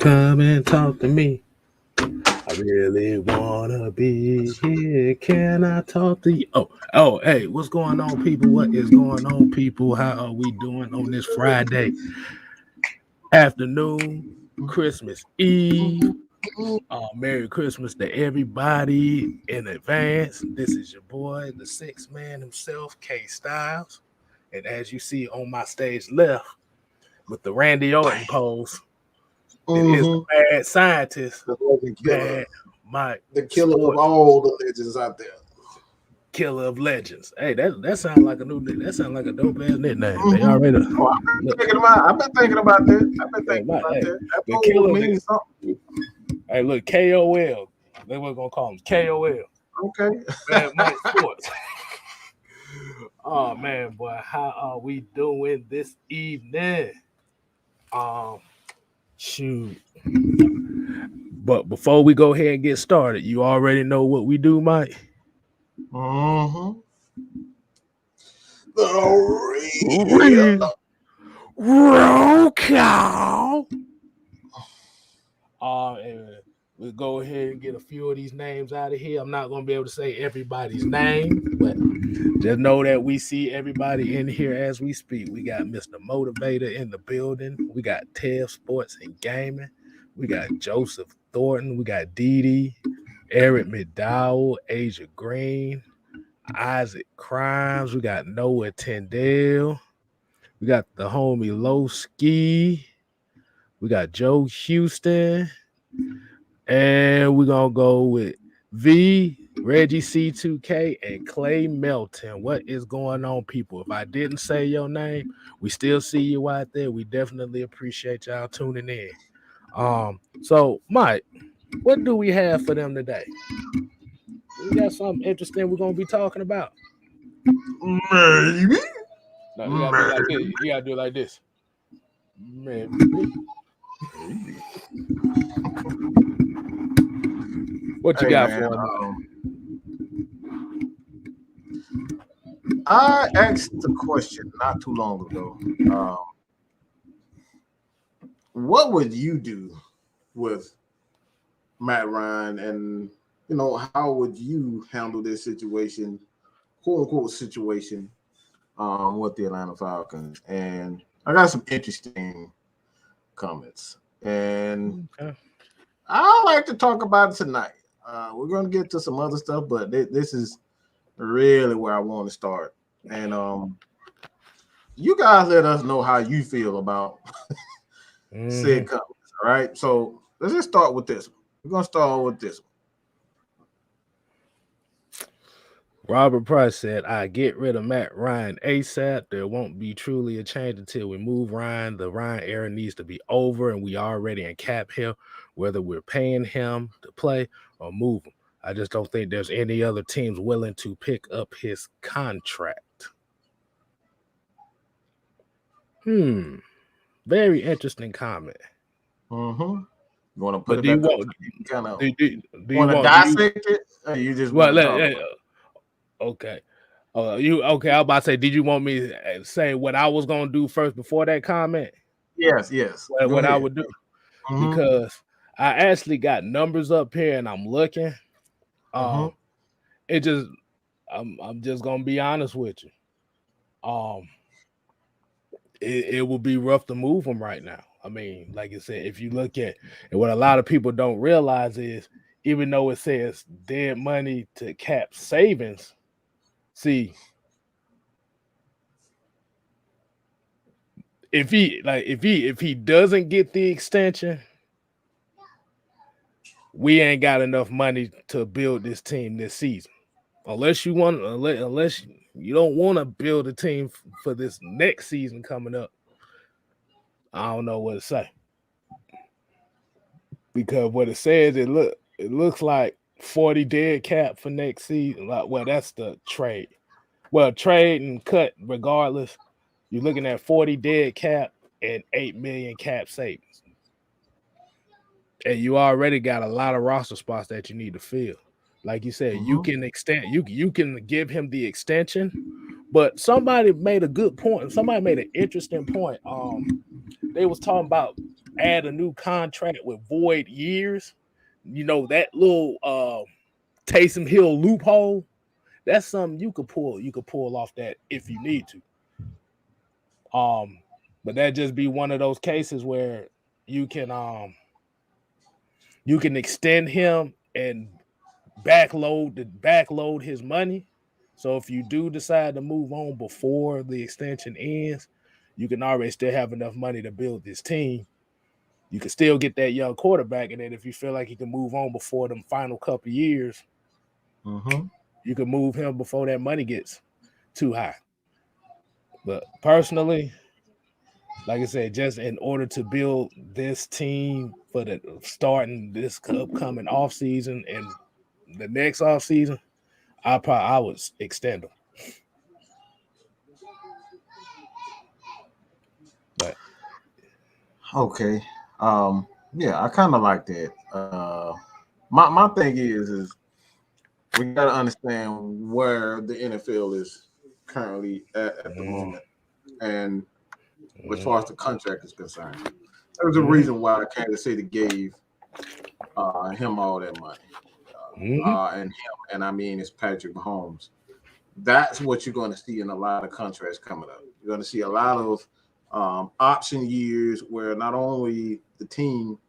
Come and talk to me. I really wanna be here. Can I talk to you? Hey, what's going on, people? What is going on, people? How are we doing on this Friday afternoon, Christmas Eve? Merry Christmas to everybody in advance. This is your boy, the sixth man himself, KStylzz. And as you see on my stage left with the Randy Orton pose, it is the mad scientist, the killer of all the legends out there. Killer of legends. Hey, that sounds like a new. That sounds like a dope ass nickname. They already. I've been thinking about that. That killer means something. Hey, look, KOL. They were gonna call him KOL. Okay. Bad Mike Sports. Oh man, boy, how are we doing this evening? Shoot. But before we go ahead and get started, you already know what we do, Mike. The roll call. And we'll go ahead and get a few of these names out of here. I'm not going to be able to say everybody's name, but just know that we see everybody in here as we speak. We got Mr. Motivator in the building. We got Tev Sports and Gaming. We got Joseph Thornton. We got Dee, Eric McDowell, Asia Green, Isaac Crimes. We got Noah Tyndale. We got the homie Low Ski. We got Joe Houston. And we're going to go with V, Reggie C2K, and Clay Melton. What is going on, people? If I didn't say your name, we still see you out there. We definitely appreciate y'all tuning in. So, Mike, what do we have for them today? We got something interesting we're going to be talking about. Maybe. No, you gotta do it like this. Maybe. What you got for him? I asked the question not too long ago. What would you do with Matt Ryan, and how would you handle this situation, quote unquote situation, with the Atlanta Falcons? And I got some interesting comments, and I like to talk about it tonight. We're going to get to some other stuff, but this is really where I want to start. And you guys let us know how you feel about said comments, all right? So let's just start with this one. We're going to start with this one. Robert Price said, I get rid of Matt Ryan ASAP. There won't be truly a change until we move Ryan. The Ryan era needs to be over, and we already in cap hell, whether we're paying him to play or move him. I just don't think there's any other teams willing to pick up his contract. Very interesting comment. You want to put it back up? Do you want to dissect it? Or you just okay. You okay? I was about to say, did you want me to say what I was gonna do first before that comment? Yes. What I would do, because I actually got numbers up here and I'm looking. It just, I'm just gonna be honest with you. It will be rough to move him right now. I mean, like I said, if you look at, and what a lot of people don't realize is, even though it says dead money to cap savings, see, if he doesn't get the extension, we ain't got enough money to build this team this season. Unless you don't want to build a team for this next season coming up, I don't know what to say. Because what it says, it looks like 40 dead cap for next season. Well, that's the trade. Well, trade and cut regardless. You're looking at 40 dead cap and 8 million cap savings. And you already got a lot of roster spots that you need to fill. Like you said, you can extend, you can give him the extension, but somebody made a good point. Somebody made an interesting point. They was talking about add a new contract with void years, that little Taysom Hill loophole, that's something you could pull. You could pull off that if you need to. But that just be one of those cases where you can extend him and backload his money. So if you do decide to move on before the extension ends, you can already still have enough money to build this team. You can still get that young quarterback, and then if you feel like you can move on before the final couple years, you can move him before that money gets too high. But personally, like I said, just in order to build this team for the starting this upcoming offseason and the next offseason, I would extend them. But okay. Yeah, I kind of like that. My thing is we gotta understand where the NFL is currently at the moment, and as far as the contract is concerned, there's a reason why Kansas City gave him all that money, and I mean it's Patrick Mahomes. That's what you're going to see in a lot of contracts coming up. You're going to see a lot of option years where not only the team.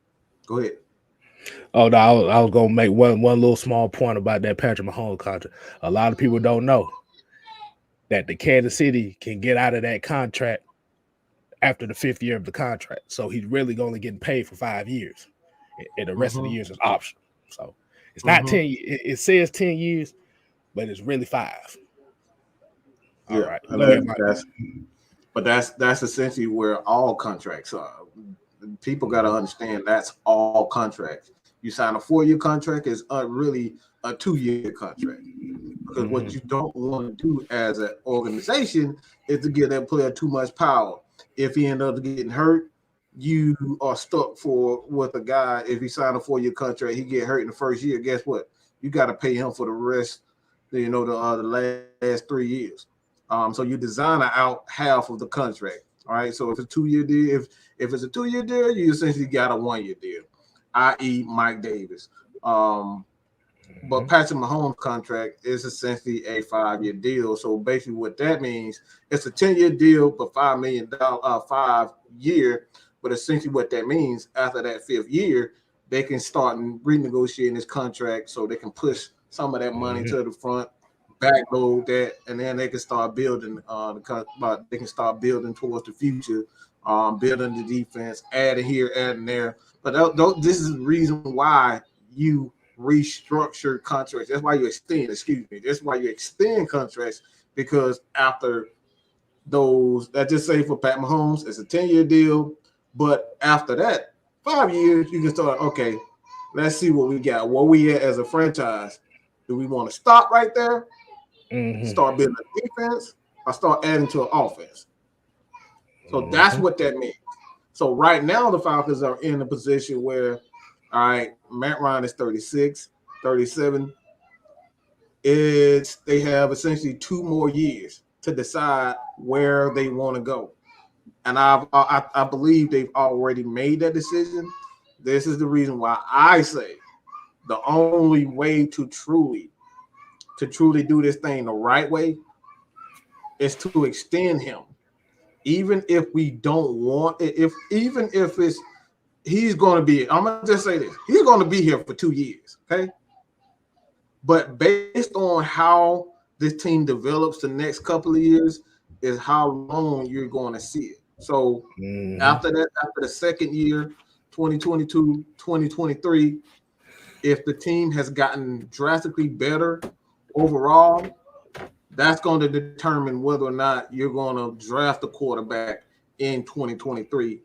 Go ahead. Oh, no, I was gonna make one little small point about that Patrick Mahomes contract. A lot of people don't know that the Kansas City can get out of that contract after the 5th year of the contract. So he's really only getting paid for 5 years, and the rest of the years is optional. So it's not 10. It says 10 years, but it's really 5. All right. But that's essentially where all contracts are. People got to understand that's all contracts. You sign a 4-year contract is really a 2-year contract, because what you don't want to do as an organization is to give that player too much power. If he ends up getting hurt, you are stuck with a guy. If he signed a 4-year contract, he get hurt in the first year. Guess what? You got to pay him for the rest. The last 3 years. So you design out half of the contract. All right. So if it's a 2-year deal, if it's a 2-year deal, you essentially got a 1-year deal, i.e. Mike Davis. But Patrick Mahomes' contract is essentially a 5-year deal. So basically what that means, it's a 10-year deal, but $5 million, 5 year. But essentially what that means, after that 5th year, they can start renegotiating this contract so they can push some of that money to the front, backload that, and then they can start building. They can start building towards the future, building the defense, adding here, adding there. But this is the reason why you restructure contracts. That's why you extend. That's why you extend contracts, because after those, that just say for Pat Mahomes, it's a 10-year deal, but after that 5 years, you can start. Okay, let's see what we got. Where we at as a franchise? Do we want to stop right there? Start building a defense, or start adding to an offense? So that's what that means. So right now the Falcons are in a position where, all right, Matt Ryan is 36, 37. They have essentially 2 more years to decide where they want to go. And I believe they've already made that decision. This is the reason why I say the only way to truly do this thing the right way is to extend him. Even if we don't want it, even if he's going to be, I'm going to just say this, he's going to be here for 2 years, okay? But based on how this team develops the next couple of years is how long you're going to see it. So after the 2nd year, 2022, 2023, if the team has gotten drastically better overall, that's going to determine whether or not you're going to draft a quarterback in 2023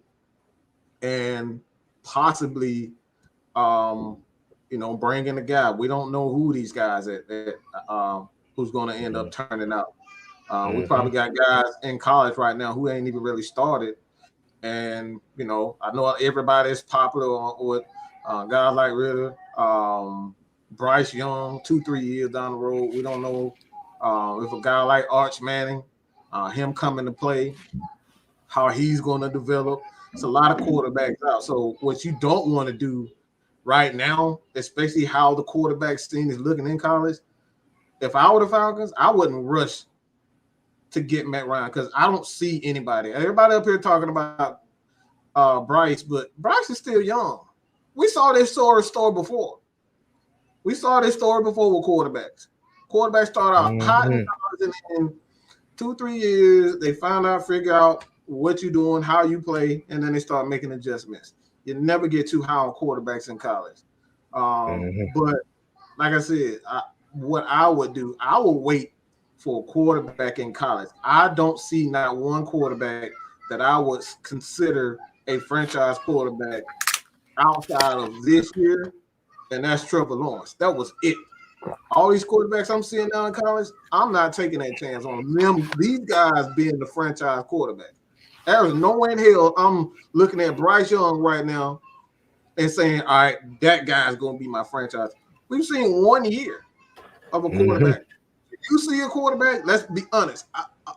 and possibly, bring in a guy. We don't know who these guys who's going to end up turning out. We probably got guys in college right now who ain't even really started. And, I know everybody is popular with guys like Ritter, Bryce Young, 2-3 years down the road. We don't know if a guy like Arch Manning, him coming to play, how he's going to develop. It's a lot of quarterbacks out. So what you don't want to do right now, especially how the quarterback scene is looking in college, if I were the Falcons, I wouldn't rush to get Matt Ryan because I don't see anybody. Everybody up here talking about Bryce, but Bryce is still young. We saw this story before. We saw this story before with quarterbacks. Quarterbacks start out hot in college, and in 2-3 years, they figure out what you're doing, how you play, and then they start making adjustments. You never get too high on quarterbacks in college. But like I said, what I would do, I would wait for a quarterback in college. I don't see not one quarterback that I would consider a franchise quarterback outside of this year, and that's Trevor Lawrence. That was it. All these quarterbacks I'm seeing now in college, I'm not taking that chance on them. These guys being the franchise quarterback. There's no way in hell I'm looking at Bryce Young right now and saying, all right, that guy's going to be my franchise. We've seen 1 year of a quarterback. If you see a quarterback, let's be honest,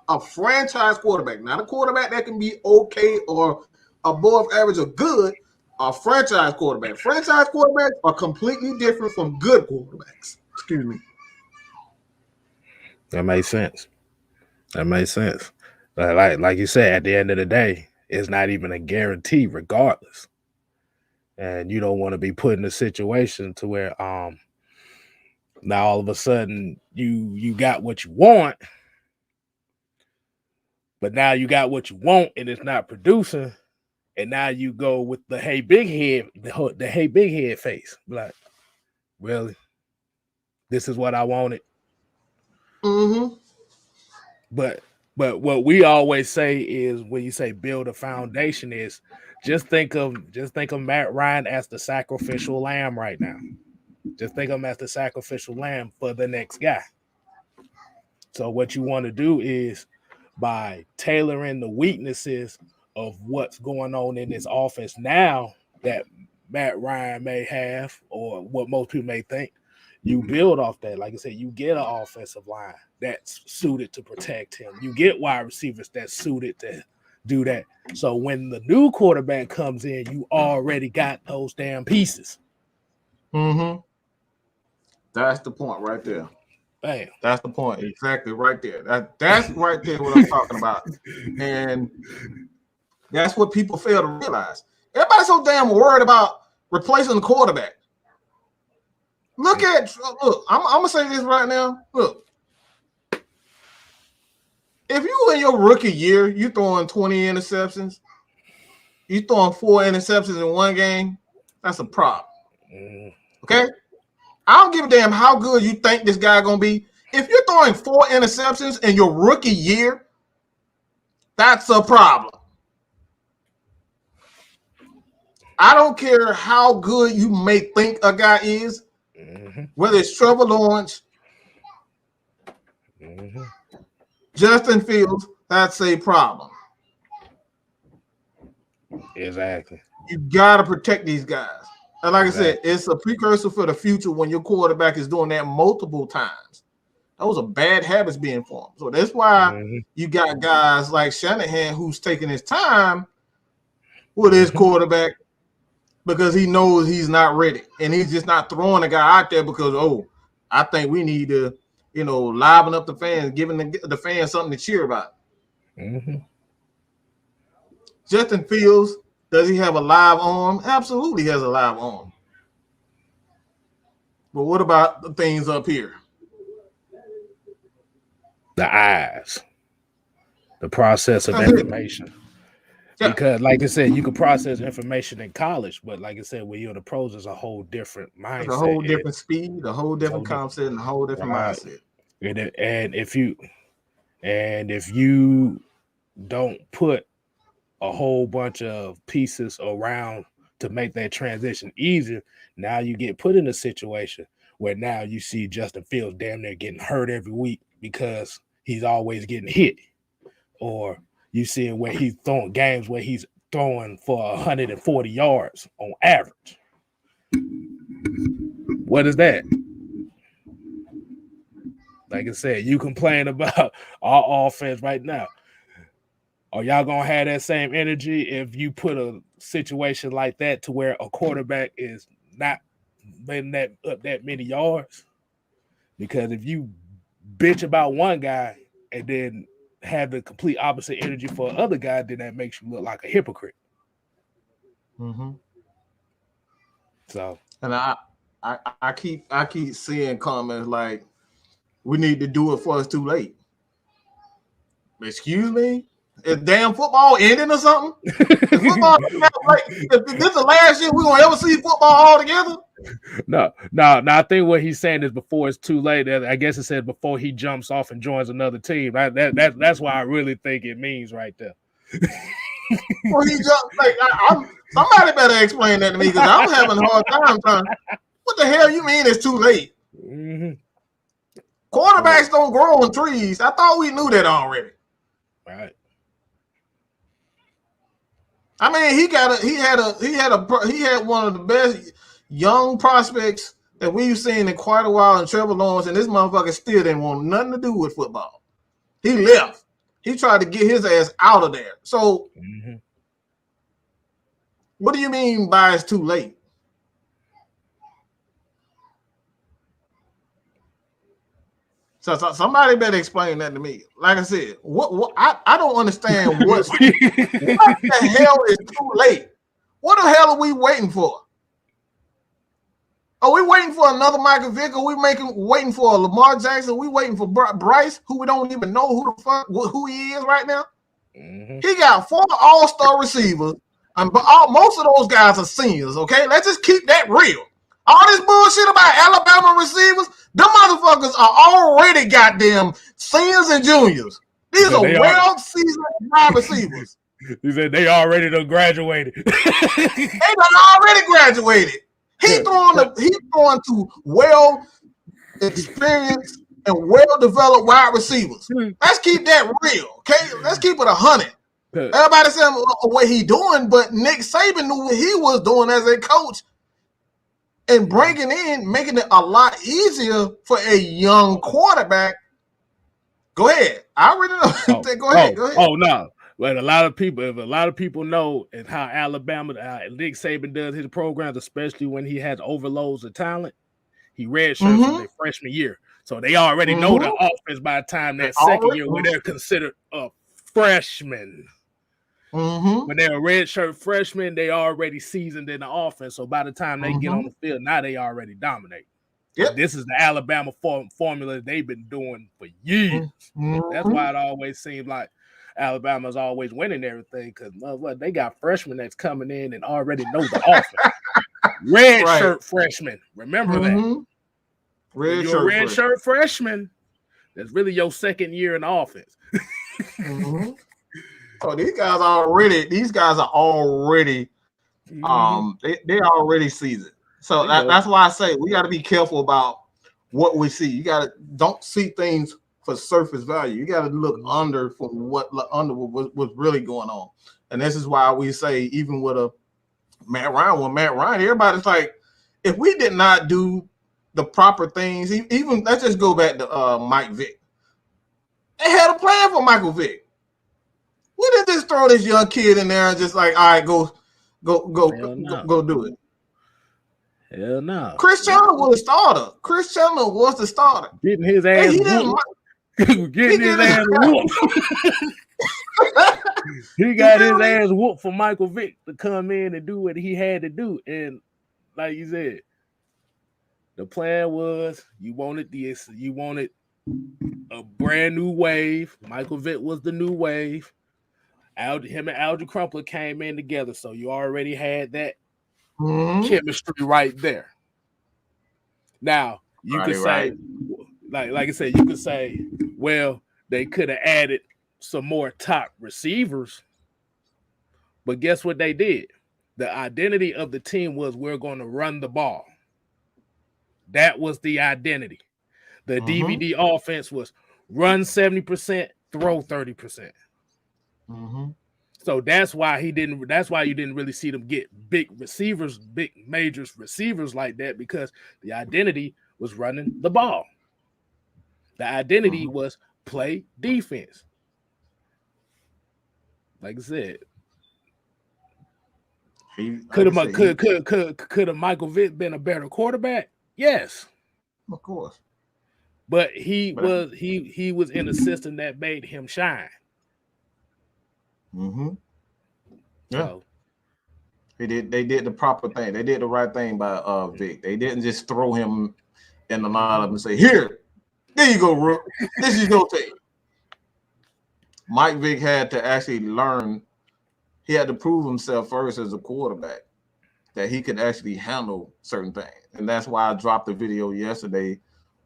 a franchise quarterback, not a quarterback that can be okay or above average or good, a franchise quarterback. Franchise quarterbacks are completely different from good quarterbacks. Excuse me. That makes sense. Like you said, at the end of the day, it's not even a guarantee regardless. And you don't want to be put in a situation to where now all of a sudden you got what you want, but now you got what you want and it's not producing, and now you go with the hey big head, the hey big head face. Like, really? This is what I wanted. But what we always say is when you say build a foundation is just think of Matt Ryan as the sacrificial lamb right now. Just think of him as the sacrificial lamb for the next guy. So what you want to do is by tailoring the weaknesses of what's going on in this offense now that Matt Ryan may have, or what most people may think, you build off that. Like I said, you get an offensive line that's suited to protect him. You get wide receivers that's suited to do that. So when the new quarterback comes in, you already got those damn pieces. That's the point right there. Bam. That's the point. Exactly right there. That's right there what I'm talking about. And that's what people fail to realize. Everybody's so damn worried about replacing the quarterback. Look, I'm gonna say this right now. Look, if you in your rookie year, you throwing 20 interceptions, you throwing 4 interceptions in one game, that's a problem. Okay? I don't give a damn how good you think this guy gonna be. If you're throwing 4 interceptions in your rookie year, that's a problem. I don't care how good you may think a guy is, whether it's Trevor Lawrence, Justin Fields, that's a problem. Exactly. You got to protect these guys. And like I said, it's a precursor for the future when your quarterback is doing that multiple times. Those are bad habits being formed. So that's why you got guys like Shanahan who's taking his time with his quarterback because he knows he's not ready. And he's just not throwing a guy out there because, I think we need to, liven up the fans, giving the fans something to cheer about. Justin Fields, does he have a live arm? Absolutely has a live arm. But what about the things up here? The eyes. The process of information. Yeah. Because, like I said, you can process information in college, but like I said, when you're in the pros, it's a whole different mindset. It's a whole different speed, a whole different concept, and a whole different mindset. And if you don't put a whole bunch of pieces around to make that transition easier, now you get put in a situation where now you see Justin Fields damn near getting hurt every week because he's always getting hit, or you see where he's throwing games where he's throwing for 140 yards on average. What is that? Like I said, you complain about our offense right now. Are y'all gonna have that same energy if you put a situation like that to where a quarterback is not letting that up that many yards? Because if you bitch about one guy and then have the complete opposite energy for another guy, then that makes you look like a hypocrite. Mm-hmm. So, and I keep seeing comments like, "We need to do it before it's too late." Excuse me? Is damn football ending or something? Is football like, if this is the last year we're gonna ever see football all together? no. I think what he's saying is before it's too late. I guess it said before he jumps off and joins another team. That's why I really think it means right there. Or he just like I'm somebody better explain that to me because I'm having a hard time trying. What the hell you mean it's too late? Mm-hmm. Quarterbacks don't grow on trees. I thought we knew that already. Right. I mean, he had one of the best young prospects that we've seen in quite a while in Trevor Lawrence, and this motherfucker still didn't want nothing to do with football. He left. He tried to get his ass out of there. So, what do you mean by it's too late? So somebody better explain that to me. Like I said, what I don't understand what the hell is too late? What the hell are we waiting for? Are we waiting for another Michael Vick? Are we waiting for a Lamar Jackson? Are we waiting for Bryce, who we don't even know who he is right now? Mm-hmm. He got 4 all-star receivers, and most of those guys are seniors. Okay, let's just keep that real. All this bullshit about Alabama receivers, them motherfuckers are already goddamn seniors and juniors. These are well-seasoned wide receivers. He said they already done graduated. They done already graduated. He's throwing to well-experienced and well-developed wide receivers. Let's keep that real, okay? Let's keep it 100. Everybody said what he doing, but Nick Saban knew what he was doing as a coach and making it a lot easier for a young quarterback. Go ahead. I already know. Go ahead. Oh, no. But if a lot of people know and how Alabama, Nick Saban does his programs, especially when he has overloads of talent, he redshirts from their freshman year. So they already know the offense by the time that second year when they're considered a freshman. When they're a redshirt freshman, they already seasoned in the offense. So by the time they get on the field, now they already dominate. Yep. This is the Alabama formula they've been doing for years. That's why it always seems like Alabama's always winning everything because they got freshmen that's coming in and already know the offense. Shirt freshman. Remember that. You're a red shirt freshman. That's really your second year in the offense. So these guys are already they already seasoned. So that's why I say we got to be careful about what we see. You don't see things for surface value. You got to look under for what's really going on. And this is why we say even with a Matt Ryan, everybody's like, if we did not do the proper things, even let's just go back to Mike Vick. They had a plan for Michael Vick. We didn't just throw this young kid in there and just like, all right, go do it. Hell no. Chris Chandler was the starter. Chris Chandler was the starter. Getting his ass whooped. Getting his ass whooped. He got his ass whooped for Michael Vick to come in and do what he had to do. And like you said, the plan was you wanted a brand new wave. Michael Vick was the new wave. Him and Algie Crumpler came in together, so you already had that chemistry right there. Now you could say, like I said, you could say, well, they could have added some more top receivers, but guess what they did? The identity of the team was we're going to run the ball. That was the identity. The DVD offense was run 70%, throw 30%. So that's why you didn't really see them get big major receivers like that, because the identity was running the ball. The identity was play defense. Like I said, could have Michael Vick been a better quarterback? Yes, of course. But he was in a system that made him shine. Mm-hmm. Yeah. So, they did the proper thing. They did the right thing by Vic. They didn't just throw him in the lineup and say, "Here, there you go, Rook. This is your team." Mike Vick had to actually learn. He had to prove himself first as a quarterback that he could actually handle certain things, and that's why I dropped the video yesterday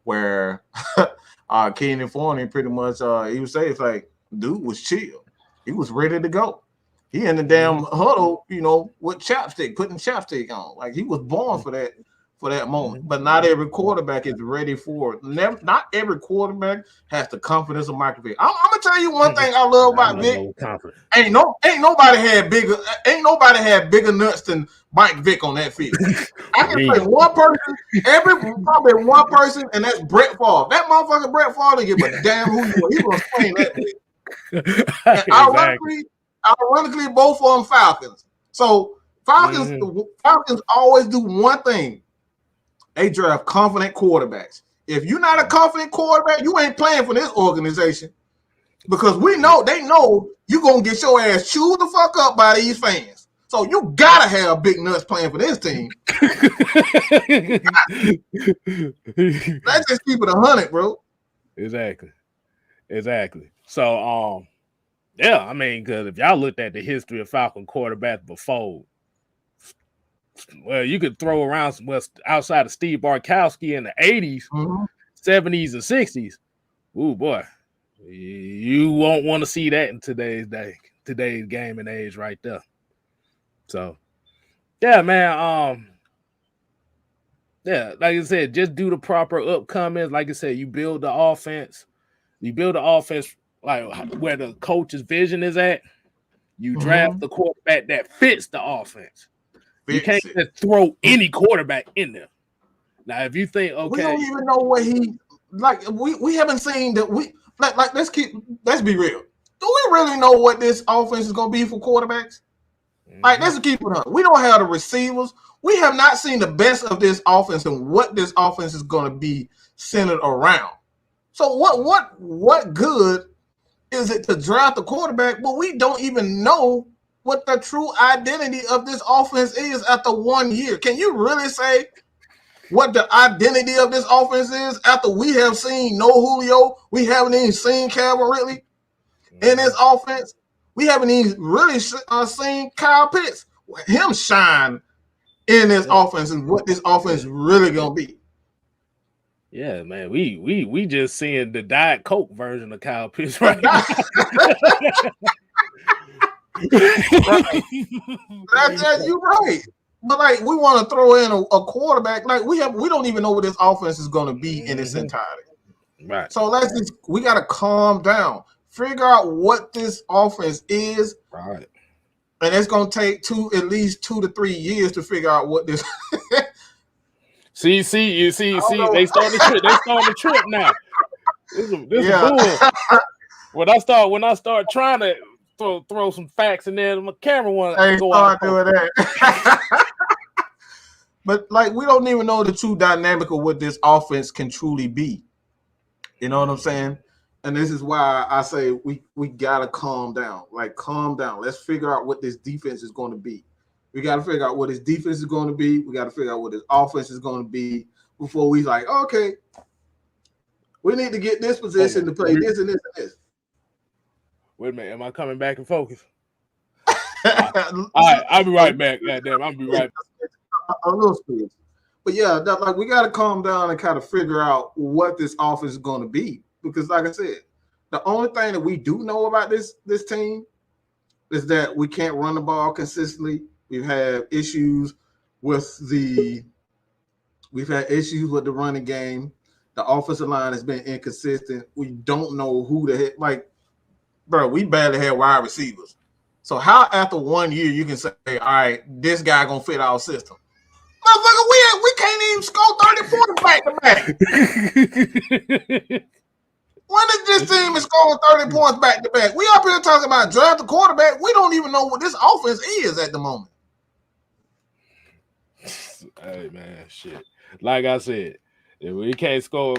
where Keenan Fourney pretty much he was saying it's like dude was chill. He was ready to go. He in the damn huddle, with chapstick, putting chapstick on. Like he was born for that moment. But not every quarterback is ready for it. Not every quarterback has the confidence of Michael Vick. I'm gonna tell you one thing I love about Vick. Ain't nobody had bigger nuts than Mike Vick on that field. I can say one person, probably one person, and that's Brett Favre. That motherfucker Brett Favre didn't give a damn who you were. He was playing that Vick. And ironically, both of them Falcons. So Falcons always do one thing. They draft confident quarterbacks. If you're not a confident quarterback, you ain't playing for this organization. Because they know you're going to get your ass chewed the fuck up by these fans. So you got to have big nuts playing for this team. Let's just keep it 100, bro. Exactly. So, yeah, I mean, because if y'all looked at the history of Falcon quarterbacks before, well, you could throw around outside of Steve Bartkowski in the 80s, 70s, and 60s. Ooh, boy. You won't want to see that in today's game and age right there. So, yeah, man. Yeah, like I said, just do the proper upcomings. Like I said, you build the offense. You build the offense like where the coach's vision is at. You draft the quarterback that fits the offense. You can't just throw any quarterback in there. Now, if you think, okay, we don't even know what he like. We haven't seen that. Let's be real. Do we really know what this offense is going to be for quarterbacks? Like, let's keep it on. We don't have the receivers. We have not seen the best of this offense and what this offense is going to be centered around. So what good is it to draft a quarterback, but we don't even know what the true identity of this offense is after 1 year? Can you really say what the identity of this offense is after we have seen no Julio? We haven't even seen Calvin Ridley in this offense. We haven't even really seen Kyle Pitts, him shine in this offense and what this offense is really going to be. Yeah, man, we just seeing the Diet Coke version of Kyle Pitts right now. That's you right. But like we want to throw in a quarterback. Like we don't even know what this offense is going to be in its entirety. Right. So we got to calm down. Figure out what this offense is. Right. And it's going to take at least 2 to 3 years to figure out what this. See, they starting the trip now. This is bull. When I start trying to throw some facts in there, my camera won't go out. Doing that. But like we don't even know the true dynamic of what this offense can truly be. You know what I'm saying? And this is why I say we gotta calm down. Like calm down. Let's figure out what this defense is going to be. We got to figure out what his defense is going to be. We got to figure out what his offense is going to be before we like, okay, we need to get this position to play this and this and this. Wait a minute, am I coming back in focus? All right, I'll be right back. Goddamn, I'll be right back. A little speed. But yeah, like we got to calm down and kind of figure out what this offense is going to be. Because like I said, the only thing that we do know about this team is that we can't run the ball consistently. We've had issues with the running game. The offensive line has been inconsistent. We don't know who the heck. Like, bro, we barely had wide receivers. So how after 1 year you can say, all right, this guy gonna fit our system? Motherfucker, we can't even score 30 points back to back. When is this team is scoring 30 points back to back? We up here talking about draft a quarterback. We don't even know what this offense is at the moment. Hey man, shit. Like I said, if we can't score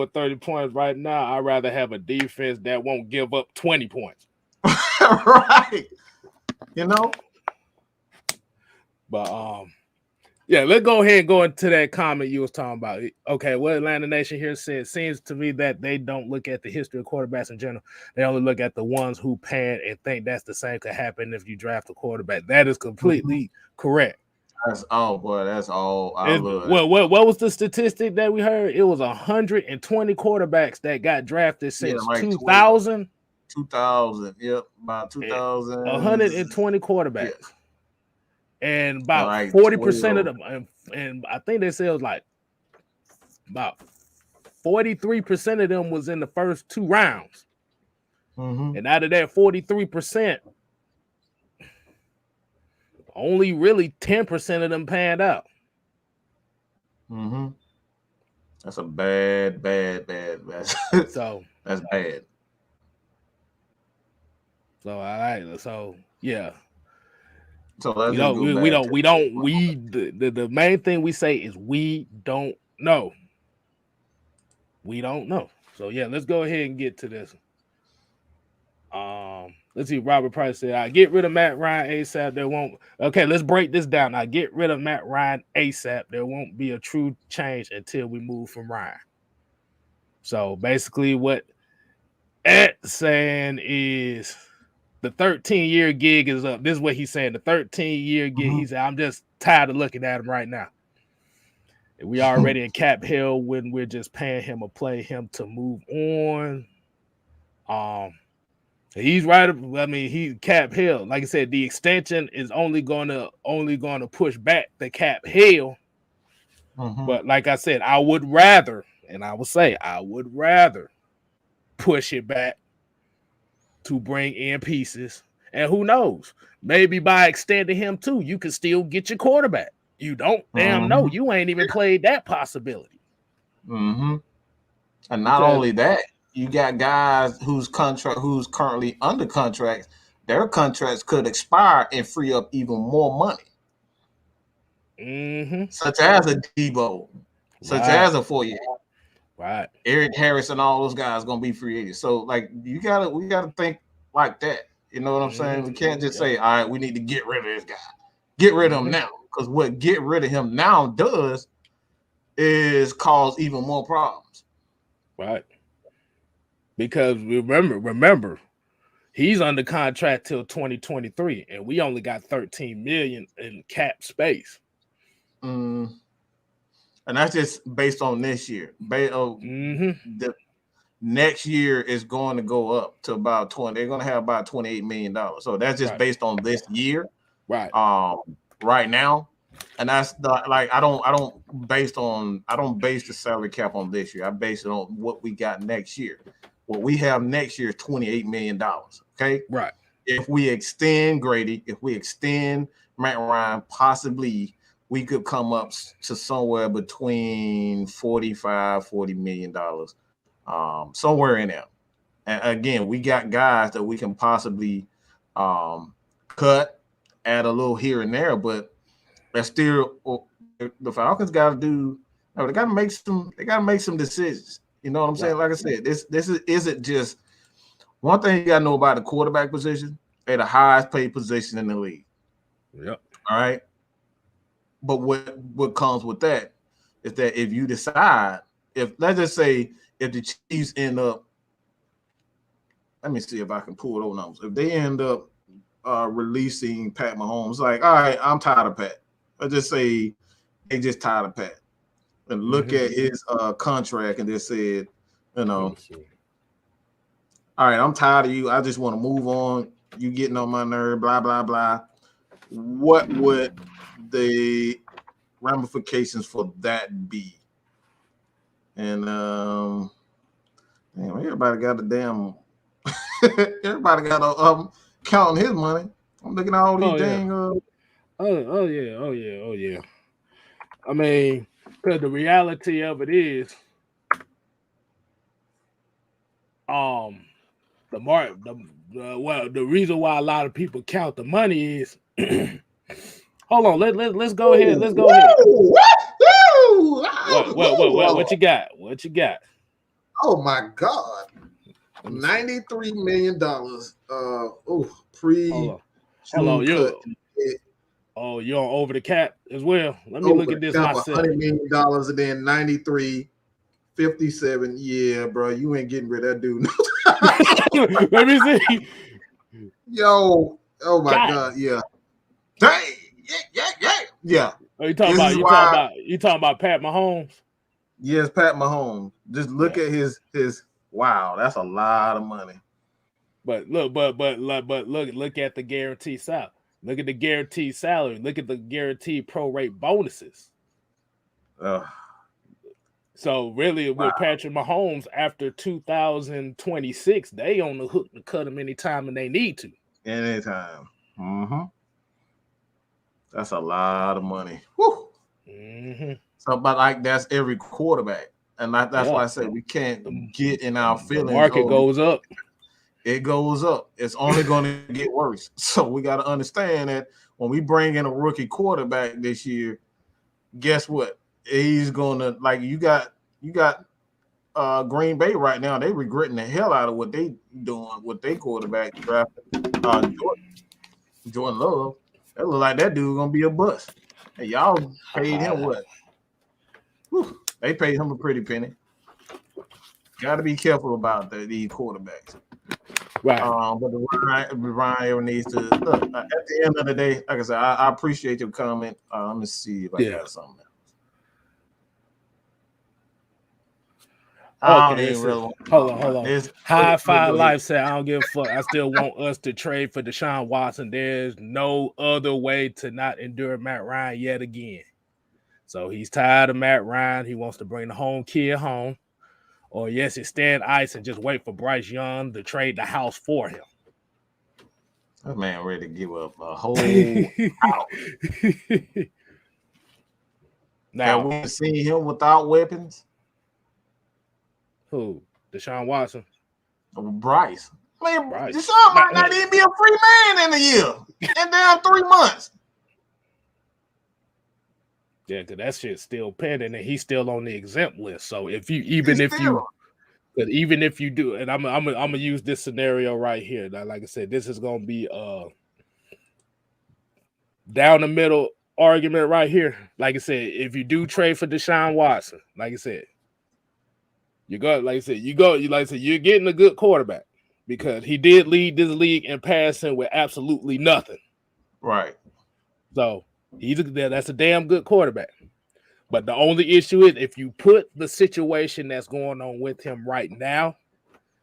30 points right now, I'd rather have a defense that won't give up 20 points. Right. You know? But yeah, let's go ahead and go into that comment you was talking about. Okay, what Atlanta Nation here said, seems to me that they don't look at the history of quarterbacks in general. They only look at the ones who pan and think that's the same could happen if you draft a quarterback. That is completely correct. That's that's all I love. Well, what was the statistic that we heard? It was 120 quarterbacks that got drafted since 2000. 2000, yep, about 2000. 120 quarterbacks. Yeah. And about like 40% of them, and I think they said it was like about 43% of them was in the first 2 rounds. Mm-hmm. And out of that 43%, only really 10% of them panned out. Mm-hmm. That's a bad. So that's bad. So so yeah. So the main thing we say is we don't know. We don't know. So yeah, let's go ahead and get to this. Let's see. Robert Price said, "I get rid of Matt Ryan ASAP. There won't." Okay, let's break this down. I get rid of Matt Ryan ASAP. There won't be a true change until we move from Ryan. So basically, what Ed's saying is the 13-year gig is up. This is what he's saying. The 13-year gig. Mm-hmm. He said, "I'm just tired of looking at him right now. We already in cap hell when we're just paying him or play him to move on." He's right. I mean, he's cap hell. Like I said, the extension is only gonna push back the cap hell. Mm-hmm. But like I said, I would rather push it back to bring in pieces. And who knows? Maybe by extending him too, you can still get your quarterback. You don't damn know. You ain't even played that possibility. Mm-hmm. And not only that, you got guys who's currently under contract. Their contracts could expire and free up even more money. Mm-hmm. Such as a Debo, such as a Foyer. Right. Eric Harris and all those guys gonna be free agents. So like we gotta think like that. You know what I'm saying? We can't just say, all right, we need to get rid of this guy. Get rid of him now. Because what get rid of him now does is cause even more problems. Right. Because remember, he's under contract till 2023, and we only got 13 million in cap space. And that's just based on this year. The next year is going to go up to about 20. They're going to have about $28 million. So that's just based on this year, right? Right now, and that's I don't base the salary cap on this year. I base it on what we got next year. What we have next year is $28 million. Okay, right. If we extend Grady, if we extend Matt Ryan, possibly we could come up to somewhere between $40 million, somewhere in there. And again, we got guys that we can possibly cut, add a little here and there, but that's still the Falcons got to do. No, they got to make some. They got to make some decisions. You know what I'm saying? Like I said, this isn't just one thing you got to know about the quarterback position. They're the highest paid position in the league. Yep. All right. But what comes with that is that if you decide, let's just say if the Chiefs end up, let me see if I can pull those numbers. If they end up releasing Pat Mahomes, like, all right, I'm tired of Pat. Let's just say they just tired of Pat. And look at his contract and just said, you know, all right, I'm tired of you. I just want to move on. You getting on my nerve, blah, blah, blah. What would the ramifications for that be? And everybody got a damn everybody got a counting his money. I'm looking at all these dang Oh yeah. I mean, because the reality of it is the reason why a lot of people count the money is hold on, let's go ahead. Let's go ahead. What you got? What you got? Oh my God. $93 million. Hold on. You're on over the cap as well. Let me look at this myself. $100 million and then 93, 57. Yeah, bro, you ain't getting rid of that dude. Let me see. Yo, oh my God, yeah. Dang, yeah. Oh, you talking about Pat Mahomes? Yes, Pat Mahomes. Just look at his. Wow, that's a lot of money. But look at the guaranteed salary. Look at the guaranteed salary. Look at the guaranteed prorate bonuses. So really, with Patrick Mahomes, after 2026, they on the hook to cut him anytime and they need to. Anytime. Mm-hmm. That's a lot of money. Woo. Mm-hmm. So, but like that's every quarterback. And that's why I said we can't get in our feelings. The market goes up. It goes up. It's only going to get worse. So we got to understand that when we bring in a rookie quarterback this year, guess what? He's going to you got Green Bay right now. They regretting the hell out of what they doing with their quarterback draft. Jordan Love. That look like that dude gonna be a bust. Hey, y'all paid him what? Whew. They paid him a pretty penny. Got to be careful about these quarterbacks. Right. But Ryan ever needs to look. At the end of the day, like I said, I appreciate your comment. Let me see if I got something else. Okay, hold on. High Five Life said, I don't give a fuck. I still want us to trade for Deshaun Watson. There's no other way to not endure Matt Ryan yet again. So he's tired of Matt Ryan. He wants to bring the home kid home. Or yes, extend ice and just wait for Bryce Young to trade the house for him. That man ready to give up a whole house. Now we seen him without weapons. Who? Deshaun Watson? Bryce. I mean, Deshaun might not even be a free man in a year. And down 3 months. Yeah, because that shit's still pending, and he's still on the exempt list. So if you do, and I'm gonna use this scenario right here. Now, like I said, this is gonna be down the middle argument right here. Like I said, if you do trade for Deshaun Watson, like I said, you're getting a good quarterback because he did lead this league in passing with absolutely nothing. Right. So that's a damn good quarterback. But the only issue is if you put the situation that's going on with him right now,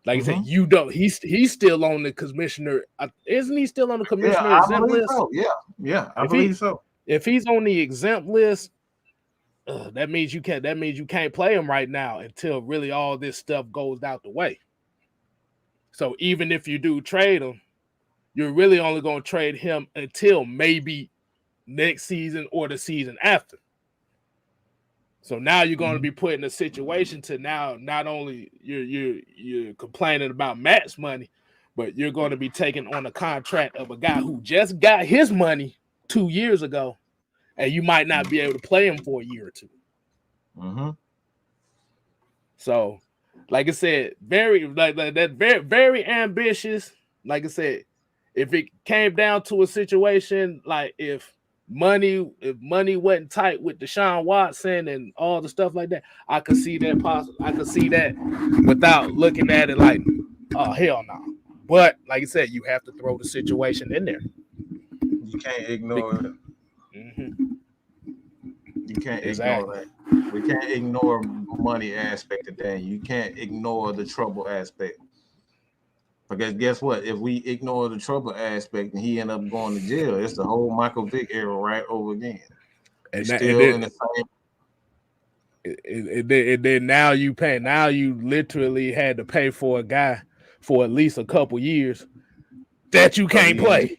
like I said, you don't. He's still on the commissioner. Isn't he still on the commissioner exempt list? So. Yeah, I believe so. If he's on the exempt list, that means you can't. That means you can't play him right now until really all this stuff goes out the way. So even if you do trade him, you're really only going to trade him until maybe next season or the season after. So now you're going to be put in a situation to now not only you're complaining about Matt's money, but you're going to be taking on a contract of a guy who just got his money 2 years ago, and you might not be able to play him for a year or two. Mm-hmm. So, like I said, very ambitious. Like I said, if it came down to a situation like if money wasn't tight with Deshaun Watson and all the stuff like that, I could see that I could see that without looking at it like, oh hell no. But like I said, you have to throw the situation in there. You can't ignore it. Mm-hmm. You can't ignore that. We can't ignore money aspect of that. You can't ignore the trouble aspect. Because guess what? If we ignore the trouble aspect and he end up going to jail, it's the whole Michael Vick era right over again. And then now you pay. Now you literally had to pay for a guy for at least a couple years that you can't play.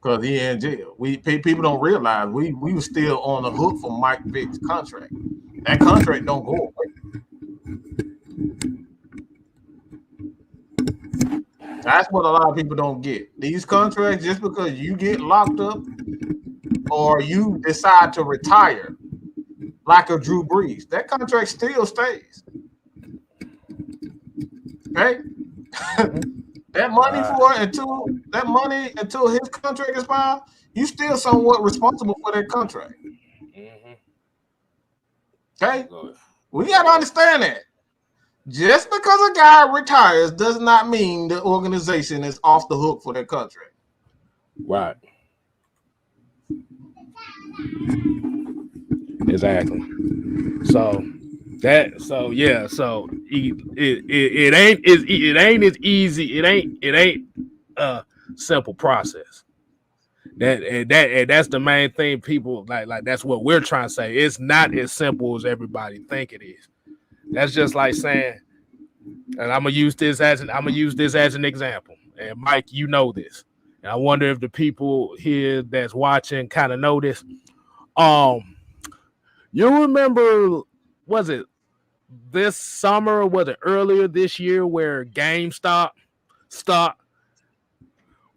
Because he in jail. People don't realize we were still on the hook for Mike Vick's contract. That contract don't go away. That's what a lot of people don't get. These contracts, just because you get locked up or you decide to retire, like a Drew Brees, that contract still stays. Okay, that money until his contract expires, you still somewhat responsible for that contract. Okay, we got to understand that. Just because a guy retires does not mean the organization is off the hook for their contract. Right. Exactly. So it ain't as easy. It ain't a simple process. That's the main thing. People like that's what we're trying to say. It's not as simple as everybody think it is. That's just like saying, and I'm gonna use this as an example. And Mike, you know this. And I wonder if the people here that's watching kind of know this. You remember, was it this summer or was it earlier this year where GameStop stock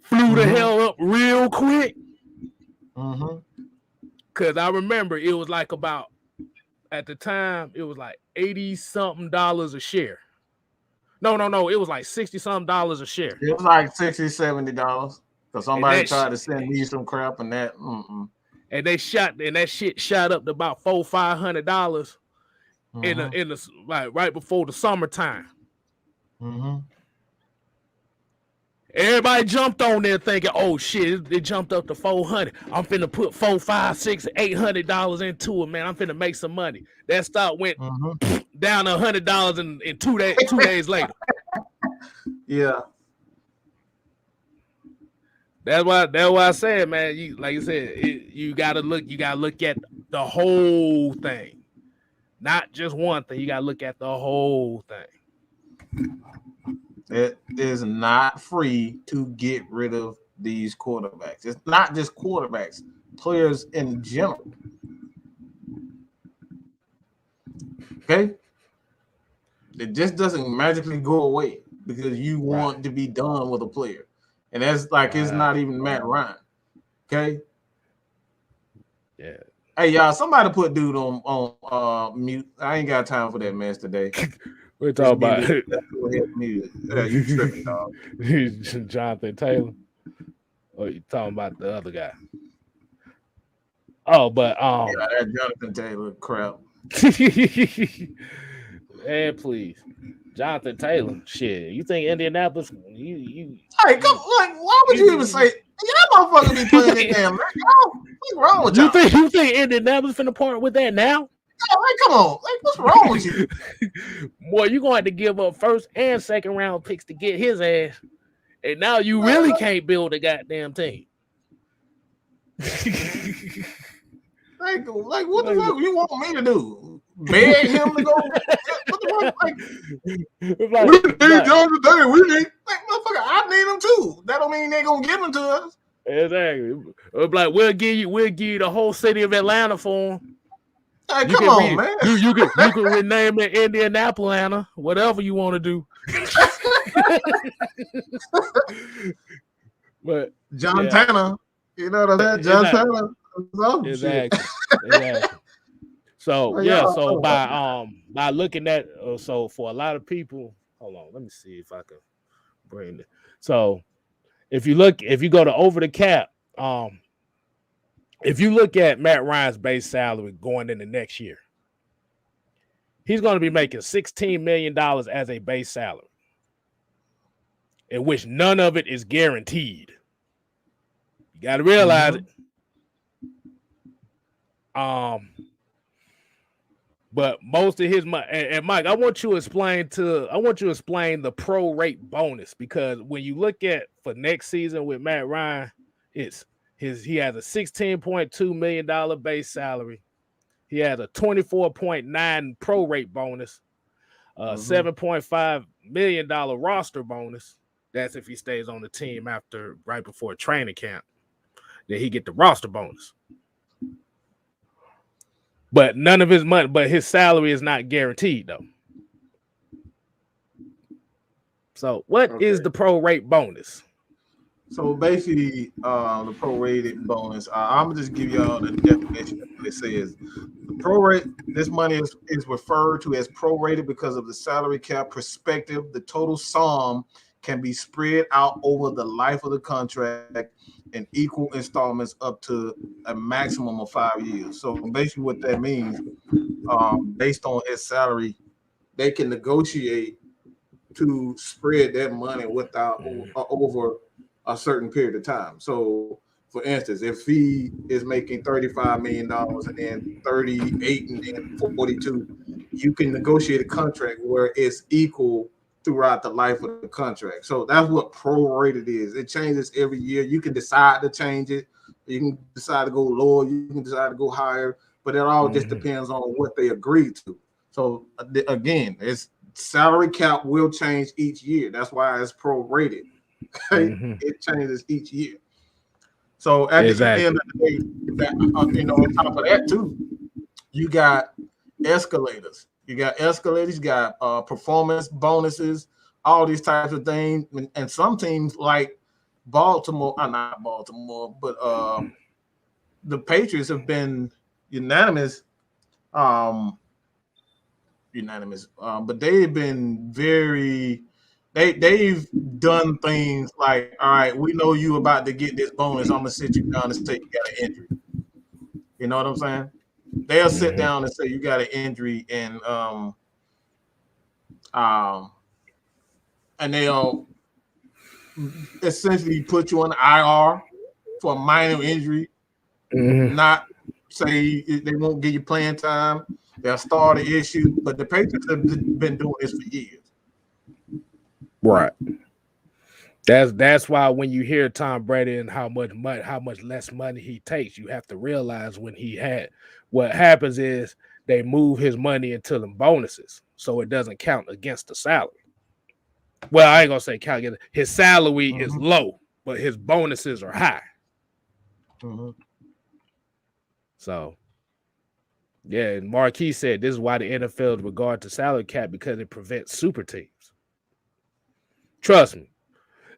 flew the hell up real quick? Because I remember it was like about, at the time, it was like $80-something a share. No, it was like $60-something a share. It was like $60, $70 because somebody tried to send me some crap and that. And that shit shot up to about $400-$500 in the like right before the summertime. Everybody jumped on there thinking, "Oh shit, it jumped up to $400. I'm finna put $400, $500, $600, $800 into it, man. I'm finna make some money." That stock went down to $100 in 2 days. 2 days later. Yeah. That's why I said, man. You said, you gotta look at the whole thing, not just one thing. You gotta look at the whole thing. It is not free to get rid of these quarterbacks. It's not just quarterbacks, players in general. Okay? It just doesn't magically go away because you want to be done with a player. And that's like it's not even Matt Ryan. Okay? Yeah. Hey, y'all, somebody put dude on mute. I ain't got time for that mess today. We're talking about you tripping, dog. Jonathan Taylor. Or you talking about the other guy? Oh, but yeah, that Jonathan Taylor crap. And please, Jonathan Taylor. Shit, you think Indianapolis? You? Hey, come like, why would you even say? Y'all motherfuckers be playing that damn. What's wrong with y'all? You think Indianapolis finna part with that now? Like, come on, like, what's wrong with you? Boy, you're going to have to give up first and second round picks to get his ass, and now you really can't build a goddamn team. like, what the fuck you want me to do? Beg him to go? What the fuck? Like, we need John today. We need, like, motherfucker. I need him too. That don't mean they gonna give him to us. Exactly. Like, we'll give you the whole city of Atlanta for him. Hey, come on, man. You can rename it Indianapolis, whatever you want to do. But John Tanner, you know what I'm saying? John Tanner. Exactly. So so by looking at so for a lot of people, hold on, let me see if I can bring it. So if you go to over the cap, if you look at Matt Ryan's base salary going into next year, he's going to be making $16 million as a base salary, in which none of it is guaranteed. You got to realize it. But most of his money, and Mike, I want you to explain the pro-rate bonus, because when you look at for next season with Matt Ryan, he has a $16.2 million base salary. He has a $24.9 pro-rate bonus, $7.5 million roster bonus. That's if he stays on the team right before training camp. Then he get the roster bonus. But none of his money, but his salary is not guaranteed though. So, what is Okay. the prorate bonus? So basically, the prorated bonus. I'm gonna just give y'all the definition of what it says. The prorate. This money is referred to as prorated because of the salary cap perspective. The total sum can be spread out over the life of the contract in equal installments up to a maximum of 5 years. So basically, what that means, based on his salary, they can negotiate to spread that money without over a certain period of time. So, for instance, if he is making $35 million and then 38 and then 42, you can negotiate a contract where it's equal throughout the life of the contract. So that's what prorated is. It changes every year. You can decide to change it. You can decide to go lower. You can decide to go higher. But it all just depends on what they agreed to. So again, it's salary cap will change each year. That's why it's prorated. Okay? It changes each year. So at the end of the day, on top of that too, you got escalators. You got performance bonuses, all these types of things. And some teams like Baltimore, not Baltimore, but the Patriots have been unanimous. But they've been they've done things like, all right, we know you about to get this bonus. I'm gonna sit you down and say you got an injury. You know what I'm saying? They'll sit down and say you got an injury, and they'll essentially put you on IR for a minor injury, not say they won't give you playing time. They'll start an issue, but the Patriots have been doing this for years. Right. That's why when you hear Tom Brady and how much less money he takes, you have to realize what happens is they move his money into them bonuses, so it doesn't count against the salary. Well, I ain't gonna say count against his salary is low, but his bonuses are high. So, yeah, and Marquis said this is why the NFL regard to salary cap because it prevents super teams. Trust me.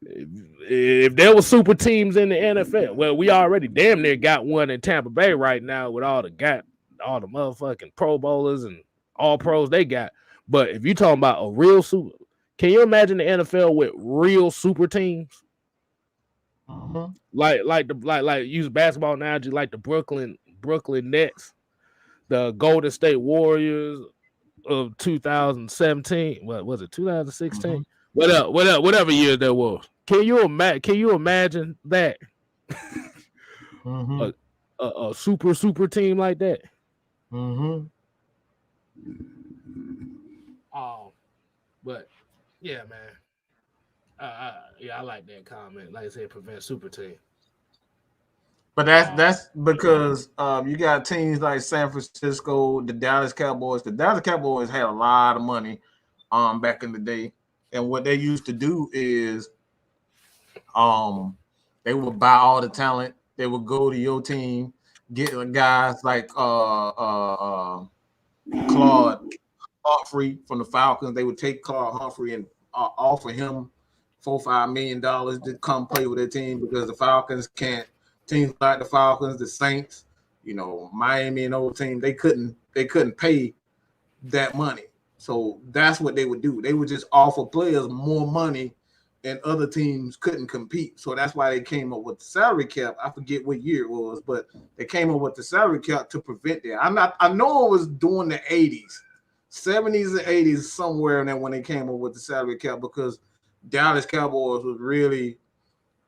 If there were super teams in the NFL, well, we already damn near got one in Tampa Bay right now with all the motherfucking Pro Bowlers and all pros they got. But if you're talking about a real super, can you imagine the NFL with real super teams? Like use basketball analogy, like the Brooklyn Nets, the Golden State Warriors of 2017. What was it? 2016. Whatever year there was. Can you imagine that? A super team like that? But yeah, man. I like that comment. Like I said, prevent super team. But that's because you got teams like San Francisco, the Dallas Cowboys. The Dallas Cowboys had a lot of money back in the day. And what they used to do is they would buy all the talent. They would go to your team, get guys like Claude Humphrey from the Falcons. They would take Claude Humphrey and offer him $4-5 million to come play with their team because the Falcons can't. Teams like the Falcons, the Saints, Miami and those teams, they couldn't pay that money. So that's what they would do. They would just offer players more money, and other teams couldn't compete. So that's why they came up with the salary cap. I forget what year it was, but they came up with the salary cap to prevent that. I know it was during the 80s, 70s and 80s, somewhere in there when they came up with the salary cap because Dallas Cowboys was really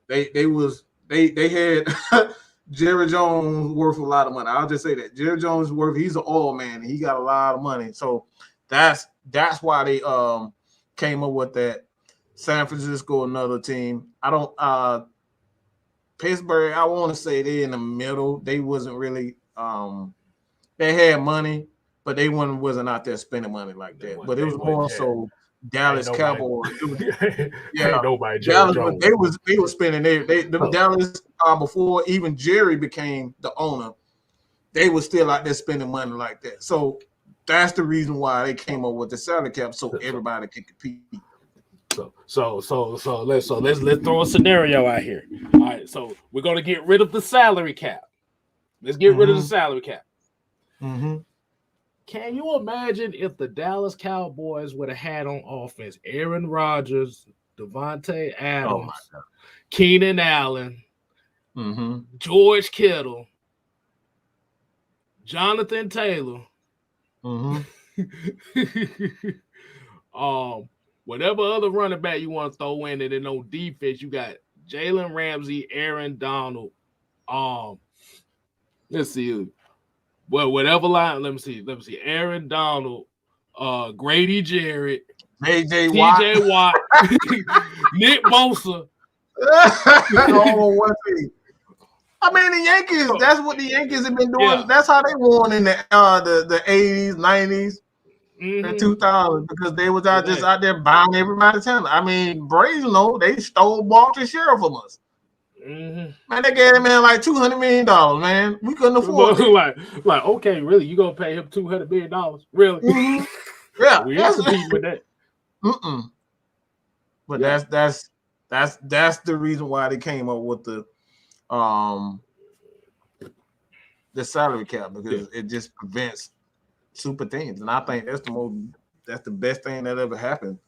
they had Jerry Jones worth a lot of money. I'll just say that Jerry Jones he's an oil man and he got a lot of money. So that's why they came up with that. San Francisco, another team. Pittsburgh, I want to say they're in the middle. They wasn't really they had money, but they wasn't out there spending money like that. But it was more so Dallas Cowboys. Yeah, nobody. Dallas, they were spending Dallas before even Jerry became the owner. They were still out there spending money like that. So that's the reason why they came up with the salary cap so everybody can compete. let's throw a scenario out here. All right, so we're gonna get rid of the salary cap. Let's get rid of the salary cap. Mm-hmm. Can you imagine if the Dallas Cowboys would have had on offense Aaron Rodgers, Devontae Adams, Keenan Allen, George Kittle, Jonathan Taylor, whatever other running back you want to throw in, and then on defense you got Jalen Ramsey, Aaron Donald, let's see. Well, whatever line, let me see. Aaron Donald, Grady Jarrett, TJ Watt, Nick Bosa. I mean, the Yankees, that's what the Yankees have been doing. Yeah. That's how they won in the 80s, 90s, and 2000s, because they was out there buying everybody's talent. I mean, Braves, they stole Baltimore Sheriff from us. Man, they gave him like $200 million, man. We couldn't afford it. Like, okay, really? You gonna pay him $200 million? Really? Yeah, we ain't competing with that. But that's the reason why they came up with the salary cap, because it just prevents super teams, and I think that's the best thing that ever happened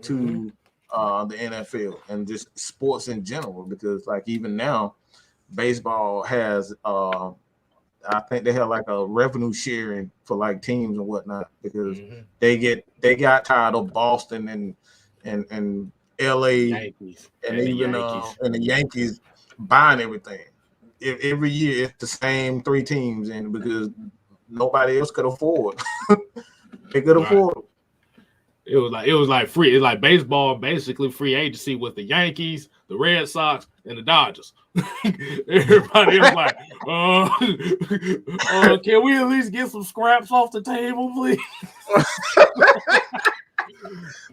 to the NFL and just sports in general, because like even now baseball has I think they have like a revenue sharing for like teams and whatnot, because they got tired of Boston and LA Yankees. And even and the Yankees buying everything. Every year it's the same 3 teams, and because nobody else could afford they could afford them. It was like free. It's like baseball, basically free agency with the Yankees, the Red Sox, and the Dodgers. Everybody else like, can we at least get some scraps off the table, please?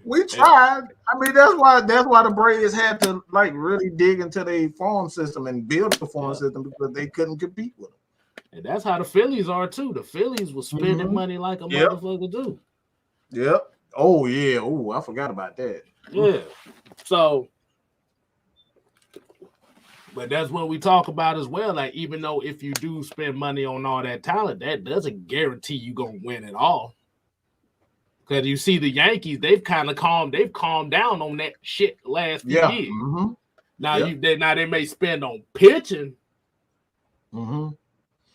We tried. I mean, that's why the Braves had to like really dig into their farm system and build the farm system, because they couldn't compete with them. And that's how the Phillies are too. The Phillies was spending money like a motherfucker do. Yep. Oh yeah. Oh, I forgot about that. Yeah. So, but that's what we talk about as well. Like, even though if you do spend money on all that talent, that doesn't guarantee you gonna win at all. Because you see the Yankees, they've calmed down on that shit the last few years. Now they may spend on pitching.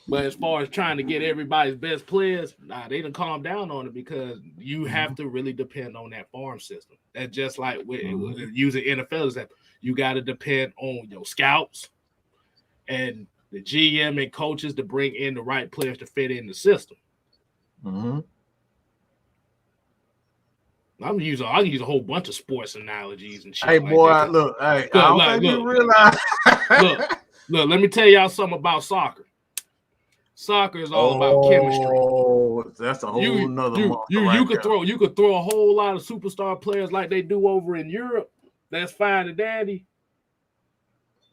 But as far as trying to get everybody's best players, they done calm down on it, because you have to really depend on that farm system. That's just like using NFL example. You got to depend on your scouts and the GM and coaches to bring in the right players to fit in the system. I'll use a whole bunch of sports analogies and shit. Hey, boy, that. Look, hey, I don't think you realize. look, let me tell y'all something about soccer. Soccer is all about chemistry. Oh, that's a whole nother. You could throw a whole lot of superstar players like they do over in Europe. That's fine and dandy.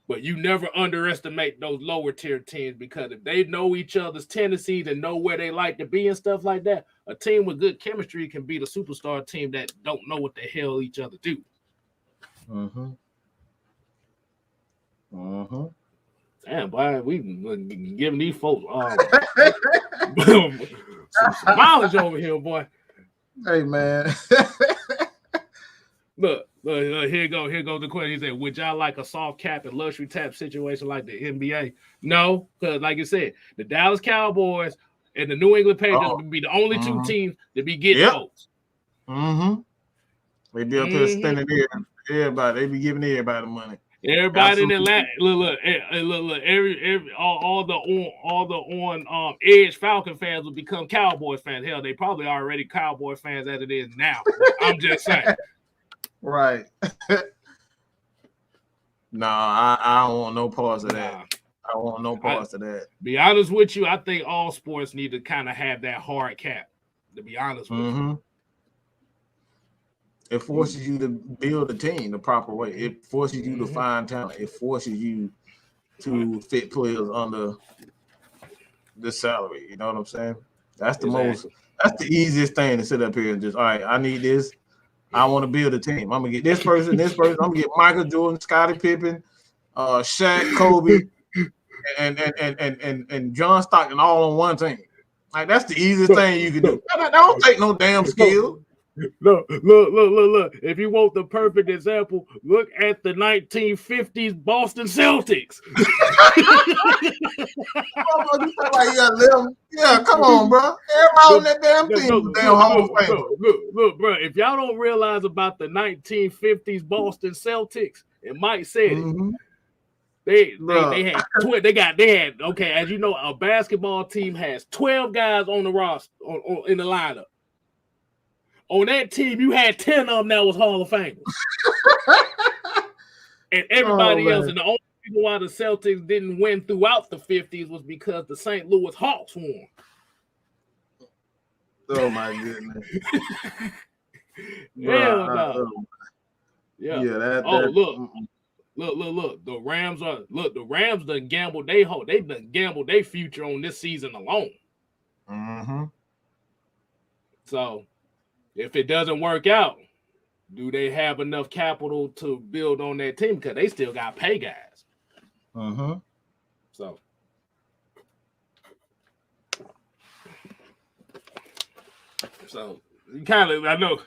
But you never underestimate those lower tier teams, because if they know each other's tendencies and know where they like to be and stuff like that, a team with good chemistry can beat a superstar team that don't know what the hell each other do. Damn, boy, we giving these folks some mileage over here, boy. Hey, man. Look, here goes the question. He said, would y'all like a soft cap and luxury tax situation like the NBA? No, because like you said, the Dallas Cowboys and the New England Patriots would be the only 2 teams to be getting votes. They be up here spending everybody. They be giving everybody money. Everybody in Atlanta, look, all the on edge Falcon fans will become Cowboys fans. Hell, they probably already Cowboy fans as it is now. I'm just saying. Right. I don't want no parts of that. I want no parts of that. Be honest with you, I think all sports need to kind of have that hard cap, to be honest with you. It forces you to build a team the proper way. It forces you to find talent. It forces you to fit players under the salary. You know what I'm saying? That's the easiest thing to sit up here and just, all right, I need this. I want to build a team. I'm gonna get this person. I'm gonna get Michael Jordan, Scottie Pippen, Shaq, Kobe, and John Stockton all on one team. Like that's the easiest thing you can do. That don't take no damn skill. Look. If you want the perfect example, look at the 1950s Boston Celtics. Yeah, come on, bro. Everybody on that damn team, damn Hall of Fame. Look, bro. If y'all don't realize about the 1950s Boston Celtics, and Mike said it, they had okay. As you know, a basketball team has 12 guys on the roster in the lineup. On that team, you had 10 of them that was Hall of Famers. And everybody else, and the only reason why the Celtics didn't win throughout the 50s was because the St. Louis Hawks won. Oh my goodness. Hell no. Yeah. Look. The Rams done gambled their future on this season alone. Mm-hmm. So if it doesn't work out, do they have enough capital to build on that team? Because they still got pay guys. Mm-hmm. So you kind of, I know.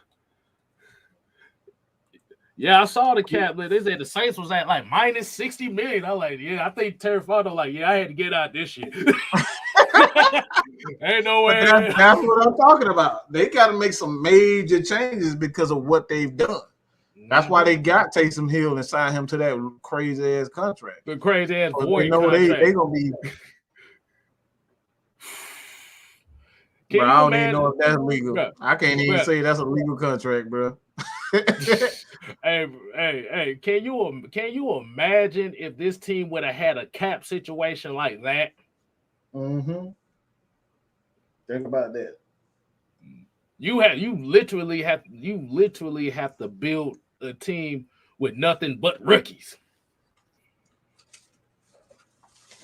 Yeah, I saw the cap. They said the Saints was at like minus 60 million. I was like, yeah, I think Terry Fontenot like, yeah, I had to get out this shit. Ain't no way. That's what I'm talking about. They got to make some major changes because of what they've done. That's why they got Taysom Hill and signed him to that crazy ass contract. The crazy ass void contract. They gonna be. Bro, I don't even know if that's legal. Bro, I can't even say that's a legal contract, bro. Hey! Can you imagine if this team would have had a cap situation like that? Mm-hmm. Think about that. You literally have to build a team with nothing but rookies.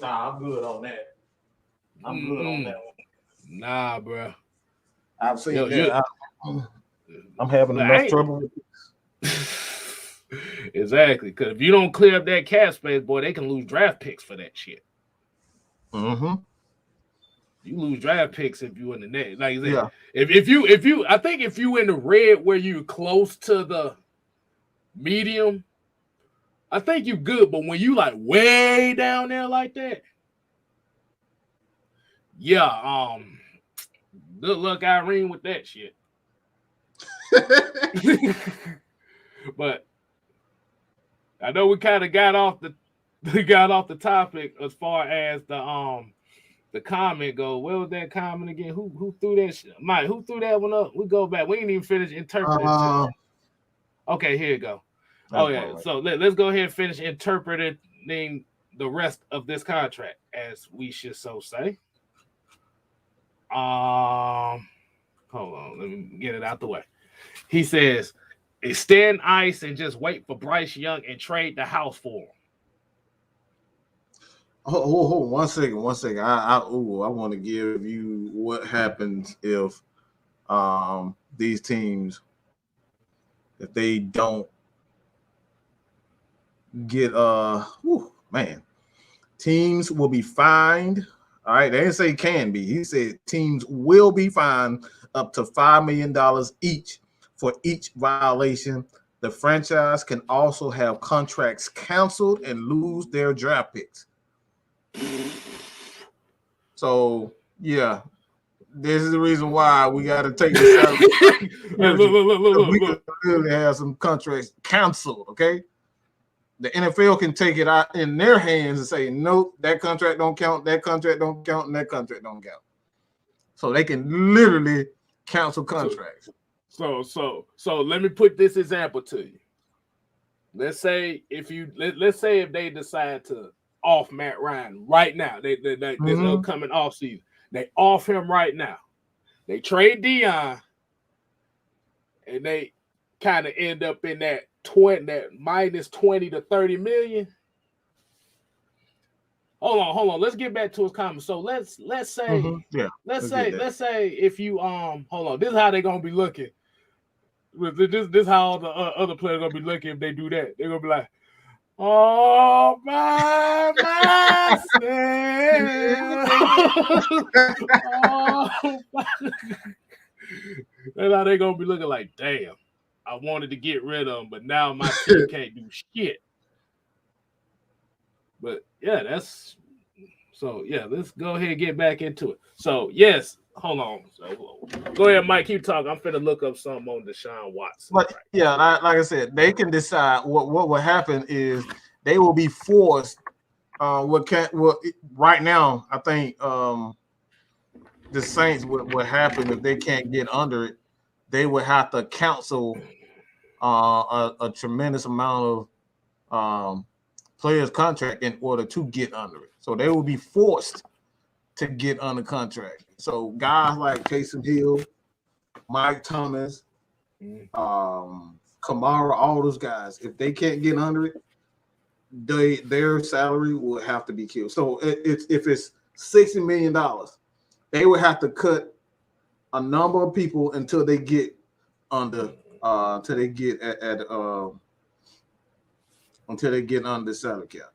Nah, I'm good on that. I'm good on that one. Nah, bro. I've seen that. I'm having enough trouble with this. Exactly, because if you don't clear up that cap space, boy, they can lose draft picks for that shit. Mm-hmm. You lose draft picks if you in the net. Like if you I think if you in the red where you close to the medium, I think you good. But when you like way down there like that, yeah, good luck, Irene, with that shit. But I know we kind of got off the topic as far as the comment go. Where was that comment again? Who threw that shit? Mike, who threw that one up? We go back. We ain't even finished interpreting. Okay, here you go. Right. So let's go ahead and finish interpreting the rest of this contract, as we should so say. Hold on, let me get it out the way. He says, extend Ice and just wait for Bryce Young and trade the house for him. Hold on, one second. I want to give you what happens if these teams, if they don't get teams will be fined. All right, they didn't say can be. He said teams will be fined up to $5 million each for each violation. The franchise can also have contracts canceled and lose their draft picks. So, yeah, this is the reason why we got to take this out. Look. We can really have some contracts canceled, okay? The NFL can take it out in their hands and say, nope, that contract don't count, that contract don't count, and that contract don't count. So they can literally cancel contracts. So let me put this example to you. Let's say if they decide to off Matt Ryan right now, this upcoming off season, they off him right now. They trade Dion, and they kind of end up in that minus 20 to 30 million. Hold on. Let's get back to his comment. So let's say, let's say if you hold on. This is how they're gonna be looking. This how all the other players are gonna be looking if they do that. They're gonna be like, all by myself. And now they're gonna be looking like, damn, I wanted to get rid of them, but now my team can't do shit. But yeah, let's go ahead and get back into it. So yes, hold on. So go ahead, Mike, keep talking. I'm finna look up something on Deshaun Watson. But yeah, like I said, they can decide what will happen is they will be forced. Right now, I think the Saints what happen if they can't get under it, they would have to cancel a tremendous amount of players' contract in order to get under it. So they will be forced to get under contract. So guys like Taysom Hill, Mike Thomas, Kamara, all those guys, if they can't get under it, their salary will have to be killed. So if it's $60 million, they would have to cut a number of people until they get under until they get under the salary cap.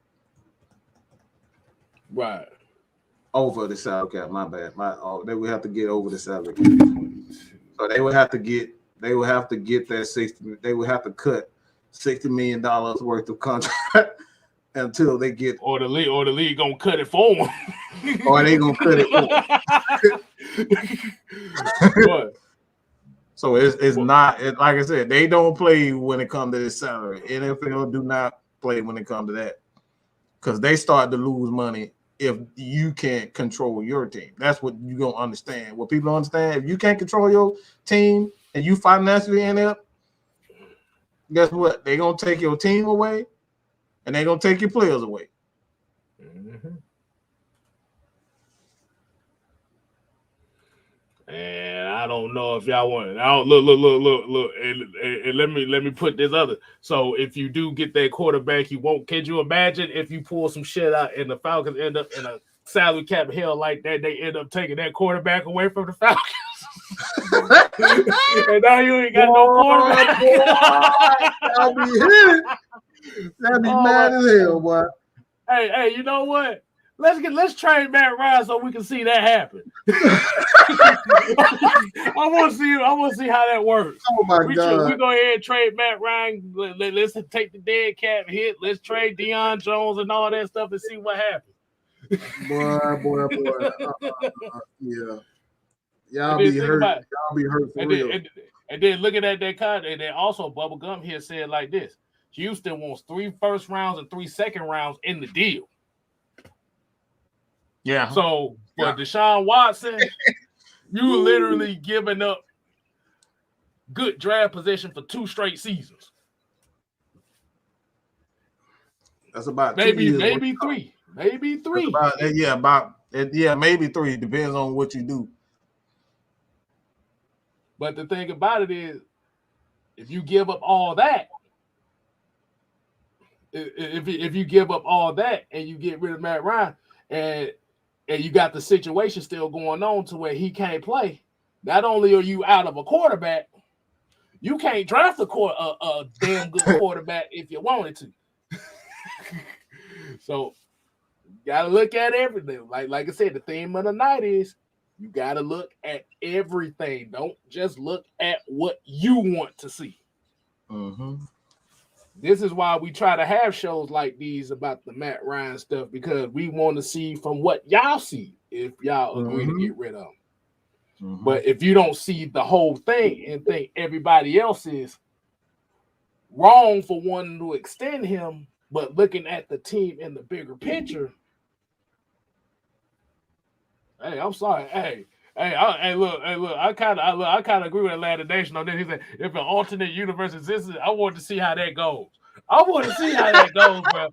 Right. Over the salary cap, my bad. They would have to get over the salary cap. So they would have to get that 60. They would have to cut $60 million worth of contract until they get. Or the league gonna cut it for them. Or they gonna cut it for them. So it's not like I said, they don't play when it comes to this salary. NFL do not play when it comes to that because they start to lose money if you can't control your team. That's what you gonna understand. What people don't understand, if you can't control your team and you financially end up, guess what? They're gonna take your team away and they're gonna take your players away. Mm-hmm. And I don't know if y'all want it. Look. And let me put this other. So if you do get that quarterback, you won't. Can you imagine if you pull some shit out and the Falcons end up in a salary cap hell like that? They end up taking that quarterback away from the Falcons. And now you ain't got no quarterback. I'll be hit. That'd be mad as hell, boy. Hey, you know what? Let's trade Matt Ryan so we can see that happen. I want to see how that works. Oh my God! We go ahead and trade Matt Ryan. Let's take the dead cat hit. Let's trade Deion Jones and all that stuff and see what happens. Boy. Yeah. Y'all be hurt. Y'all be hurt for real. And then looking at that card, and then also Bubba Gump here said like this: Houston wants 3 first rounds and 3 second rounds in the deal. Yeah. So for Deshaun Watson, you literally giving up good draft position for 2 straight seasons. That's about maybe 3. Maybe 3. Maybe 3. Depends on what you do. But the thing about it is, if you give up all that, if you give up all that and you get rid of Matt Ryan and you got the situation still going on to where he can't play, not only are you out of a quarterback, you can't draft a damn good quarterback if you wanted to. So you gotta look at everything. Like I said, the theme of the night is you gotta look at everything. Don't just look at what you want to see. Mm-hmm. This is why we try to have shows like these about the Matt Ryan stuff, because we want to see from what y'all see if y'all agree to get rid of him. Mm-hmm. But if you don't see the whole thing and think everybody else is wrong for wanting to extend him, but looking at the team in the bigger picture, hey, I'm sorry. Look. I kind of agree with Atlanta Nation on this. He said, if an alternate universe existed, I want to see how that goes. I want to see how that goes, bro.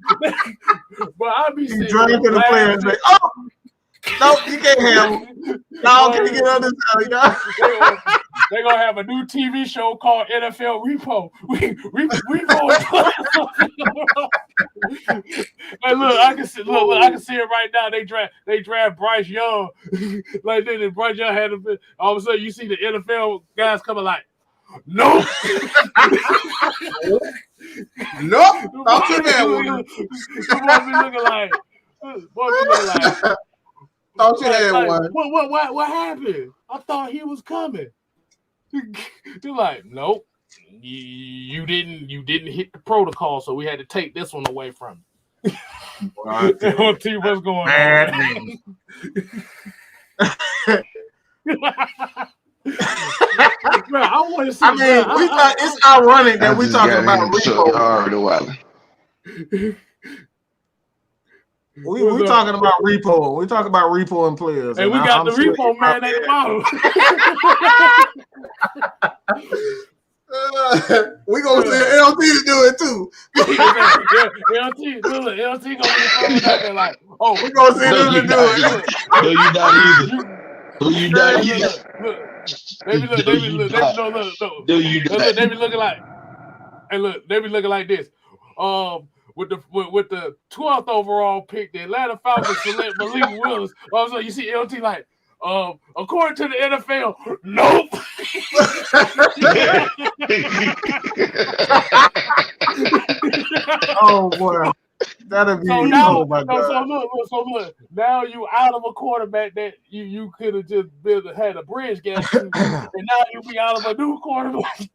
But I'll be sitting the player and say, "Oh, no, you can't have him. No, can you get on this side? They're gonna have a new TV show called NFL Repo. Repo. Hey, look, I can see it right now. They draft Bryce Young. Like then Bryce Young had all of a sudden you see the NFL guys coming like, Nope. Nope. Thought you had one. Boy be looking like. Thought you had one. What happened? I thought he was coming. You're like, nope. You didn't hit the protocol, so we had to take this one away from you. I'll tell you what's going on. Bro, I want to see. I mean, it's ironic that we talking about repo. We talking about repo. We talking about repo and players. And we got the repo man at the bottom. We gonna see LT to do it too. LT gonna be throwing out there like, oh, we gonna see them to do it. No, you not either. No, you not either. They be looking like, hey, look, they be looking like this. With the 12th overall pick, the Atlanta Falcons select Malik Willis. Also, you see LT like, according to the NFL, nope. Oh boy, that'll be so now, oh my God. So look, now you out of a quarterback that you could have just had a bridge gap to, and now you be out of a new quarterback.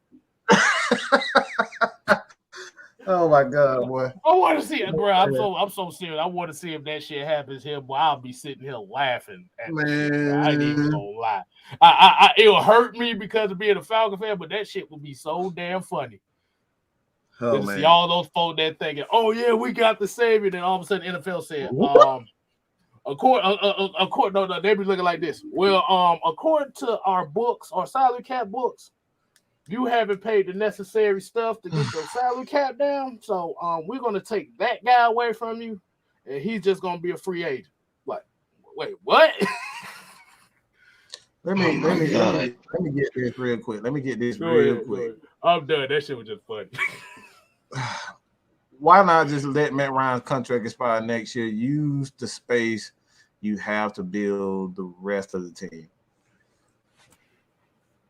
Oh my God, boy! I want to see it, bro. I'm so serious. I want to see if that shit happens here, boy. I'll be sitting here laughing at man. I ain't even gonna lie. It'll hurt me because of being a Falcon fan, but that shit will be so damn funny. Oh, to see all those folks that thinking, oh yeah, we got the savior. Then all of a sudden, NFL said, no, they be looking like this. Well, according to our books, our salary cap books, you haven't paid the necessary stuff to get your salary cap down. So we're gonna take that guy away from you, and he's just gonna be a free agent. Like, wait, what? Let me get this real quick. I'm done. That shit was just funny. Why not just let Matt Ryan's contract expire next year? Use the space you have to build the rest of the team.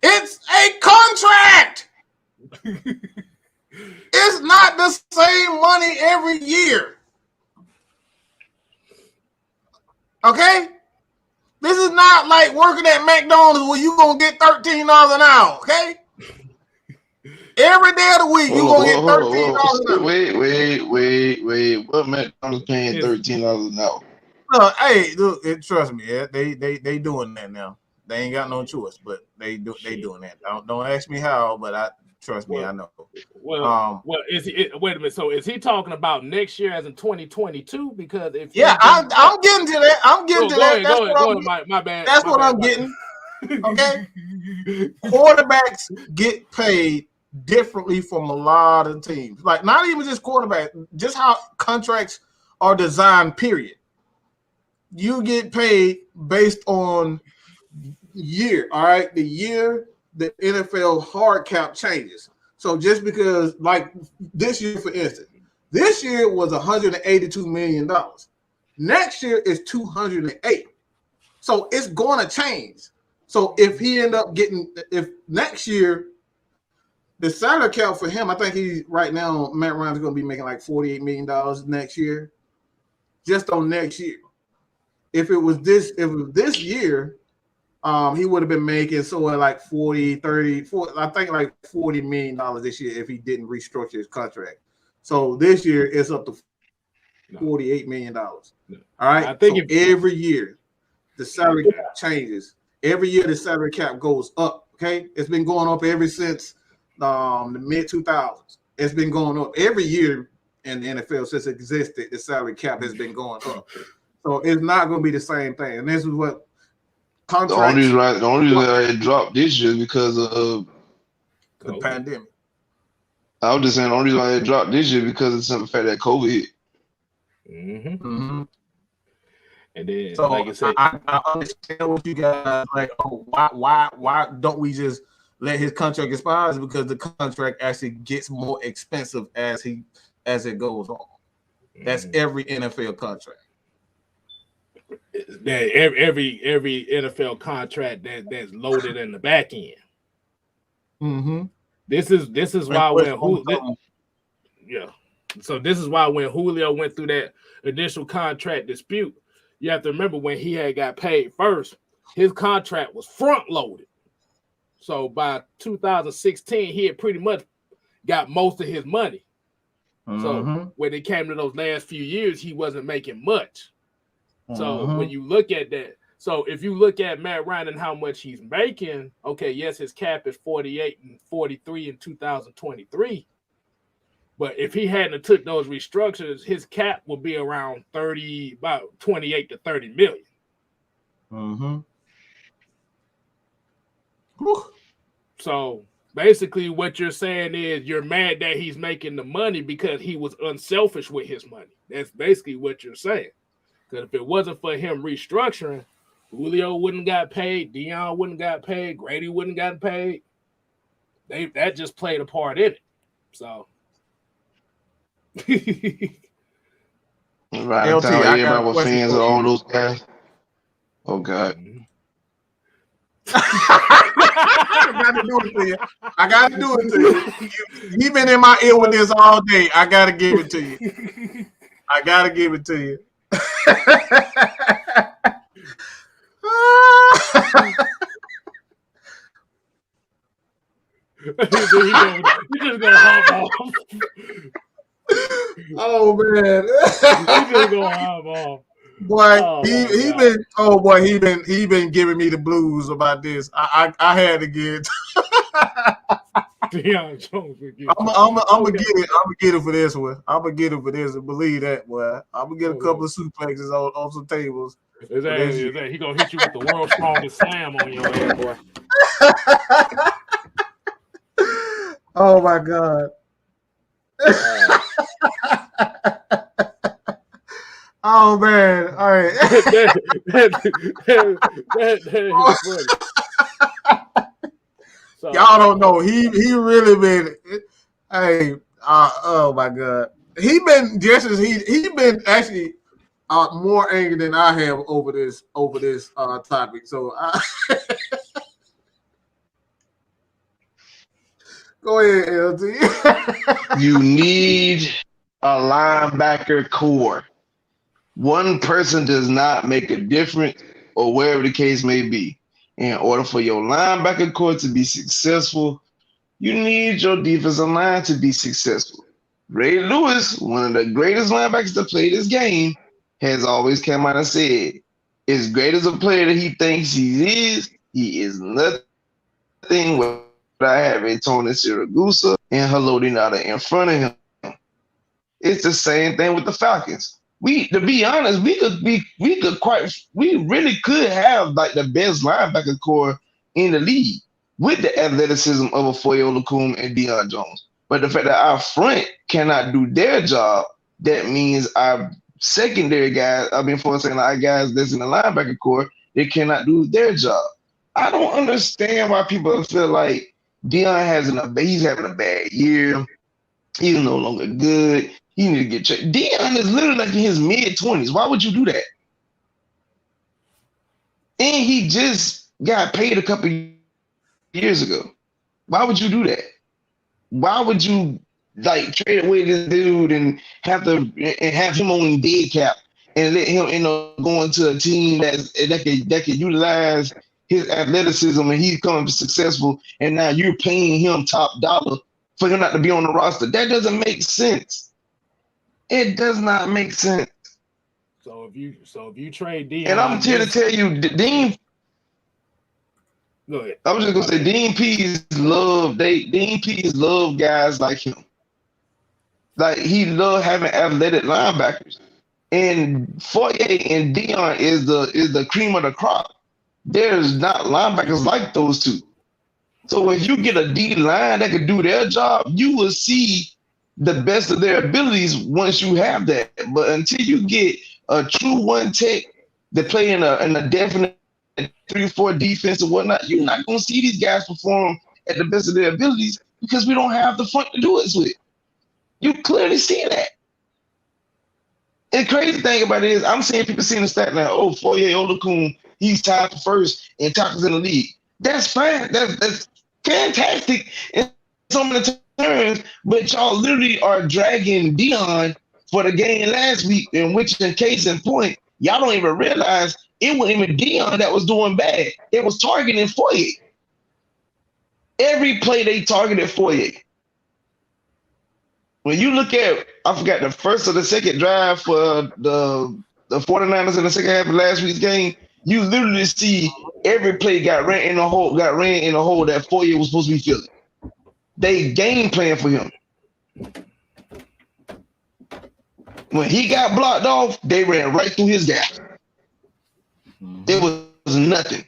It's a contract. It's not the same money every year. Okay? This is not like working at McDonald's where you're going to get $13 an hour, okay? Every day of the week, you're going to get $13 an hour. Wait. What McDonald's paying $13 an hour? Hey, look, trust me, they doing that now. They ain't got no choice, but they doing that. Don't ask me how, but trust me, I know. Well, wait a minute. So is he talking about next year as in 2022? Because if I'm getting to that. Go ahead. My bad. That's what I'm getting. Okay, quarterbacks get paid differently from a lot of teams. Like not even just quarterback, just how contracts are designed. Period. You get paid based on year. All right, the year the NFL hard cap changes. So just because, like this year, for instance, this year was $182 million. Next year is $208. So it's going to change. So if he end up if next year the salary cap for him, I think he's right now, Matt Ryan's going to be making like $48 million next year, just on next year. If it was this year, he would have been making like 40, 30, 40, I think like $40 million this year if he didn't restructure his contract. So this year it's up to $48 million. All right. I think every year the salary cap changes. Every year the salary cap goes up. Okay. It's been going up ever since the mid 2000s. It's been going up every year in the NFL since it existed. The salary cap has been going up. So it's not going to be the same thing. And this is what contracts. The only reason it dropped this year is because of the pandemic. I was just saying the only reason why it dropped this year because of the simple fact that COVID hit. Mm-hmm. And then, so like I said, I understand what you guys like. Oh, why don't we just let his contract expire? It's because the contract actually gets more expensive as it goes on. That's every NFL contract. Every NFL contract that's loaded in the back end. Mm-hmm. This is why So this is why when Julio went through that initial contract dispute, you have to remember when he had got paid first, his contract was front loaded. So by 2016, he had pretty much got most of his money. So when it came to those last few years, he wasn't making much. So when you look at that, so if you look at Matt Ryan and how much he's making, okay, yes, his cap is 48 and 43 in 2023. But if he hadn't took those restructures, his cap will be around about 28 to 30 million. So basically what you're saying is you're mad that he's making the money because he was unselfish with his money. That's basically what you're saying. Because if it wasn't for him restructuring, Julio wouldn't got paid, Deion wouldn't got paid, Grady wouldn't got paid. That just played a part in it. So right, LT, everybody was fans of all those guys. Oh God. I gotta do it to you. You've been in my ear with this all day. I gotta give it to you. I gotta give it to you. He's just gonna hop off. Oh man. He's just gonna hop off. Boy, he been giving me the blues about this. I had to get. Deion Jones. I'm gonna get it for this one. I'm gonna get it for this. Believe that, boy. I'm gonna get a couple of suplexes on some tables. Is that he gonna hit you with the world's strongest slam on your head, boy? Oh my God. Oh man! All right. that is funny. So, y'all don't know. He really been. Hey, oh my God! He been just as he been actually more angry than I have over this topic. So go ahead, LT. You need a linebacker core. One person does not make a difference, or wherever the case may be. In order for your linebacker core to be successful, you need your defensive line to be successful. Ray Lewis, one of the greatest linebackers to play this game, has always come out and said, as great as a player that he thinks he is nothing without having Tony Siragusa and Haloti Ngata in front of him. It's the same thing with the Falcons. To be honest, we really could have like the best linebacker core in the league with the athleticism of a Foye Oluokun and Deion Jones. But the fact that our front cannot do their job, that means our secondary guys, our guys that's in the linebacker core, they cannot do their job. I don't understand why people feel like Deion he's having a bad year. He's no longer good. He need to get checked. Deion is literally like in his mid-20s. Why would you do that? And he just got paid a couple years ago. Why would you do that? Why would you like trade away this dude and have him on dead cap and let him end up going to a team that can utilize his athleticism and he's becoming successful, and now you're paying him top dollar for him not to be on the roster? That doesn't make sense. It does not make sense. So if you trade Deion, and I'm here to tell you, Dean. Go ahead. I was just gonna say, Dean P's love guys like him. Like he love having athletic linebackers, and Foye and Deion is the cream of the crop. There's not linebackers like those two. So if you get a D line that can do their job, you will see the best of their abilities once you have that. But until you get a true one tech that play in a definite 3-4 defense or whatnot, you're not going to see these guys perform at the best of their abilities because we don't have the front to do it with. You clearly see that. And the crazy thing about it is I'm seeing people seeing the stat now, oh, Foye Oluokun, he's tied for first in tackles in the league. That's fine. That's fantastic so many turns, but y'all literally are dragging Dion for the game last week, in which, in case in point, y'all don't even realize it wasn't even Dion that was doing bad. It was targeting Foye. Every play they targeted Foye. When you look at, I forgot the first or the second drive for the 49ers in the second half of last week's game, you literally see every play got ran in the hole that Foye was supposed to be filling. They game plan for him. When he got blocked off, they ran right through his gap. It was nothing.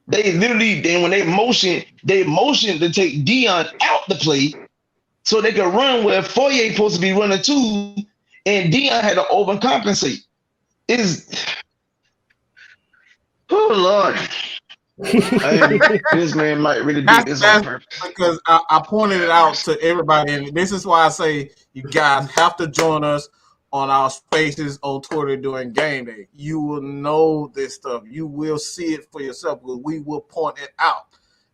They literally, then when they motioned to take Dion out the play so they could run where Foye supposed to be running to, and Dion had to overcompensate. Oh Lord. This man might really do this on purpose. Because I pointed it out to everybody, and this is why I say you guys have to join us on our spaces on Twitter during game day. You will know this stuff. You will see it for yourself because we will point it out.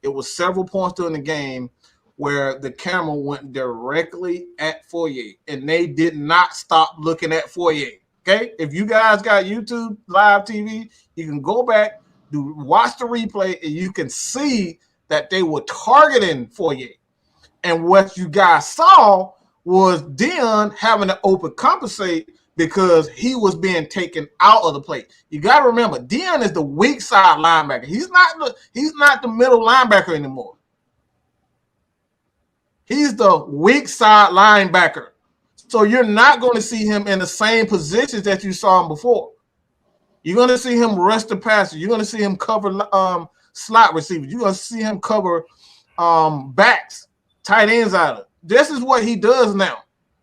It was several points during the game where the camera went directly at Foye, and they did not stop looking at Foye. Okay? If you guys got YouTube live TV, you can go back, watch the replay, and you can see that they were targeting Foye. And what you guys saw was Dion having to overcompensate because he was being taken out of the play. You got to remember, Dion is the weak side linebacker. He's not the middle linebacker anymore. He's the weak side linebacker. So you're not going to see him in the same positions that you saw him before. You're going to see him rush the passer. You're going to see him cover slot receivers. You're going to see him cover backs, tight ends out of. This is what he does now.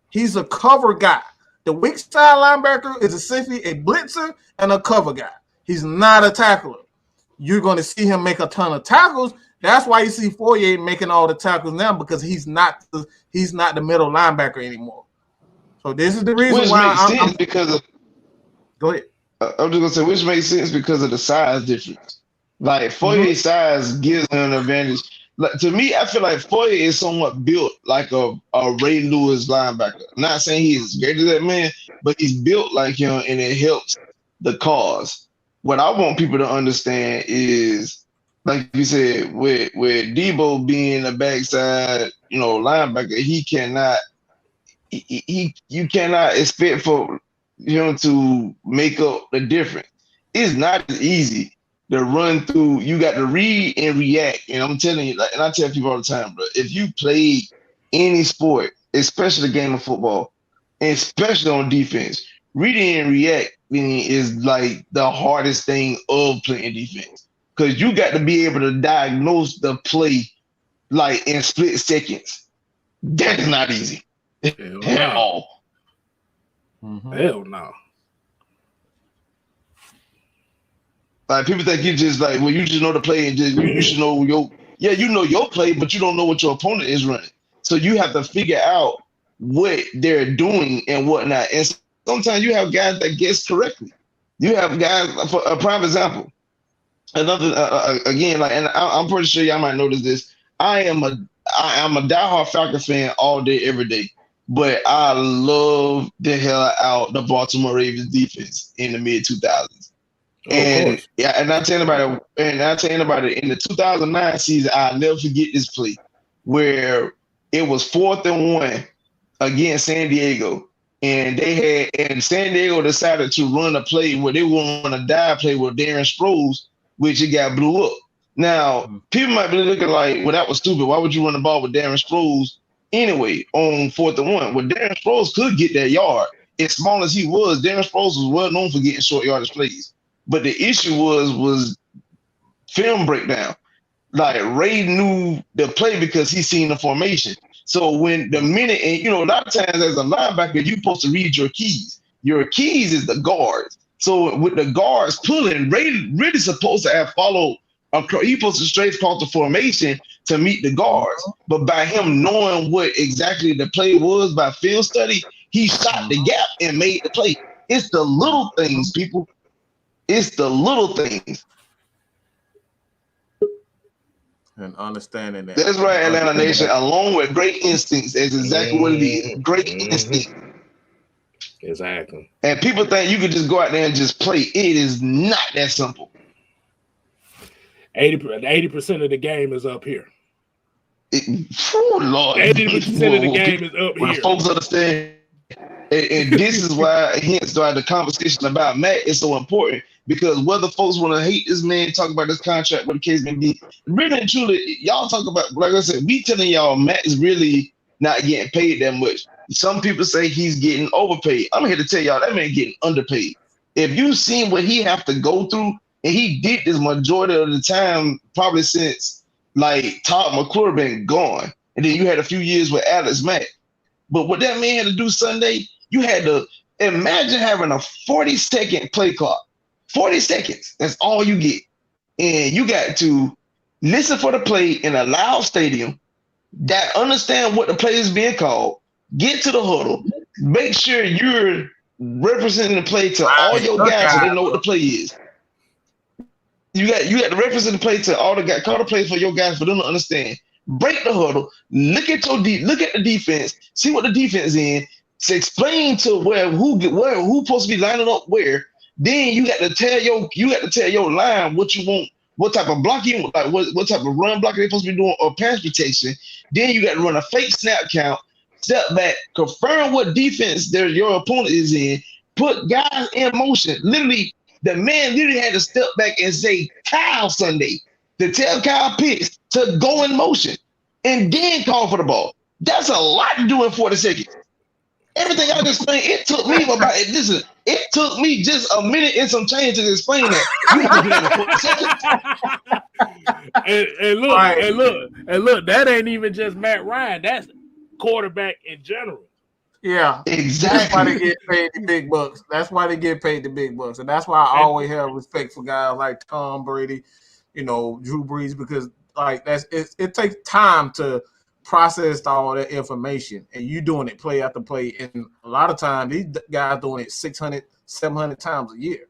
He's a cover guy. The weak side linebacker is essentially a blitzer and a cover guy. He's not a tackler. You're going to see him make a ton of tackles. That's why you see Foye making all the tackles now, because he's not the middle linebacker anymore. So this is the reason why Go ahead. I'm just gonna say, which makes sense because of the size difference. Like Foye's size gives him an advantage. Like, to me, I feel like Foye is somewhat built like a Ray Lewis linebacker. I'm not saying he's greater than that man, but he's built like him, and it helps the cause. What I want people to understand is, like you said, with Debo being a backside, linebacker, you cannot expect for him to make up the difference. It's not as easy to run through. You got to read and react. And I'm telling you, and I tell people all the time, bro, if you play any sport, especially the game of football, and especially on defense, reading and reacting is like the hardest thing of playing defense, because you got to be able to diagnose the play like in split seconds. That is not easy at all. Hell no. Like, people think you just like, well, you just know the play and just you should know you know your play, but you don't know what your opponent is running. So you have to figure out what they're doing and whatnot. And sometimes you have guys that guess correctly. You have guys, for a prime example. Another again, like, and I'm pretty sure y'all might notice this. I am a diehard Falcons fan all day, every day. But I love the hell out the Baltimore Ravens defense in the mid 2000s. And I tell anybody in the 2009 season, I'll never forget this play where it was 4th and 1 against San Diego. And San Diego decided to run a play where they were on a dive play with Darren Sproles, which it got blew up. Now, people might be looking like, well, that was stupid. Why would you run the ball with Darren Sproles anyway on 4th and 1? Well, Darren Sproles could get that yard. As small as he was, Darren Sproles was well known for getting short yardage plays. But the issue was film breakdown. Like, Ray knew the play because he seen the formation. So when the minute, and a lot of times as a linebacker, you're supposed to read your keys. Your keys is the guards. So with the guards pulling, Ray really supposed to have followed. He's supposed to straight across the formation to meet the guards. But by him knowing what exactly the play was by field study, he shot the gap and made the play. It's the little things, people. It's the little things. and understanding that. That's right, Atlanta Nation. Along with great instincts, is exactly what it is. Great instinct. Exactly. And people think you could just go out there and just play. It is not that simple. 80% of the game is up here. Lord, 80% of the game is up here. Folks understand. And this is why, hence why the conversation about Matt is so important, because whether folks want to hate this man, talk about this contract, what the case may be, really and truly, y'all talk about, like I said, we telling y'all Matt is really not getting paid that much. Some people say he's getting overpaid. I'm here to tell y'all that man getting underpaid. If you've seen what he have to go through, and he did this majority of the time, probably since like Todd McClure been gone, and then you had a few years with Alex Mack. But what that man had to do Sunday, you had to imagine having a 40-second play clock. 40 seconds. That's all you get. And you got to listen for the play in a loud stadium, that understand what the play is being called, get to the huddle, make sure you're representing the play to all your guys so they know what the play is. You got to represent the play to all the guys, call the play for your guys for them to understand. Break the huddle, look at the defense, see what the defense is in, explain to who's supposed to be lining up where. Then you got to tell your line what you want, what type of block you want, like what type of run block they're supposed to be doing or pass protection. Then you got to run a fake snap count, step back, confirm what defense your opponent is in, put guys in motion. Literally, the man literally had to step back and say Kyle Sunday to tell Kyle Pitts to go in motion and then call for the ball. That's a lot to do in 40 seconds. Everything I just explained, it took me it took me just a minute and some change to explain that. You have to do that in 40 seconds. and look, that ain't even just Matt Ryan. That's quarterback in general. Yeah, exactly. That's why they get paid the big bucks. And that's why I always have respect for guys like Tom Brady, Drew Brees, because like it takes time to process all that information, and you doing it play after play, and a lot of times these guys doing it 600, 700 times a year.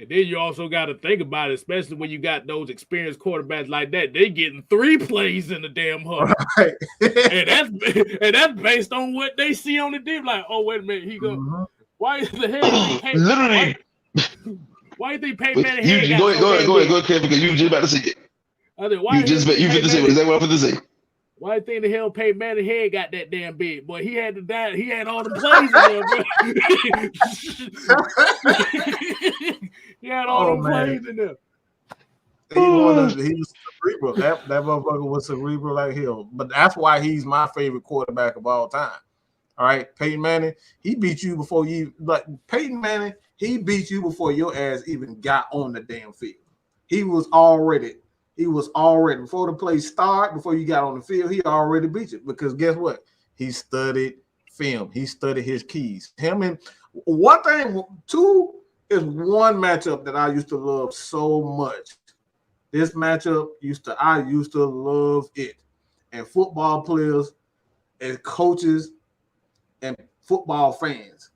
And then you also got to think about it, especially when you got those experienced quarterbacks like that. They getting 3 plays in the damn huddle, right. and that's based on what they see on the deep. Like, oh wait a minute, he go. Mm-hmm. Why is the head? Literally. Why you think Peyton Manning head? Go ahead, Kevin, because you just about to say it. You just about to say what is that what I'm about to say? Why you think the hell Peyton Manning head got that damn big? Boy, he had to die. He had all the plays in there, bro. He had all the plays in there. He was cerebral. That motherfucker was cerebral like hell. But that's why he's my favorite quarterback of all time. All right, Peyton Manning, he beat you before you Peyton Manning, he beat you before your ass even got on the damn field. He was already before the play start, before you got on the field, he already beat you. Because guess what? He studied film. He studied his keys. Two is one matchup that I used to love so much. This matchup I used to love it. And football players and coaches and football fans,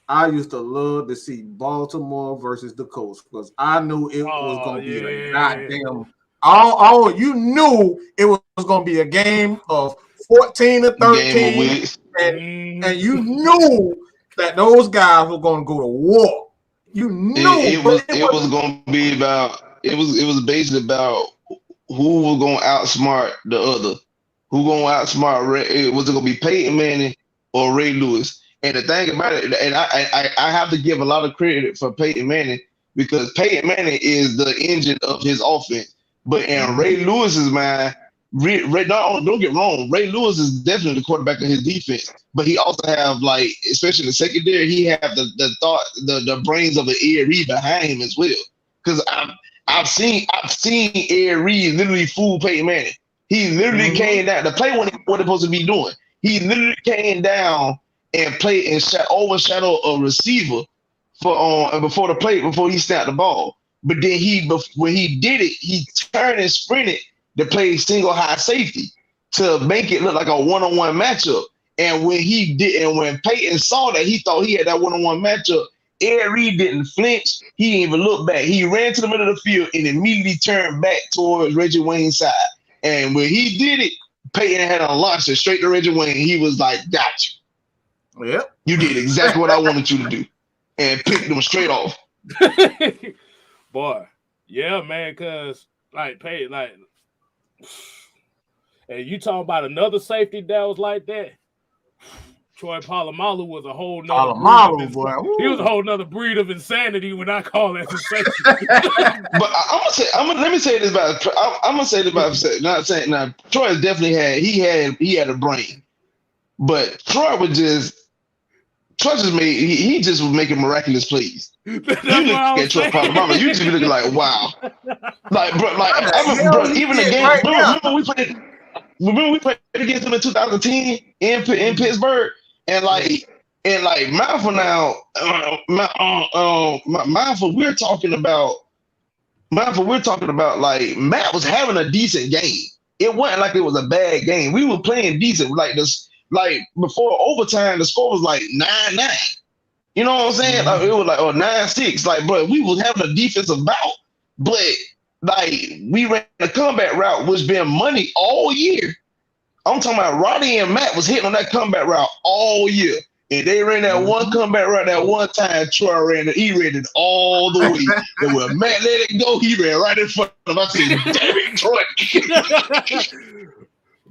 I used to love to see Baltimore versus the Colts because I knew it was going to be a goddamn. You knew it was going to be a game of 14-13, and you knew that those guys were going to go to war. You knew it was going to be about. It was basically about who was going to outsmart the other. Who going to outsmart Ray? Was it going to be Peyton Manning or Ray Lewis? And the thing about it, and I have to give a lot of credit for Peyton Manning because Peyton Manning is the engine of his offense. But in Ray Lewis's mind, don't get wrong, Ray Lewis is definitely the quarterback of his defense. But he also have especially in the secondary, he have the brains of an Ed Reed behind him as well. Because I've seen Ed Reed literally fool Peyton Manning. He literally came down. The play what they're supposed to be doing. He literally came down and played and overshadow a receiver before the play, before he snapped the ball. But then when he did it, he turned and sprinted to play single high safety to make it look like a one-on-one matchup. And when he did, and when Peyton saw that, he thought he had that one-on-one matchup, Ed Reed didn't flinch. He didn't even look back. He ran to the middle of the field and immediately turned back towards Reggie Wayne's side. And when he did it, Peyton had a launcher straight to Reggie Wayne. He was like, got you. Yep. You did exactly what I wanted you to do. And picked him straight off. Boy, yeah, man, because, like, Peyton, like, and you talking about another safety that was like that, Troy Polamalu was a whole nother boy. He was a whole nother breed of insanity when I call that a safety. But let me say this about not saying now Troy definitely had a brain, but Troy just was making miraculous plays. You look at Troy Polamalu, you just be looking like, wow, even the game. Remember we played against him in 2010 in Pittsburgh. And mindful now, mindful. We're talking about like Matt was having a decent game. It wasn't like it was a bad game. We were playing decent. Like this, like before overtime, the score was like 9-9. You know what I'm saying? Like it was like 9-6. Like, bro, we was having a defensive bout, but like we ran a comeback route, which been money all year. I'm talking about Roddy and Matt was hitting on that comeback route all year. And they ran that one comeback route that one time. Troy ran it all the way. And when Matt let it go, he ran right in front of him. I said, damn it, Troy.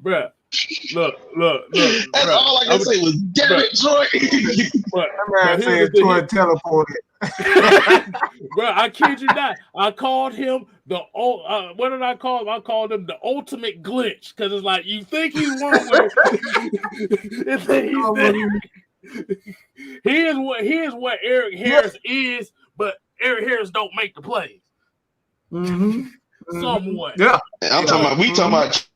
Bruh, look. That's all I can say was, damn it, Troy. That man said Troy teleported. Bro, I kid you not. I called him what did I call him? I called him the ultimate glitch because it's like you think he's one way. He is what Eric Harris is, but Eric Harris don't make the plays. Somewhat. Yeah. We talking about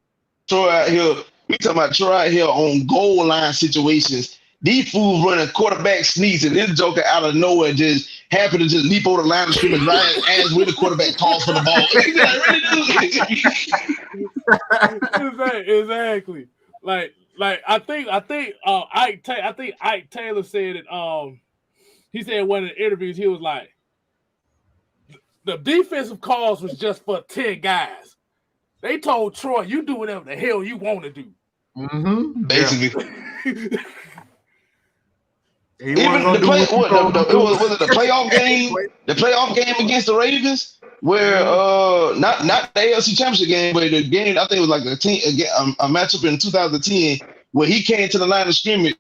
Troy out here. We talking about Troy out here on goal line situations. These fools running quarterback sneaks, and this joker out of nowhere just happened to just leap over the line of scrimmage right as when the quarterback calls for the ball. Exactly. Like I think Ike Taylor said it. He said in one of the interviews, he was like, the defensive calls was just for 10 guys. They told Troy, you do whatever the hell you want to do. Basically. Even was it the playoff game? The playoff game against the Ravens, where not the AFC Championship game, but the game I think it was like a matchup in 2010 where he came to the line of scrimmage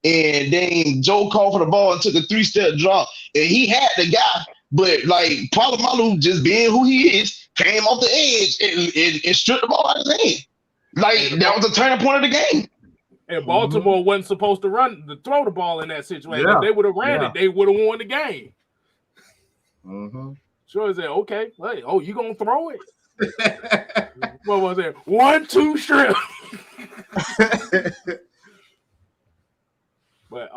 and then Joe called for the ball and took a 3-step drop and he had the guy, but like Polamalu just being who he is came off the edge and stripped the ball out of his hand. Like that was the turning point of the game. And Baltimore wasn't supposed to throw the ball in that situation. If they would have ran it, they would have won the game. Sure said, okay, hey, you gonna throw it? What was it? 1-2 strip. But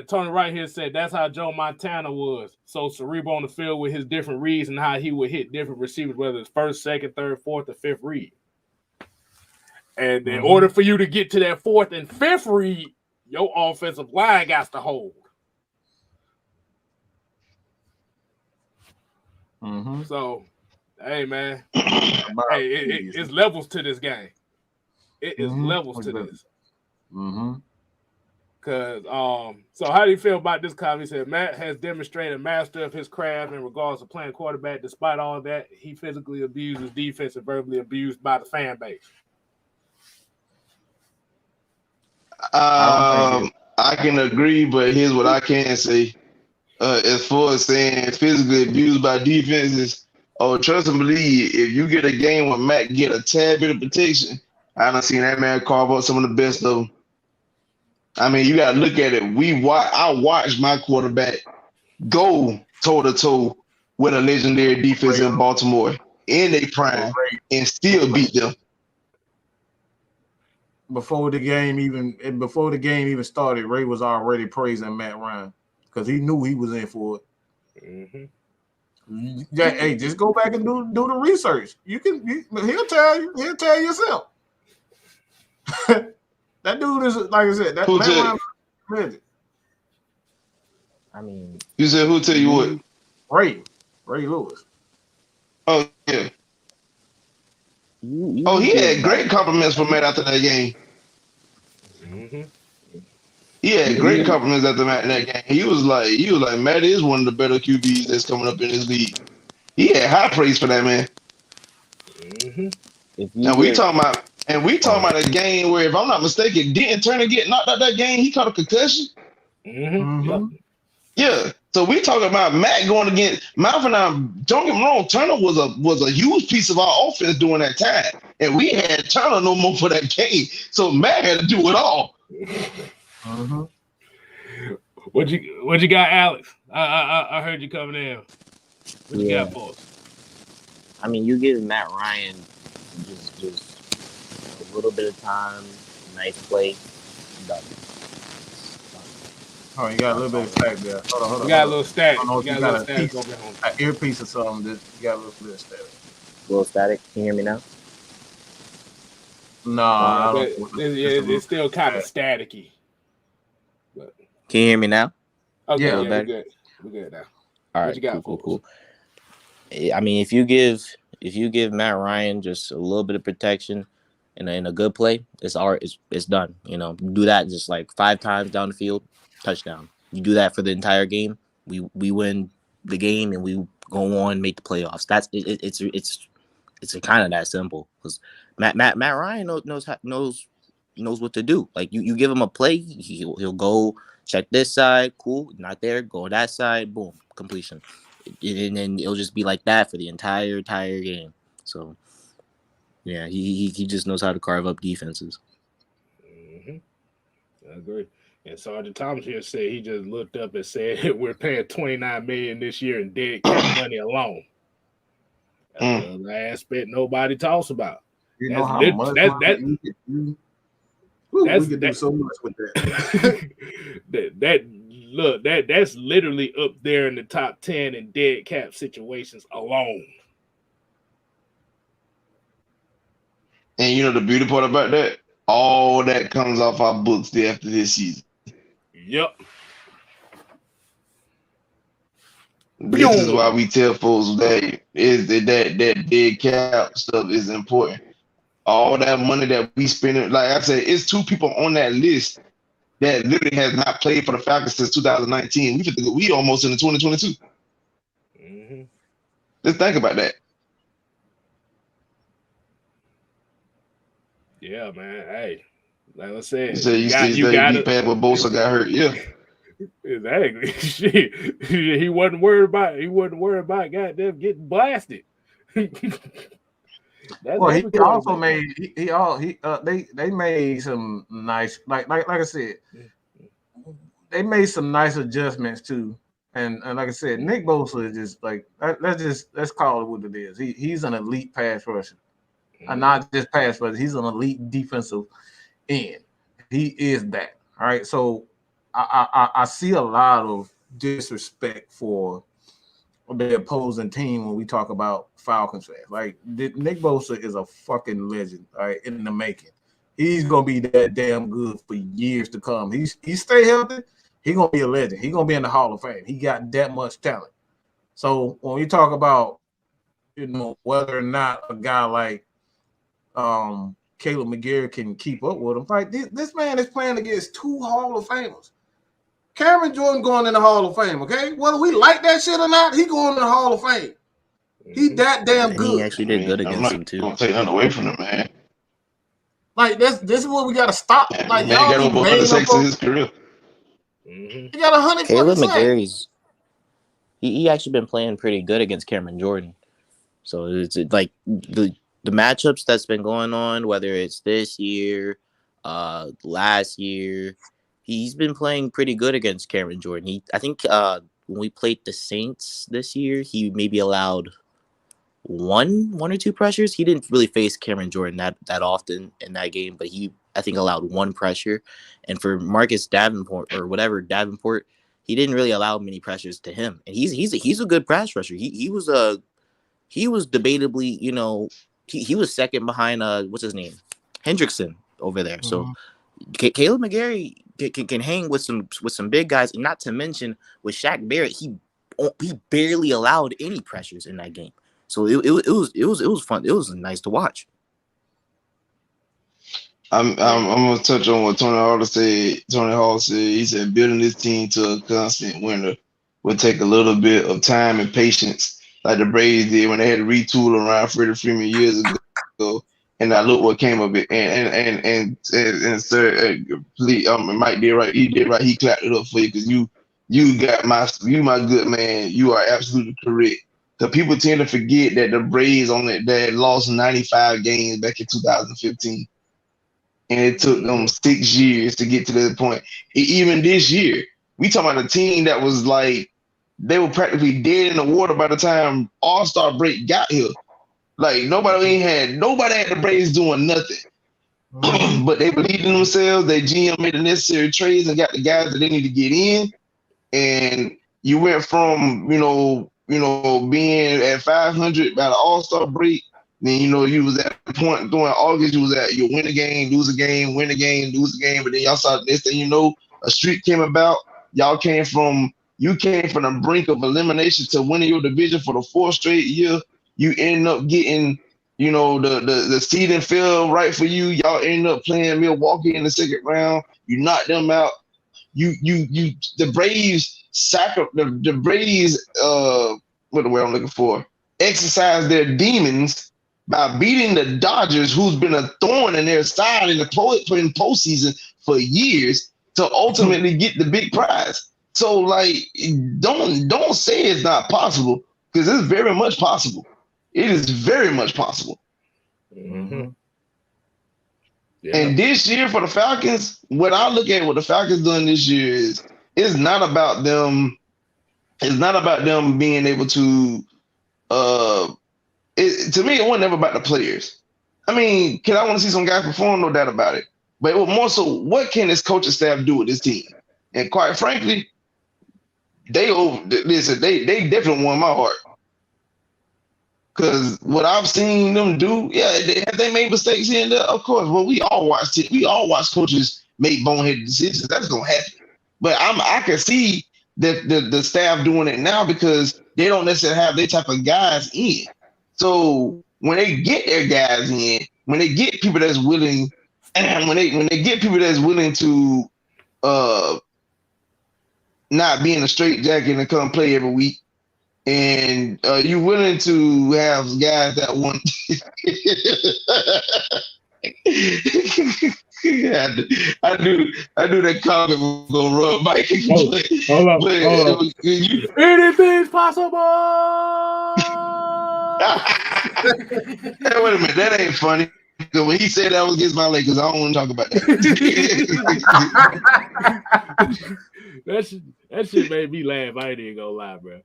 Tony Wright here said that's how Joe Montana was. So cerebral on the field with his different reads and how he would hit different receivers, whether it's first, second, third, fourth, or fifth read. And in order for you to get to that fourth and fifth read, your offensive line got to hold. So, hey, man. It's levels to this game. It is levels to this. Because, so how do you feel about this comment? He said, Matt has demonstrated mastery of his craft in regards to playing quarterback. Despite all that, he physically abused his defense and verbally abused by the fan base. I can agree, but here's what I can say. As far as saying physically abused by defenses, trust and believe, if you get a game where Matt get a tad bit of protection, I done seen that man carve up some of the best of them. I mean, you got to look at it. I watched my quarterback go toe-to-toe with a legendary defense in Baltimore in their prime and still beat them. Before the game even started, Ray was already praising Matt Ryan because he knew he was in for it. Yeah, hey, just go back and do the research. He'll tell you yourself. That dude is, like I said, that Matt Ryan legend. I mean, You said who tell you what? Ray Lewis. Oh yeah. you Oh, can he give had Matt. great compliments from Matt after that game. Mm-hmm. He had great You compliments after that game. He was like, Matt is one of the better QBs that's coming up in this league. He had high praise for that man. Mm-hmm. if you And we give talking about a game where, if I'm not mistaken, didn't Turner get knocked out that game? He caught a concussion. Mm-hmm. Yep. Yeah. So we talking about Matt going against Malvin. Don't get me wrong, Turner was a huge piece of our offense during that time, and we had Turner no more for that game. So Matt had to do it all. Mm-hmm. What you got, Alex? I heard you coming in. What you got for us? I mean, you give Matt Ryan just a little bit of time, nice play, done. Oh, you got a little bit of static there. Hold on. You got a little static. I don't know if You you got a got little static over home. an earpiece or something. That you got a little bit of static. A little static. Can you hear me now? No, I But don't. it's still kind of staticky. But, Can you hear me now? okay, Yeah, we're good. We're good now. All right, What you got cool. I mean, if you give Matt Ryan just a little bit of protection and a good play, it's done. You know, do that just like 5 times down the field, touchdown. You do that for the entire game, we win the game and we go on and make the playoffs. That's it. It's kind of that simple because Matt Ryan knows what to do. Like you give him a play, he'll go check this side, cool, not there, go that side, boom, completion. And then it'll just be like that for the entire game. So yeah, he just knows how to carve up defenses. Mm-hmm. I agree. And Sergeant Thomas here said he just looked up and said we're paying $29 million this year in dead cap money alone. That's the last bit nobody talks about. You know how much we could do. We could do so much with that. That's literally up there in the top 10 in dead cap situations alone. And you know the beauty part about that? All that comes off our books after this season. Yep. This is why we tell folks that dead cap stuff is important. All that money that we spend, like I said, it's 2 people on that list that literally has not played for the Falcons since 2019. We almost in the 2022. Mm-hmm. Just think about that. Yeah, man. Hey, like I said, you got to bad, but Bosa got hurt. Yeah, exactly. Shit. He wasn't worried about goddamn getting blasted. Well, he also made they made some nice like I said, they made some nice adjustments too. And like I said, Nick Bosa is just like let's call it what it is. He's an elite pass rusher. And not just pass rusher, he's an elite defensive end. He is that. All right. So I see a lot of disrespect for the opposing team when we talk about Falcons fans. Like Nick Bosa is a fucking legend, all right, in the making. He's gonna be that damn good for years to come. He stay healthy, he's gonna be a legend. He's gonna be in the Hall of Fame. He got that much talent. So when we talk about, whether or not a guy like Caleb McGarry can keep up with him, like this man is playing against 2 Hall of Famers. Cameron Jordan going in the Hall of Fame, okay? Whether we like that shit or not, he going in the Hall of Fame. He that damn good. He actually did good against him too. Don't take nothing away from him, man. Like this is what we gotta stop. Like man, y'all got over 106 in his career. He got 100. Caleb McGarry's he actually been playing pretty good against Cameron Jordan. So it's like the matchups that's been going on, whether it's this year, last year. He's been playing pretty good against Cameron Jordan. I think when we played the Saints this year, he maybe allowed one or 2 pressures. He didn't really face Cameron Jordan that often in that game, but I think allowed 1 pressure. And for Marcus Davenport, he didn't really allow many pressures to him. And he's a good pass rusher. He was debatably, he was second behind what's his name, Hendrickson over there. So. Caleb McGarry can hang with some big guys, and not to mention with Shaq Barrett, he barely allowed any pressures in that game. So it was fun. It was nice to watch. I'm gonna touch on what Tony Hall said. Tony Hall said he said building this team to a constant winner would take a little bit of time and patience, like the Braves did when they had to retool around Freddie Freeman years ago. And I look what came of it. And sir, please, Mike did right. He did right. He clapped it up for you because you my good man. You are absolutely correct. The people tend to forget that the Braves that lost 95 games back in 2015. And it took them 6 years to get to that point. Even this year, we talking about a team that was like, they were practically dead in the water by the time All-Star break got here. Like nobody had the Braves doing nothing. But they believed in themselves. Their GM made the necessary trades and got the guys that they need to get in. And you went from, being at 500 by the All-Star break. Then, you was at the point during August, you win a game, lose a game, win a game, lose a game. But then y'all saw this thing, a streak came about. You came from the brink of elimination to winning your division for the 4th straight year. You end up getting, the seeding fell right for you. Y'all end up playing Milwaukee in the 2nd round. You knocked them out. The Braves what the word I'm looking for, exercise their demons by beating the Dodgers, who's been a thorn in their side in the postseason for years, to ultimately get the big prize. So, like, don't say it's not possible, because it's very much possible. It is very much possible. Mm-hmm. Yeah. And this year for the Falcons, what I look at what the Falcons doing this year is, it's not about them. It's not about them being able to. To me, it wasn't never about the players. I mean, I want to see some guys perform, no doubt about it. But it was more so, what can this coaching staff do with this team? And quite frankly, they definitely won my heart. Because what I've seen them do, have they made mistakes here and there? Of course. Well, we all watch coaches make boneheaded decisions. That's gonna happen. But I can see that the staff doing it now because they don't necessarily have their type of guys in. So when they get their guys in, when they get people that's willing, and when they get people that's willing to not be in a straitjacket and come play every week, and you're willing to have guys that want. I knew that comment was gonna rub Mike. Hold on. Anything's possible. Hey, wait a minute, that ain't funny. Because when he said that was against my Lakers, I don't want to talk about that. That shit made me laugh. I ain't even gonna lie, bro.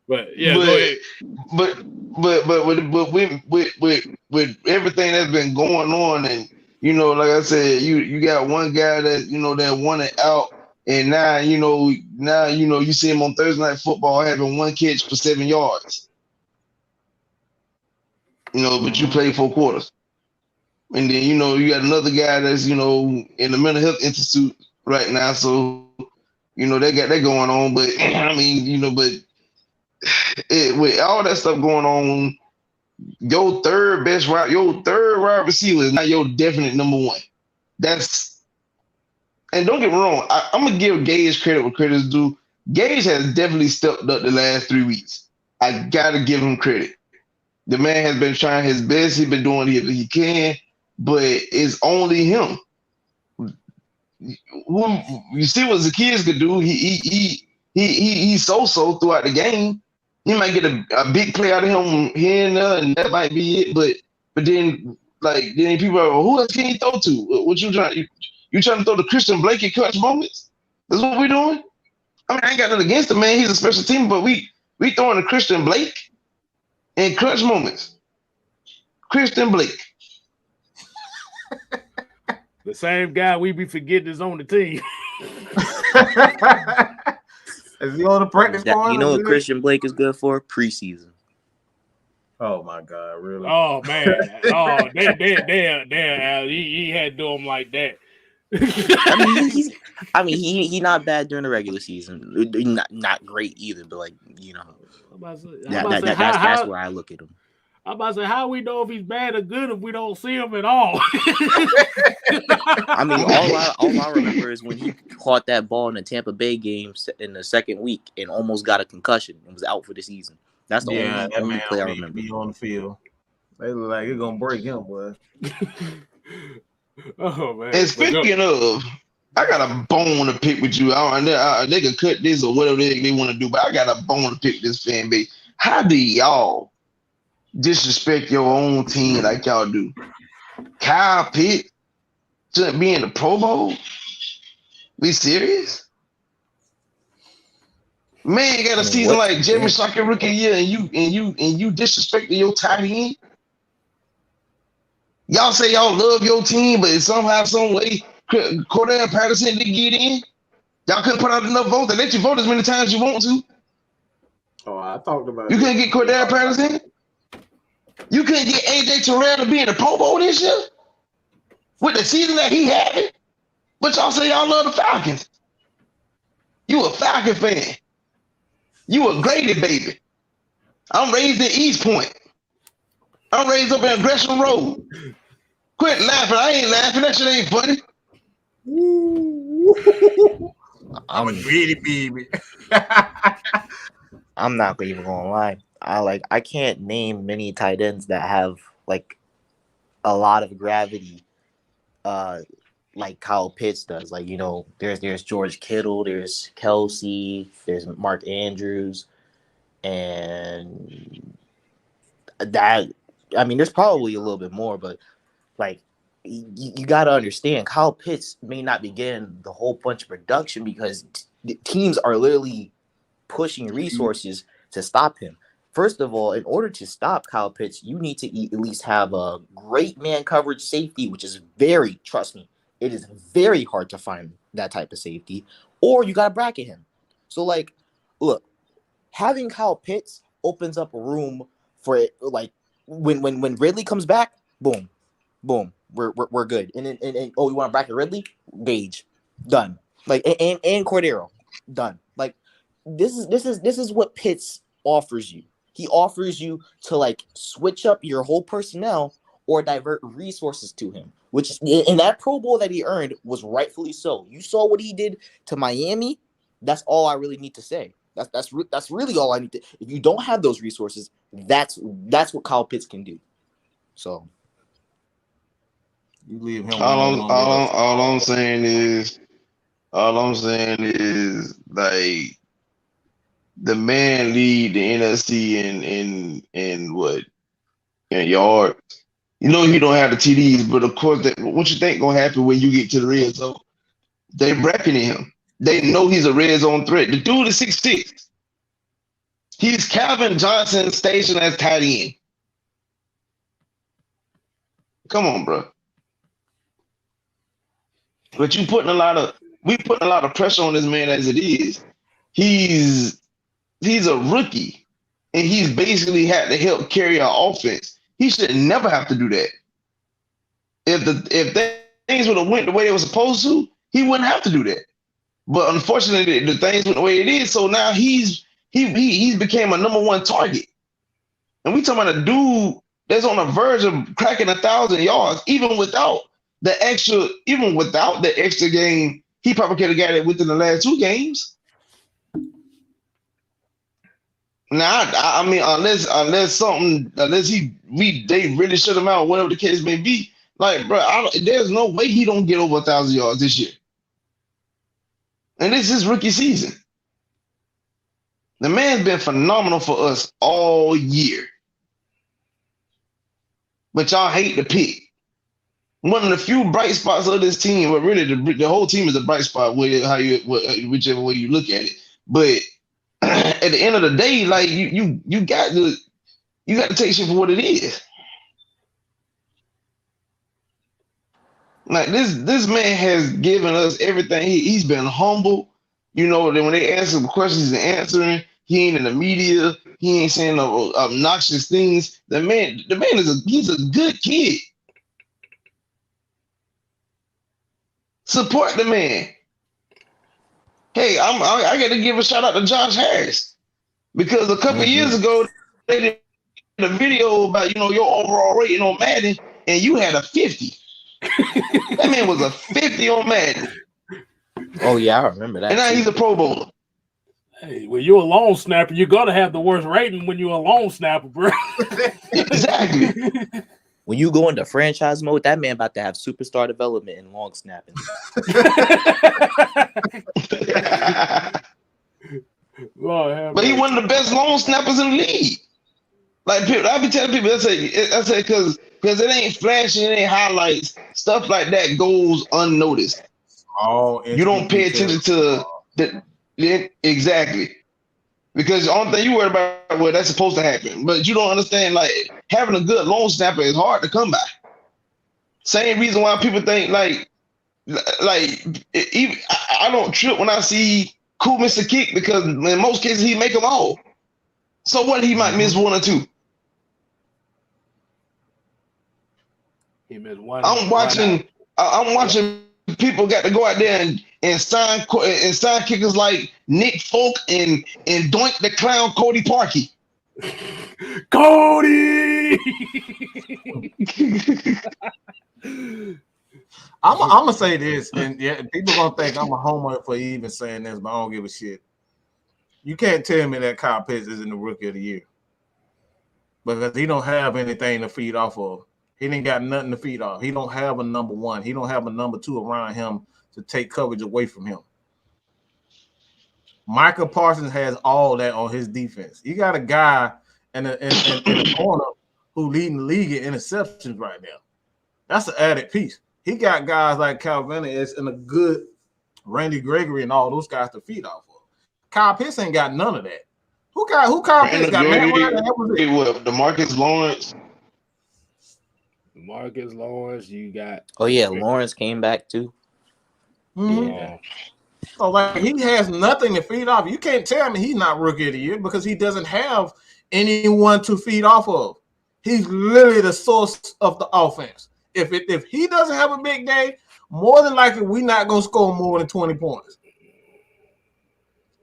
But yeah, go ahead. But with everything that's been going on, and like I said, you got one guy that that wanted out, and now you see him on Thursday Night Football having 1 catch for 7 yards. But you played 4 quarters. And then, you got another guy that's, in the mental health institute right now. So, they got that going on. But, I mean, with all that stuff going on, your third wide receiver is not your definite number 1. And don't get me wrong, I'm going to give Gage credit where credit is due. Gage has definitely stepped up the last 3 weeks. I got to give him credit. The man has been trying his best. He's been doing what he can, but it's only him. You see what the kids could do. He's so throughout the game. You might get a big play out of him here and there, and that might be it. But then people are, who else can he throw to? What you trying? You trying to throw the Christian Blake at clutch moments? That's what we're doing. I mean, I ain't got nothing against him, man. He's a special team, but we throwing the Christian Blake in clutch moments. Christian Blake. The same guy we be forgetting is on the team. Is he on the practice squad? You know what Christian Blake is good for? Preseason. Oh my God, really? Oh man. Oh, damn, Al. He had to do him like that. He's not bad during the regular season. Not great either, but like that's where I look at him. I'm about to say, how we know if he's bad or good if we don't see him at all? I mean, all I remember is when he caught that ball in the Tampa Bay game in the second week and almost got a concussion and was out for the season. That's the only play I remember. Be on the field. They look like it's gonna break him, boy. Oh man! And speaking of, I got a bone to pick with you. They can cut this or whatever they want to do, but I got a bone to pick with this fan base. How do y'all disrespect your own team like y'all do? Kyle Pitts shouldn't be in the Pro Bowl? We serious? Man, got a season like Jeremy Shockey rookie year, and you disrespecting your tight end. Y'all say y'all love your team, but somehow, some way, Cordell Patterson didn't get in. Y'all couldn't put out enough votes to let you vote as many times as you want to. Oh, I talked about. You couldn't get Cordell Patterson. You couldn't get AJ Terrell to be in the Pro Bowl this year with the season that he had. But y'all say y'all love the Falcons. You a Falcon fan. You a Grady baby. I'm raised in East Point. I'm raised up in Gresham Road. Quit laughing. I ain't laughing. That shit ain't funny. I'm a greedy baby. I'm not even gonna lie. I can't name many tight ends that have like a lot of gravity, like Kyle Pitts does. Like, there's George Kittle, there's Kelsey, there's Mark Andrews, and that. I mean, there's probably a little bit more, but like you got to understand, Kyle Pitts may not be getting the whole bunch of production because teams are literally pushing resources to stop him. First of all, in order to stop Kyle Pitts, you need to at least have a great man coverage safety, which is trust me, it is very hard to find that type of safety, or you got to bracket him. So, like, look, having Kyle Pitts opens up a room for it, like, when Ridley comes back, boom, we're good. And you want to bracket Ridley? Gage, done. Like, and Cordero, done. Like, this is what Pitts offers you. He offers you to like switch up your whole personnel or divert resources to him, which in that Pro Bowl that he earned was rightfully so. You saw what he did to Miami. That's all I really need to say. That's really all I need to. If you don't have those resources, that's what Kyle Pitts can do. So you leave him. All I'm saying is like the man lead the NFC in what in yards. You know he don't have the TDs, but of course, what you think gonna happen when you get to the red zone? They bracketing him. They know he's a red zone threat. The dude is 6'6". He's Calvin Johnson stationed as tight end. Come on, bro. But we putting a lot of pressure on this man as it is. He's a rookie, and he's basically had to help carry our offense. He should never have to do that. If things would have went the way they were supposed to, he wouldn't have to do that. But unfortunately, the things went the way it is. So now he's became a number one target, and we talking about a dude that's on the verge of cracking 1,000 yards, even without the extra game. He probably could have got it within the last 2 games. Now, I mean, unless they really shut him out, whatever the case may be. Like, bro, there's no way he don't get over 1,000 yards this year. And this is rookie season. The man's been phenomenal for us all year. But y'all hate the pick. One of the few bright spots of this team, but really the whole team is a bright spot, whichever way you look at it. But at the end of the day, like you got to take shit for what it is. Like this man has given us everything. He's been humble. You know, then when they ask him questions, he's answering. He ain't in the media. He ain't saying no obnoxious things. The man he's a good kid. Support the man. Hey, I got to give a shout out to Josh Harris because a couple years ago they did a video about your overall rating on Madden, and you had a 50. That man was a 50 on Madden. Oh yeah, I remember that. And now he's a Pro Bowler. Hey, when you're a long snapper, you're gonna have the worst rating when you're a long snapper, bro. Exactly. When you go into franchise mode, that man about to have superstar development and long snapping. Lord, but he one of the best long snappers in the league. Like I be telling people, I say because it ain't flashing, it ain't highlights, stuff like that goes unnoticed. Oh, you don't pay attention to exactly. Because the only thing you worry about, well, that's supposed to happen. But you don't understand, like, having a good long snapper is hard to come by. Same reason why people think, I don't trip when I see Cool Mr. Kick, because in most cases, he make them all. So what, he might miss one or two. He missed one. I'm watching people got to go out there and sign kickers like Nick Folk and Doink the Clown Cody Parkey. Cody! I'm gonna say this, and yeah, people gonna think I'm a homer for even saying this, but I don't give a shit. You can't tell me that Kyle Pitts isn't the rookie of the year because he don't have anything to feed off of. He didn't got nothing to feed off. He don't have a number one. He don't have a number two around him to take coverage away from him. Micah Parsons has all that on his defense. You got a guy in the corner who leading the league in interceptions right now. That's an added piece. He got guys like Calvin and a good Randy Gregory and all those guys to feed off of. Kyle Pitts ain't got none of that. Who Kyle Pitts got? DeMarcus Lawrence. Marcus Lawrence, you got. Oh yeah, Lawrence came back too. Mm-hmm. Yeah. So like he has nothing to feed off. You can't tell me he's not rookie of the year because he doesn't have anyone to feed off of. He's literally the source of the offense. If he doesn't have a big day, more than likely we're not gonna score more than 20 points.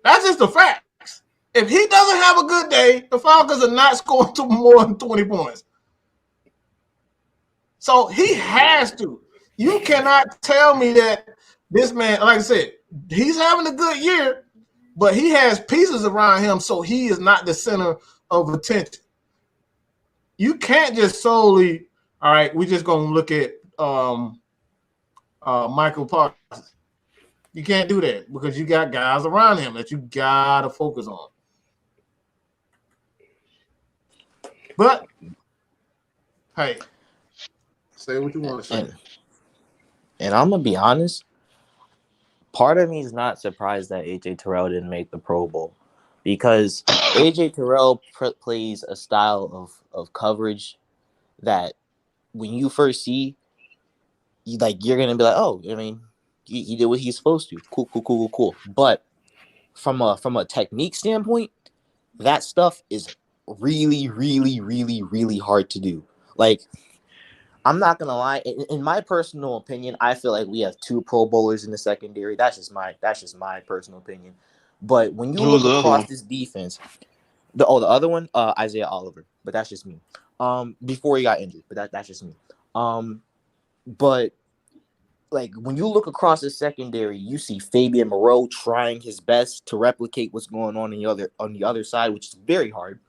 That's just the facts. If he doesn't have a good day, the Falcons are not scoring more than 20 points. So he has to. You cannot tell me that this man, like I said, he's having a good year, but he has pieces around him, so he is not the center of attention. You can't just solely, all right, we're just going to look at Michael Parsons. You can't do that because you got guys around him that you got to focus on. But, hey. Say what you want to say. And I'm going to be honest, part of me is not surprised that A.J. Terrell didn't make the Pro Bowl because A.J. Terrell plays a style of coverage that when you first see, you're going to be like, oh, I mean, he did what he's supposed to. Cool. But from a technique standpoint, that stuff is really, really, really, really hard to do. Like, I'm not gonna lie. In my personal opinion, I feel like we have two Pro Bowlers in the secondary. That's just my personal opinion. But when you look across this defense, the other one, Isaiah Oliver. But that's just me. Before he got injured, but that's just me. But like when you look across the secondary, you see Fabian Moreau trying his best to replicate what's going on the other side, which is very hard.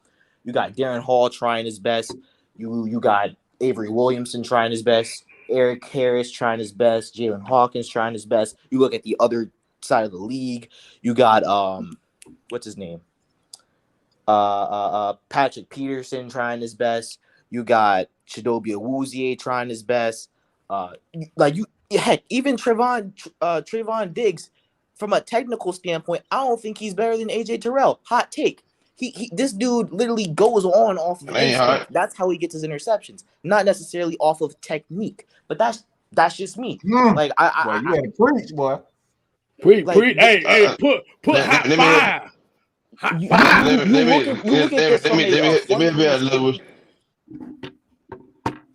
You got Darren Hall trying his best. You got Avery Williamson trying his best, Eric Harris trying his best, Jalen Hawkins trying his best. You look at the other side of the league, you got what's his name? Patrick Peterson trying his best. You got Chidobe Awuzie trying his best. Even Trayvon Diggs, from a technical standpoint, I don't think he's better than AJ Terrell. Hot take. This dude literally goes on off of instinct. That's how he gets his interceptions, not necessarily off of technique. But that's just me. Like you had to preach, boy. Preach. Hey, put hot fire. Hot fire. Let me be a little.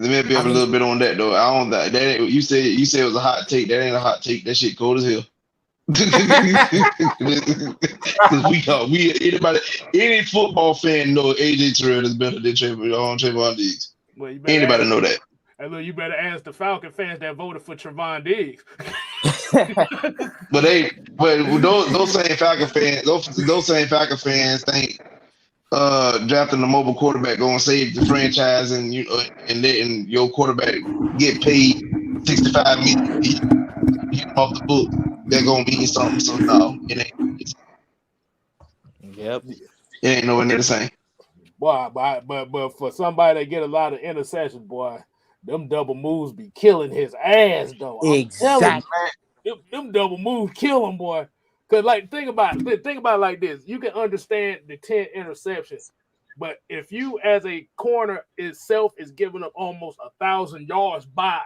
Let me be up a little bit on that though. I don't that ain't, you said it was a hot take. That ain't a hot take. That shit cold as hell. Because any football fan know AJ Terrell is better than Trayvon Diggs. Well, Anybody know that? Hey, look, you better ask the Falcon fans that voted for Trayvon Diggs. But those same Falcon fans think drafting a mobile quarterback going to save the franchise, and and letting your quarterback get paid $65 million get him off the book. They're gonna mean something. So no, it ain't. Yep. It ain't nowhere near the same. Boy, but for somebody that get a lot of interceptions, boy, them double moves be killing his ass though. Exactly. Them double moves kill him, boy. Cause like think about it like this. You can understand the 10 interceptions, but if you as a corner itself is giving up almost 1,000 yards by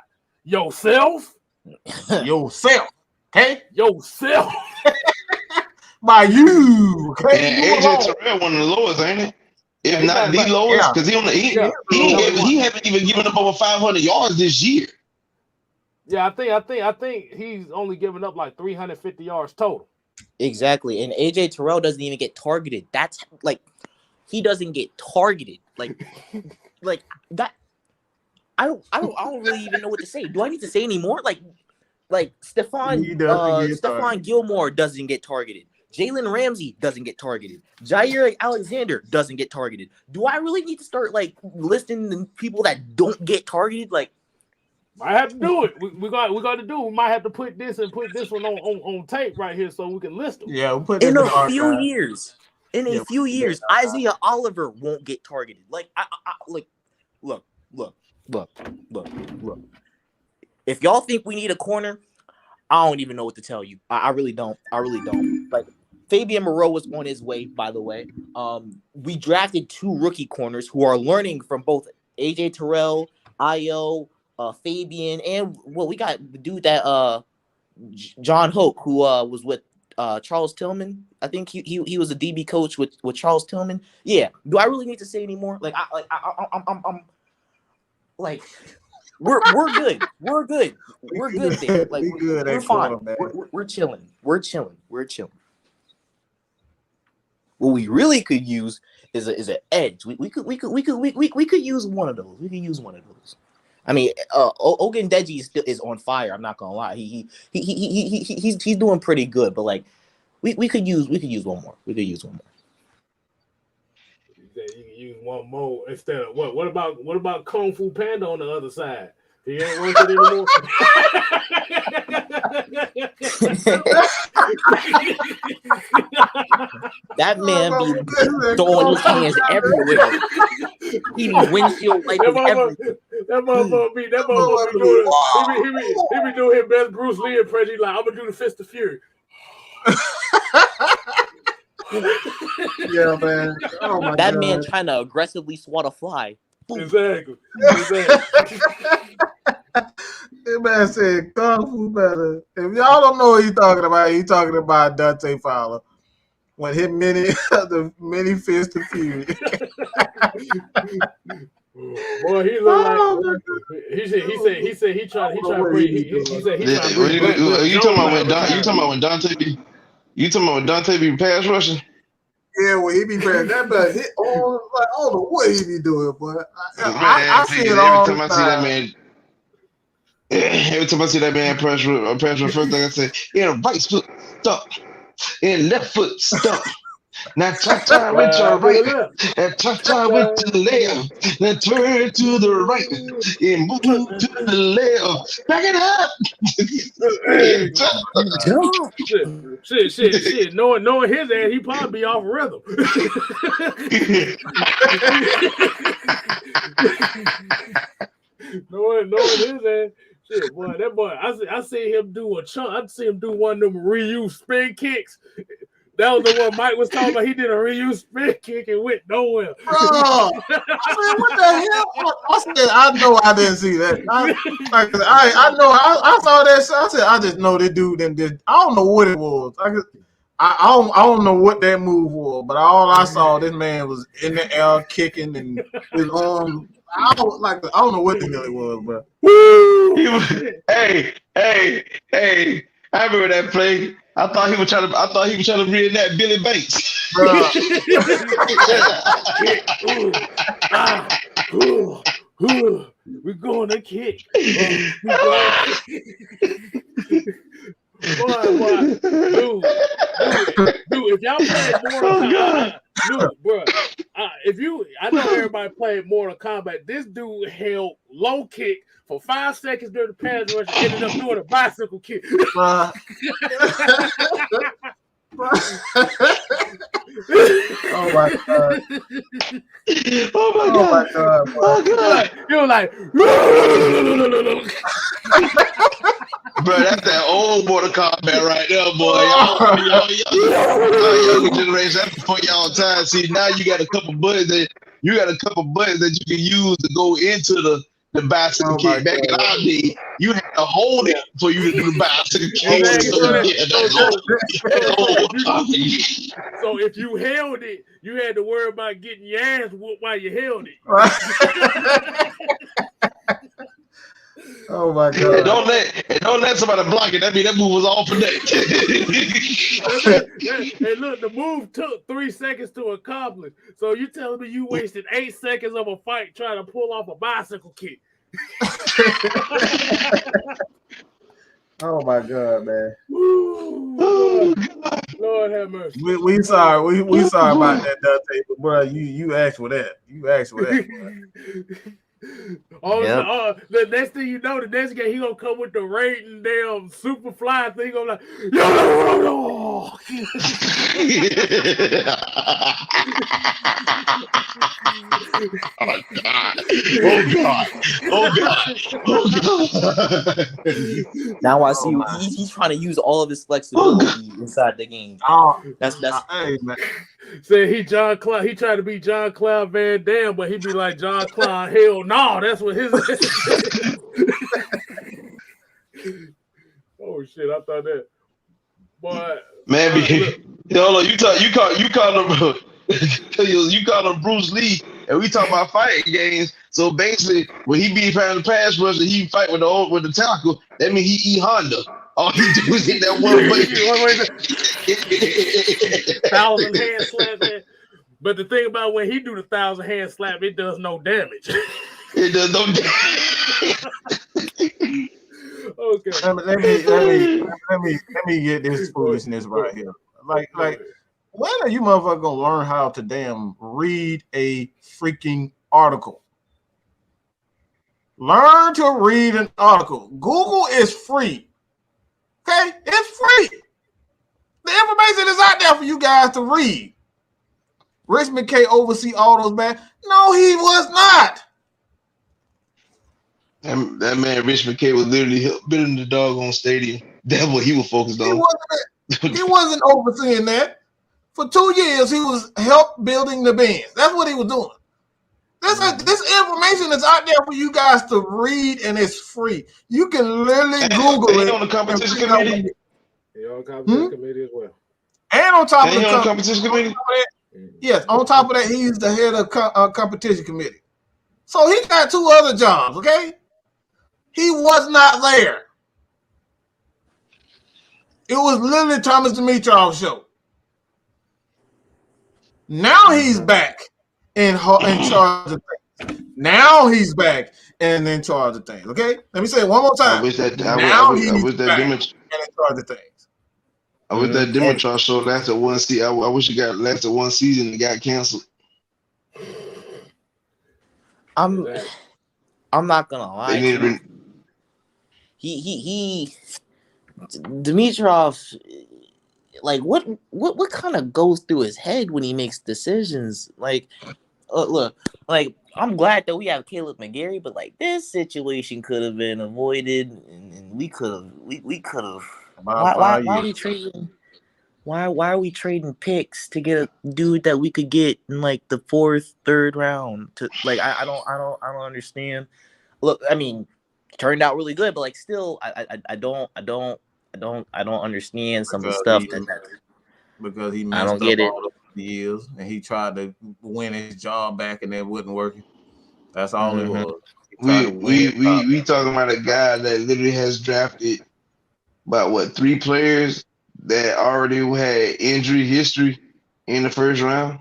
yourself. Okay? Yourself. By you. Okay? And AJ Terrell one of the lowest, ain't it? If not the lowest, because he haven't even given up over 500 yards this year. Yeah, I think he's only giving up like 350 yards total. Exactly. And AJ Terrell doesn't even get targeted. That's like he doesn't get targeted. Like that. I don't really even know what to say. Do I need to say any more? Like Stephon Gilmore doesn't get targeted. Jalen Ramsey doesn't get targeted. Jair Alexander doesn't get targeted. Do I really need to start like listing the people that don't get targeted? Like, I have to do it. We got to do. We might have to put this one on tape right here so we can list them. Yeah, we'll put in a few years. In a few years, Isaiah Oliver won't get targeted. Like, look. If y'all think we need a corner, I don't even know what to tell you. I really don't. Like, Fabian Moreau was on his way, by the way. We drafted 2 rookie corners who are learning from both AJ Terrell, Io, Fabian, and we got the dude that John Hoke, who was with Charles Tillman. I think he was a DB coach with Charles Tillman. Yeah. Do I really need to say any more? Like I'm like we're good. We're good there. Like we're fine. We're chilling. What we really could use is an edge. We could use one of those. I mean, Ogundeji is on fire. I'm not gonna lie. He's doing pretty good. But like, we could use one more. You can use one more instead of what? What about Kung Fu Panda on the other side? He ain't working anymore. That man be throwing his hands everywhere. He be windshield like everything. That motherfucker be doing his best Bruce Lee impression. He's like, I'm gonna do the Fist of Fury. Yeah, man. Oh my that God. man trying to aggressively swat a fly. Boom. Exactly. That man said Kung Fu better. If y'all don't know what he's talking about Dante Fowler. When hit the mini Fist of Fury. Boy, he looked like he said he tried to bring. He said he tried to bring. You talking about when Dante be pass rushing? Yeah, when he be playing that bad hit on, like, I don't know what he be doing, but I see it all the time. Every time I see that man press rush, first thing I say, in right foot stop, in left foot stop. Now cha-cha with your right, and cha-cha with the left, then turn to the right, and move to the left. Back it up. Shit. Knowing his ass, he probably be off rhythm. knowing his ass. Shit, boy, that boy, I see him do a chunk. I see him do one of them reuse spin kicks. That was the one Mike was talking about. He did a reuse spin kick and went nowhere. Bro, I mean, what the hell? I said, I know I didn't see that. I know I saw that. I said, I just know this dude and did. I don't know what it was. I don't know what that move was, but all I saw, this man was in the air kicking and his arm. I don't know what the hell it was, bro. Hey. I remember that play. I thought he was trying to reenact Billy Banks. We're going to kick. Boy, dude, if y'all played Mortal Kombat, bro, I know everybody played Mortal Kombat. This dude held low kick for 5 seconds during the pass rush and ended up doing a bicycle kick. Oh my god! Oh my god! You were like, bro, that's that old Mortal Kombat right there, boy. Y'all younger generation, that's before y'all time. See, now you got a couple buttons that you can use to go into the bicycle kick. Back in our day, you had to hold it for you to do the bicycle kick. So if you held it, you had to worry about getting your ass whooped while you held it. Oh my god! And don't let somebody block it. That mean that move was all for that. And look, the move took 3 seconds to accomplish. So you telling me you wasted 8 seconds of a fight trying to pull off a bicycle kick? Oh my god, man! Ooh, Lord have mercy. We sorry. We sorry about that, Dante. But bro, you asked for that. You asked for that. The next thing you know, the next game he gonna come with the rating damn super fly thing. Gonna like, yo. Oh god! Now I see he's trying to use all of his flexibility inside the game. That's hey, man. Say he John Cloud. He tried to be John Cloud Van Damme, but he be like John Cloud. Hell no, that's what his. Oh shit! I thought that. But man, you call him Bruce Lee, and we talk about fighting games. So basically, when he be trying to pass rush and he fight with the tackle, that means he eat Honda. All he do is hit that one button. 1,000 hand slap, man. But the thing about when he do the 1,000 hand slap, it does no damage. It does no damage. Okay. Let me get this foolishness right here. Like, when are you motherfuckers gonna learn how to damn read a freaking article? Learn to read an article. Google is free. Okay, it's free. The information is out there for you guys to read. Richmond K oversee all those man. No, he was not. That man, Rich McKay, was literally building the doggone stadium. That's what he was focused on. He wasn't overseeing that. For 2 years, he was help building the bands. That's what he was doing. This information is out there for you guys to read, and it's free. You can literally Google it. On the competition committee. He on the competition committee as well. And on top of the competition committee. Yes, on top of that, he's the head of competition committee. So he got 2 other jobs. Okay, he was not there. It was literally Thomas Dimitrov's show. Now he's back in charge of things. Now he's back and in charge of things. Okay, let me say it one more time. I wish that he's back and in charge of things. I wish that Dimitrov show lasted 1 season. I wish it lasted 1 season and got canceled. I'm not gonna lie. He Dimitrov, like what kind of goes through his head when he makes decisions? Like, look, like I'm glad that we have Caleb McGarry, but like this situation could have been avoided, and we could have. Why are we trading? Why are we trading picks to get a dude that we could get in like the 4th, 3rd round? To like, I don't understand. Look, I mean, turned out really good, but like still, I don't understand some of the stuff because he I messed don't get up it. all the years and he tried to win his job back and that wasn't working. That's all it was. We talking about a guy that literally has drafted about what 3 players that already had injury history in the first round.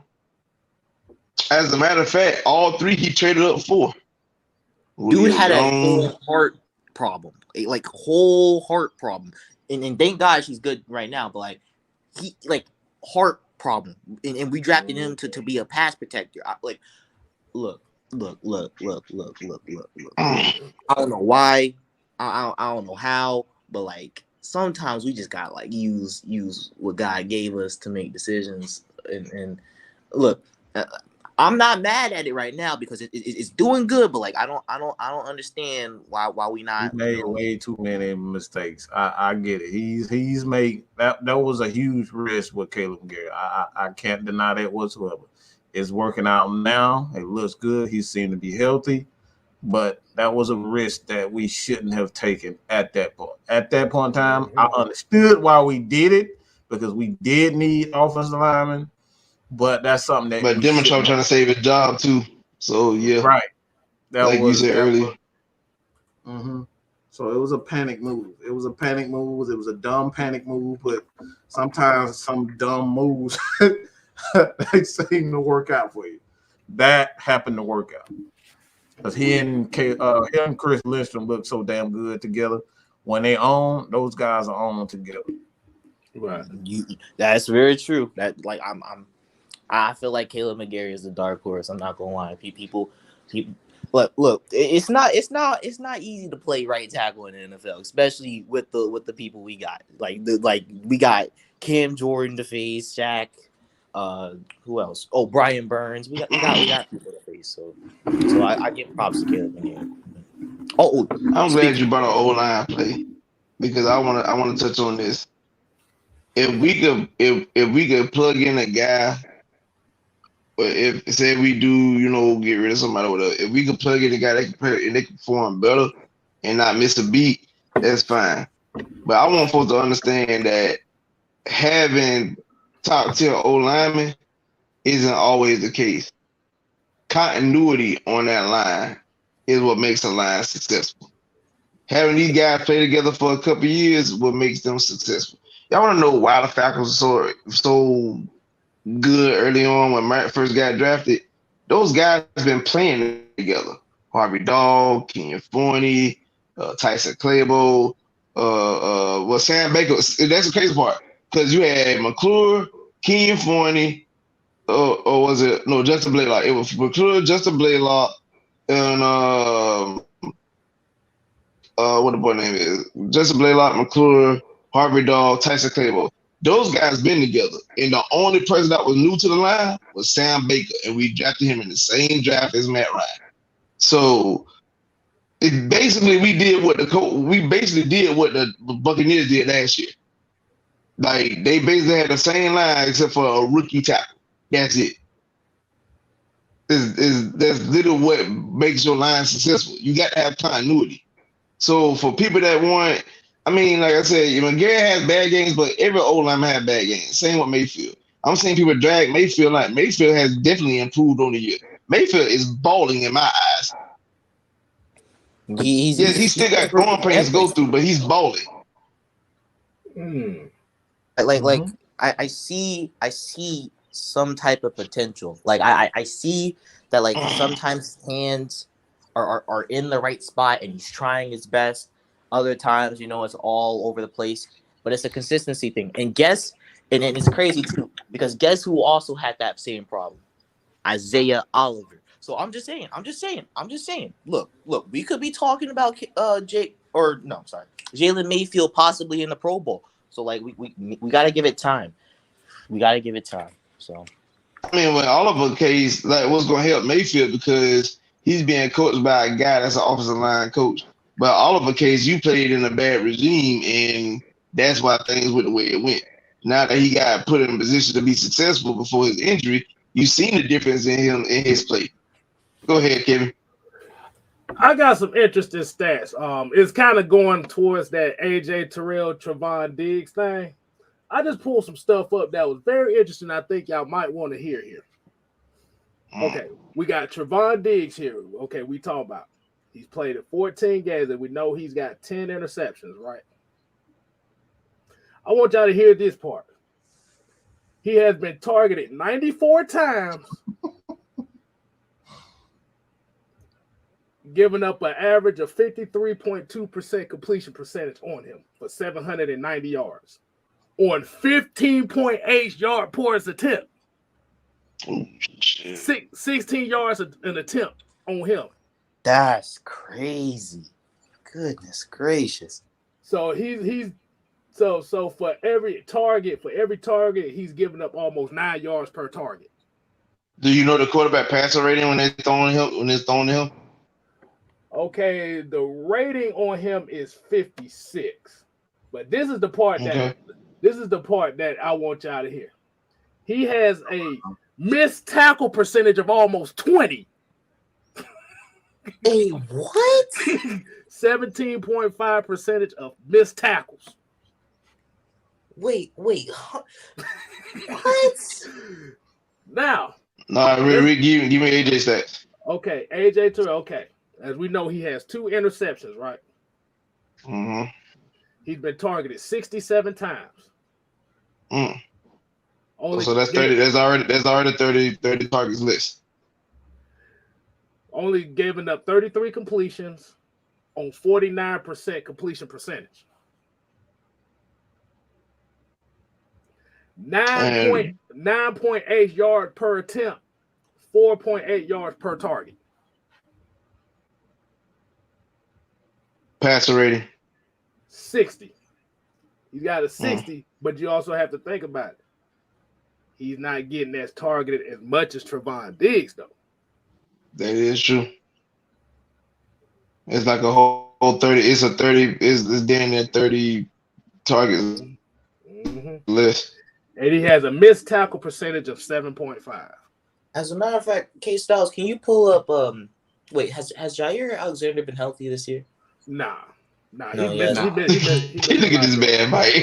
As a matter of fact, all 3 he traded up for. Dude had a whole heart problem, like whole heart problem, and thank God she's good right now. But like he heart problem, and we drafted him to be a pass protector. Look. I don't know why, I don't know how, but like sometimes we just gotta like use what God gave us to make decisions. And look, I'm not mad at it right now because it's doing good, but like I don't understand why we not. He made way too many mistakes. I get it. He's made that was a huge risk with Caleb Garrett. I can't deny that whatsoever. It's working out now. It looks good. He seemed to be healthy, but that was a risk that we shouldn't have taken at that point. At that point in time, I understood why we did it because we did need offensive linemen, but that's something that. But Dimitrov trying to save his job too. So yeah, right. That like was, you said earlier. So it was a panic move. It was a dumb panic move, but sometimes some dumb moves they seem to work out for you. That happened to work out because him and Chris Lindstrom look so damn good together. When they own, those guys are on together. Right. That's very true. That like I feel like Caleb McGarry is the dark horse. I'm not gonna lie. People. Look, it's not easy to play right tackle in the NFL, especially with the people we got. Like we got Cam Jordan to face, Shaq. Who else? Oh, Brian Burns. We got people to face. So I give props to Caleb McGarry. I'm glad you brought an O-line play because I want to touch on this. If we could plug in a guy, if say we do, get rid of somebody or whatever, if we could plug in a guy that can play and they can perform better and not miss a beat, that's fine. But I want folks to understand that having top tier O linemen isn't always the case. Continuity on that line is what makes a line successful. Having these guys play together for a couple of years is what makes them successful. Y'all want to know why the Falcons are so good early on when Matt first got drafted? Those guys have been playing together. Harvey Dog, Kenyon Forney, Tyson Clabo, Sam Baker. That's the crazy part because you had McClure, Kenyon Forney, or was it Justin Blaylock? It was McClure, Justin Blaylock, and what the boy name is? Justin Blaylock, McClure, Harvey Dog, Tyson Clabo. Those guys been together, and the only person that was new to the line was Sam Baker, and we drafted him in the same draft as Matt Ryan. So we did what the Buccaneers did last year. Like they basically had the same line except for a rookie tackle. That's it. That's literally what makes your line successful. You got to have continuity. So for people that want, like I said, Gary has bad games, but every old lineman has bad games. Same with Mayfield. I'm seeing people drag Mayfield like Mayfield has definitely improved on the year. Mayfield is balling in my eyes. He still got growing pains to go through, but he's balling. I see some type of potential. Like I see that like sometimes his hands are in the right spot and he's trying his best. Other times, it's all over the place. But it's a consistency thing. And it's crazy too, because guess who also had that same problem? Isaiah Oliver. So I'm just saying. Look, we could be talking about Jalen Mayfield possibly in the Pro Bowl. So like we gotta give it time. So with Oliver case, like what's gonna help Mayfield because he's being coached by a guy that's an offensive line coach. But Oliver case, you played in a bad regime, and that's why things went the way it went. Now that he got put in a position to be successful before his injury, you've seen the difference in him in his play. Go ahead, Kevin. I got some interesting stats. It's kind of going towards that AJ Terrell, Trevon Diggs thing. I just pulled some stuff up that was very interesting. I think y'all might want to hear here. Okay, we got Trevon Diggs here. Okay, we talk about. He's played at 14 games, and we know he's got 10 interceptions, right? I want y'all to hear this part. He has been targeted 94 times, giving up an average of 53.2% completion percentage on him for 790 yards on 15.8 yard per attempt. Oh, shit. 16 yards an attempt on him. That's crazy. Goodness gracious. So he's for every target, he's giving up almost 9 yards per target. Do you know the quarterback passer rating when they're throwing him? Okay, the rating on him is 56. But this is the part that I want y'all to hear. He has a missed tackle percentage of almost 20. Hey, what? 17.5% of missed tackles. Wait. What? Now. Rick, give me AJ stats. Okay, AJ Terrell. Okay. As we know, he has 2 interceptions, right? Mm-hmm. He's been targeted 67 times. So that's 30. That's already 30 targets list. Only giving up 33 completions on 49% completion percentage. 9.8 yards per attempt, 4.8 yards per target. Passer rating 60. He's got a 60, but you also have to think about it. He's not getting as targeted as much as Trevon Diggs, though. That is true. It's like a whole 30. It's a 30. It's damn near 30 targets list. And he has a missed tackle percentage of 7.5. As a matter of fact, KStylzz, can you pull up? Wait, has Jair Alexander been healthy this year? Nah. Look at this man, Mike.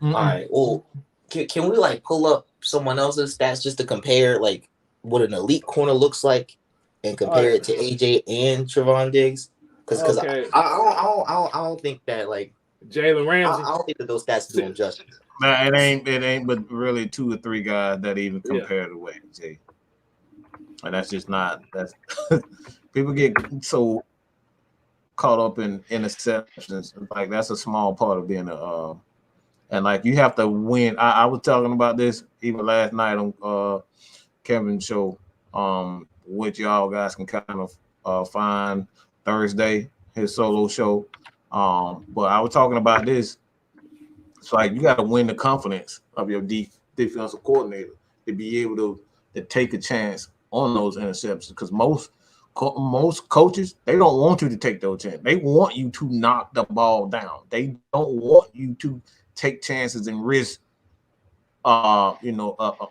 All right. Well, can we like pull up someone else's stats just to compare like what an elite corner looks like and compare it to AJ and Trevon Diggs? Because I don't think that like Jalen Ramsey. I don't think that those stats do him justice. No, it ain't but really 2 or 3 guys that even compare to AJ. And that's just not that's people get so caught up in interceptions. Like that's a small part of being a and like you have to win. I was talking about this even last night on Kevin's show, which y'all guys can kind of find Thursday, his solo show. But I was talking about this. It's like you got to win the confidence of your defensive coordinator to be able to take a chance on those interceptions, because most coaches, they don't want you to take those chances. They want you to knock the ball down. They don't want you to take chances and risk a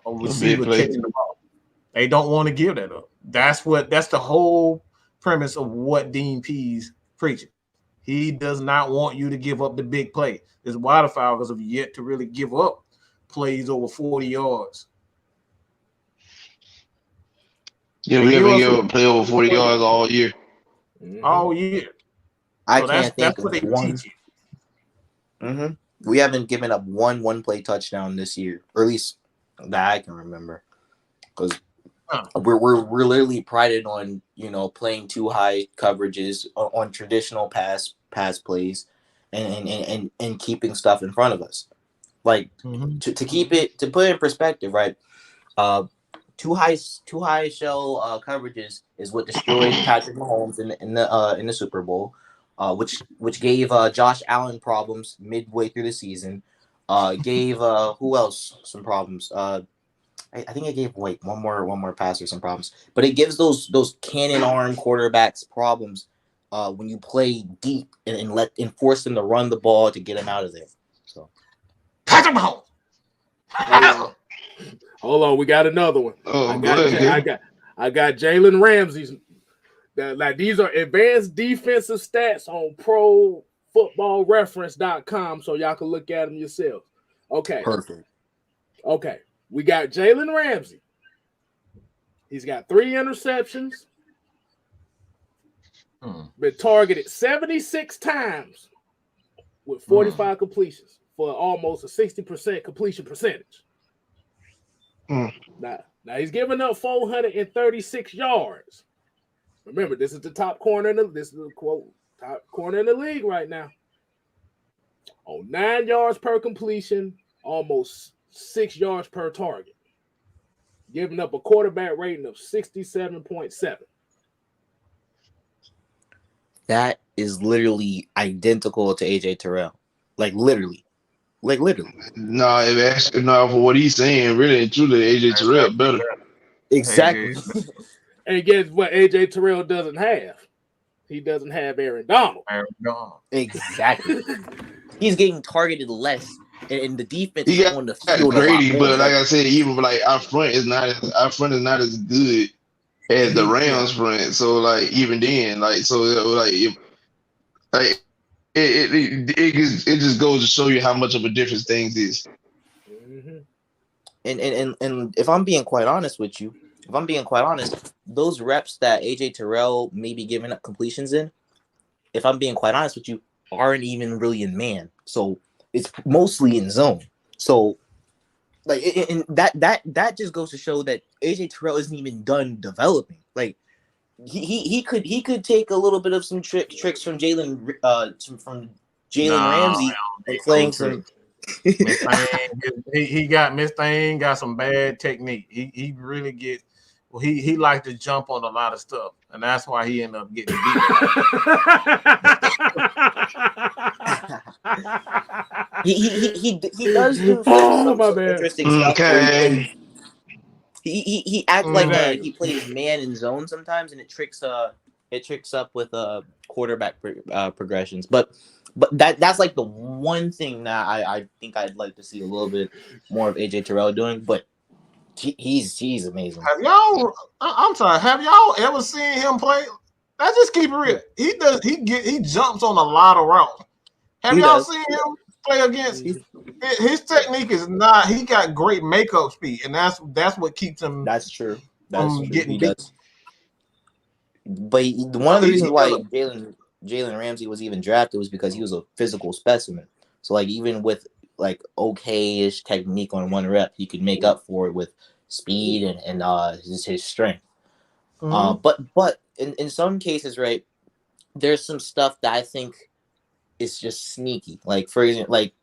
receiver catching the ball. They don't want to give that up. That's the whole premise of what Dean Pease preaching. He does not want you to give up the big play. This is why the Falcons have yet to really give up plays over 40 yards. Yeah, we haven't given up play over 40 yards all year. All year. I can't think of what they teach you. We haven't given up one play touchdown this year, or at least that I can remember, because we're literally prided on playing too high coverages on traditional pass plays and keeping stuff in front of us. Like to keep it, to put it in perspective, right? Too high shell coverages is what destroyed Patrick Mahomes in the Super Bowl, which gave Josh Allen problems midway through the season. Gave who else some problems? I think it gave one more passer some problems. But it gives those cannon arm quarterbacks problems when you play deep and force them to run the ball to get them out of there. So Patrick Mahomes. Hold on, we got another one. I got Jalen Ramsey's. Like these are advanced defensive stats on ProFootballReference.com, so y'all can look at them yourselves. Okay. Perfect. Okay. We got Jalen Ramsey. He's got 3 interceptions. Been targeted 76 times with 45 completions for almost a 60% completion percentage. Now he's giving up 436 yards. Remember, this is the top corner in top corner in the league right now. On 9 yards per completion, almost 6 yards per target. Giving up a quarterback rating of 67.7. That is literally identical to AJ Terrell. Like literally. No, for what he's saying, really and truly, AJ Terrell better. Exactly. And guess what AJ Terrell doesn't have? He doesn't have Aaron Donald. Exactly. He's getting targeted less, and the defense He is on the field. Grady, but like I said, even like our front is not as good as the Rams front. So like even then, like it just goes to show you how much of a difference things is. And if I'm being quite honest with you, those reps that AJ Terrell may be giving up completions in, if I'm being quite honest with you, aren't even really in man. So it's mostly in zone. So like and that just goes to show that AJ Terrell isn't even done developing. Like he could take a little bit of some tricks from Jalen Ramsey and playing some. he got Mr. Ain't got some bad technique. He really gets. Well, he likes to jump on a lot of stuff, and that's why he ended up getting beat. he does do some interesting stuff. Okay. He acts like he plays man in zone sometimes, and it tricks up with quarterback progressions. But that's like the one thing that I think I'd like to see a little bit more of AJ Terrell doing. But he's amazing. Have y'all ever seen him play? Let's just keep it real. He jumps on a lot of routes. Have y'all seen him play against? His technique is not. He got great makeup speed, and that's what keeps him. That's true. Getting he does. But one of the reasons why Jalen Ramsey was even drafted was because he was a physical specimen. So like even with like okay-ish technique on one rep, he could make up for it with speed and his strength. But in some cases, right, there's some stuff that I think is just sneaky. Like for example, like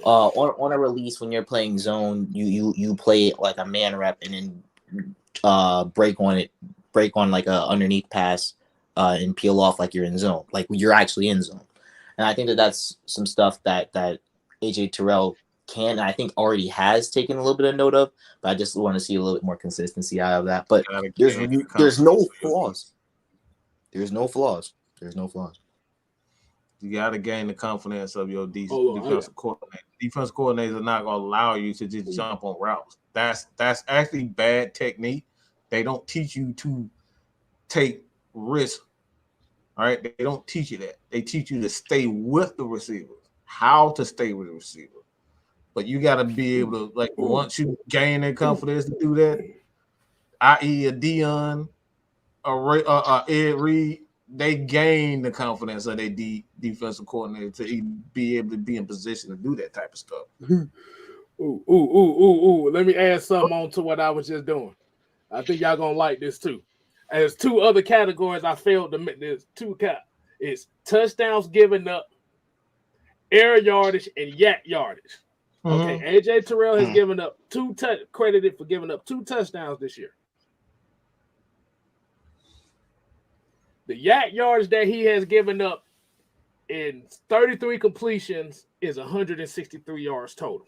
on a release when you're playing zone, you play like a man rep and then break on like a underneath pass and peel off like you're in zone, like you're actually in zone. And I think that's some stuff that AJ Terrell can, and I think already has taken a little bit of note of, but I just want to see a little bit more consistency out of that. But there's no flaws. There's no flaws. You got to gain the confidence of your defensive coordinator. Defensive coordinators are not going to allow you to just jump on routes. That's actually bad technique. They don't teach you to take risks. All right, they don't teach you that. They teach you to stay with the receiver, how to stay with the receiver. But you got to be able to, like, once you gain that confidence to do that, i.e. a Dion, a Ed Reed, they gain the confidence of their defensive coordinator to be able to be in position to do that type of stuff. Ooh. Let me add something on to what I was just doing. I think y'all going to like this too. There's 2 other categories I failed to make. There's 2 it's touchdowns given up, air yardage, and yak yardage. Okay, AJ Terrell has given up credited for giving up 2 touchdowns this year. The yak yardage that he has given up in 33 completions is 163 yards total.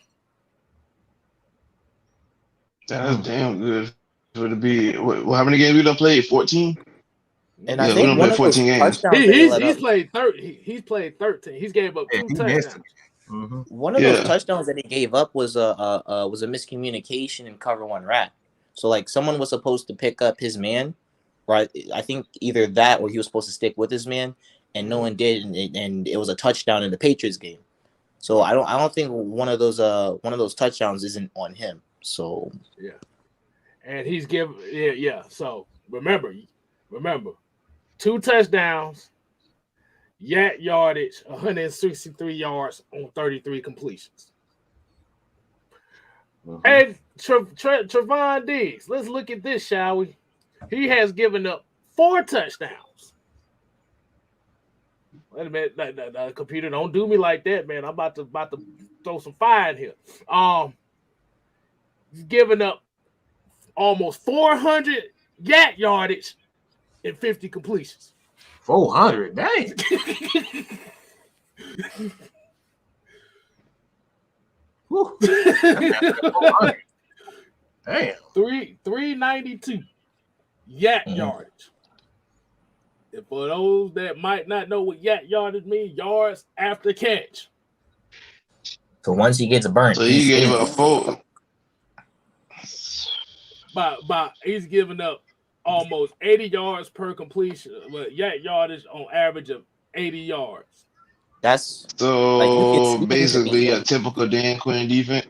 That's damn good. For to be, how many games we done played? 14. And I think one of those touchdowns he's played 30. He's played 13. He's gave up 2 touchdowns. One of those touchdowns that he gave up was a miscommunication in cover 1 wrap. So like someone was supposed to pick up his man, right? I think either that or he was supposed to stick with his man, and no one did, and it was a touchdown in the Patriots game. So I don't think one of those touchdowns isn't on him. So yeah, and he's giving So remember, 2 touchdowns, yardage, 163 yards on 33 completions. And Trevon Diggs, let's look at this, shall we? He has given up 4 touchdowns. Wait a minute, the computer, don't do me like that, man. I'm about to throw some fire in here. He's given up almost 400 yardage and 50 completions. 400, dang. Whew. 400. Damn. 392 yardage. And for those that might not know what yardage means, yards after catch. so once he gets burnt, So he gave up 4. He's giving up almost 80 yards per completion, but yardage on average of 80 yards. That's So like, basically a typical Dan Quinn defense.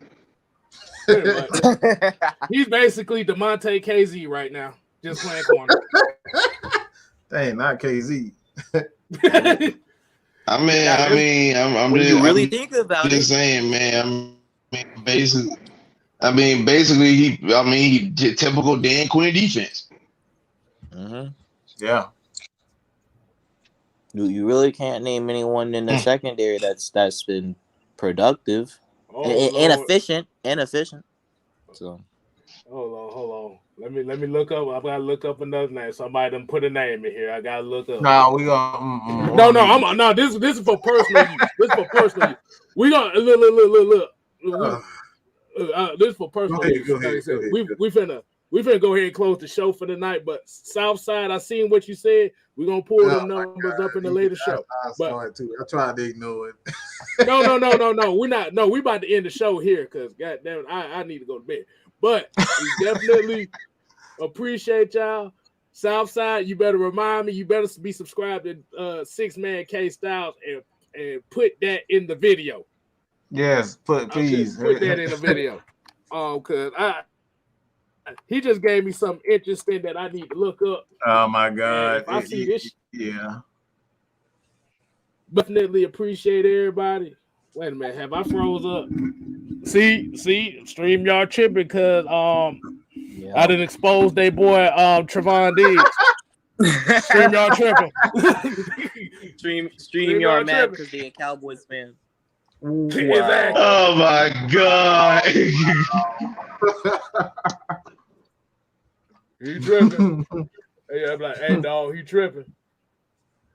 He's basically DeMonte KZ right now, just playing corner. Dang, not KZ. I'm when just, you really I'm think about just it, saying, man. Basically, he did typical Dan Quinn defense. mm-hmm. Yeah. You really can't name anyone in the secondary that's been productive and efficient. So hold on. Let me look up. I gotta look up another name. Somebody done put a name in here. I gotta look up. No, we gonna No. This is for personal use. This is for personal use. We gonna look. This is for personal use. Go ahead. We finna go ahead and close the show for the night. But Southside, I seen what you said. We're gonna pull the numbers up in the later show. I saw it too. I tried to ignore it. No. We're not. No, we about to end the show here because goddamn, I need to go to bed. But we definitely appreciate y'all. Southside, you better remind me. You better be subscribed to 6 Man KStylzz and put that in the video. Yes, please put that in the video. Cause he just gave me something interesting that I need to look up. Oh my God! If I see this, yeah. Definitely appreciate everybody. Wait a minute, have I froze up? See, StreamYard tripping because I didn't expose they boy Trevon Diggs. StreamYard tripping. StreamYard mad because they're a Cowboys fan. Wow. Exactly. Oh my God. He tripping. Hey, I'm like, hey dog, he tripping.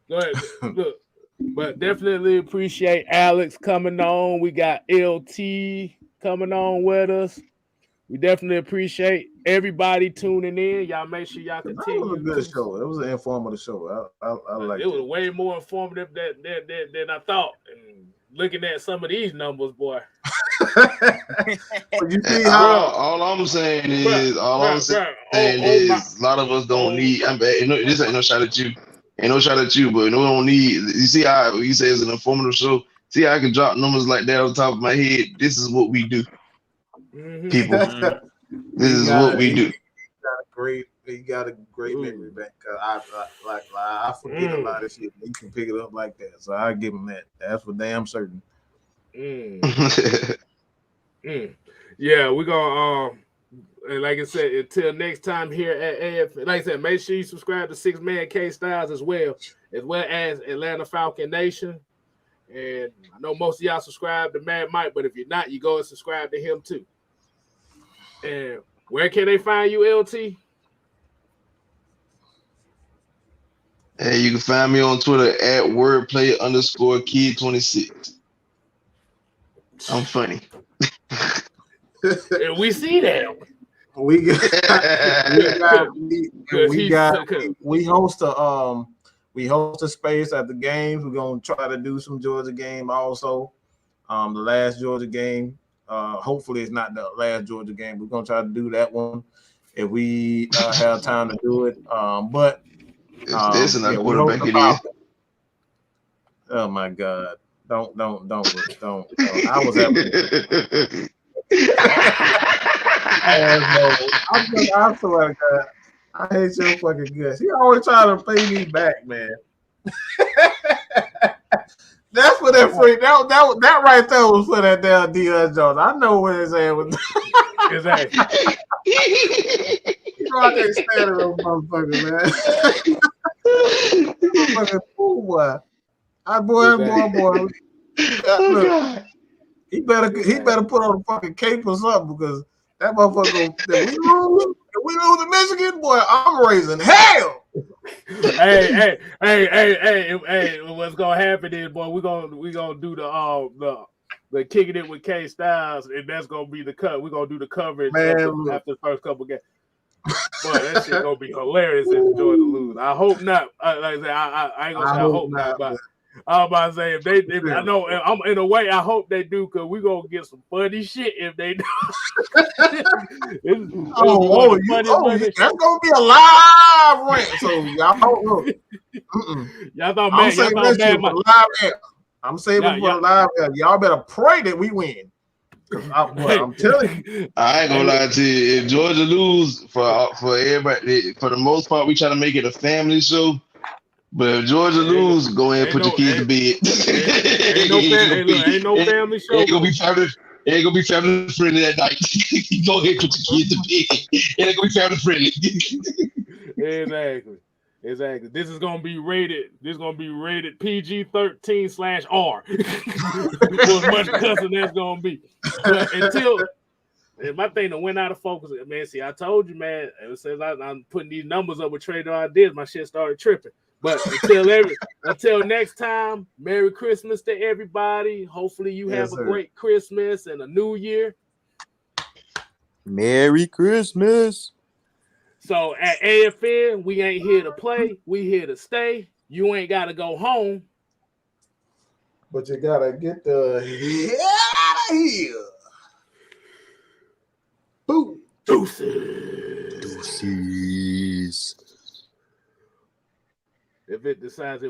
Go ahead, look. But definitely appreciate Alex coming on. We got LT coming on with us. We definitely appreciate everybody tuning in. Y'all make sure y'all continue. It was a good show. It was an informative show. I like it. It was way more informative than I thought. And looking at some of these numbers, boy. You see how all I'm saying is a lot of us don't need. This ain't no shot at you. Ain't no shot at you, but no, we don't need. You see how you say it's an informative show. See how I can drop numbers like that on the top of my head. This is what we do, people. This is what we do. You got a great memory bank. I forget a lot of shit. You can pick it up like that, so I give him that. That's for damn certain. Yeah, we're gonna like I said, until next time here at AF. Like I said, make sure you subscribe to 6 Man KStylzz as well as Atlanta Falcons Nation. And I know most of y'all subscribe to Mad Mike, but if you're not, you go and subscribe to him too. And where can they find you, LT? Hey, you can find me on Twitter at wordplay_kid26. I'm funny. And we see that. We host a space at the games. We're gonna try to do some Georgia game also. The last Georgia game. Hopefully it's not the last Georgia game. We're gonna try to do that one if we have time to do it. But this is not quarterback it is. Oh my God! Don't. I was at. I swear to God, I hate your fucking guts. He always trying to pay me back, man. That's what that free that right there was for that damn Deion Jones. I know what his ass was. Exactly. You know I can't stand it, little motherfucker, man. Motherfucker, fool, boy. Boy. Look, he better put on a fucking cape or something because that motherfucker. If we lose to Michigan, boy, I'm raising hell. Hey, what's gonna happen is, boy, we gonna do the kicking it with KStylzz, and that's gonna be the cut. We're gonna do the coverage after the first couple games. Boy, that shit gonna be hilarious if Georgia lose. I hope not. Like I said, I ain't gonna say I hope not, but I'm about to say if I know I'm in a way I hope they do because we're gonna get some funny shit if they do. That's gonna be a live rant. So y'all look. Y'all thought I'm saving this shit for live air. I'm saving for live air. Y'all better pray that we win. I'm telling you. I ain't gonna lie to you. If Georgia lose for everybody, for the most part, we try to make it a family show. But if Georgia lose, go ahead and put your kids to bed. Ain't no family show. Ain't gonna be family friendly that night. Go ahead and put your kids to bed. It ain't gonna be family friendly. Exactly. This is gonna be rated. This is gonna be rated PG-13/R. For as much cussing that's gonna be. But my thing that went out of focus, man. See, I told you, man. Ever since I'm putting these numbers up with trader ideas, my shit started tripping. But until next time, Merry Christmas to everybody. Hopefully you have a great Christmas and a New Year. Merry Christmas. So at AFN, we ain't here to play. We here to stay. You ain't got to go home. But you got to get the hell out of here. Boom. Deuces. If it decides it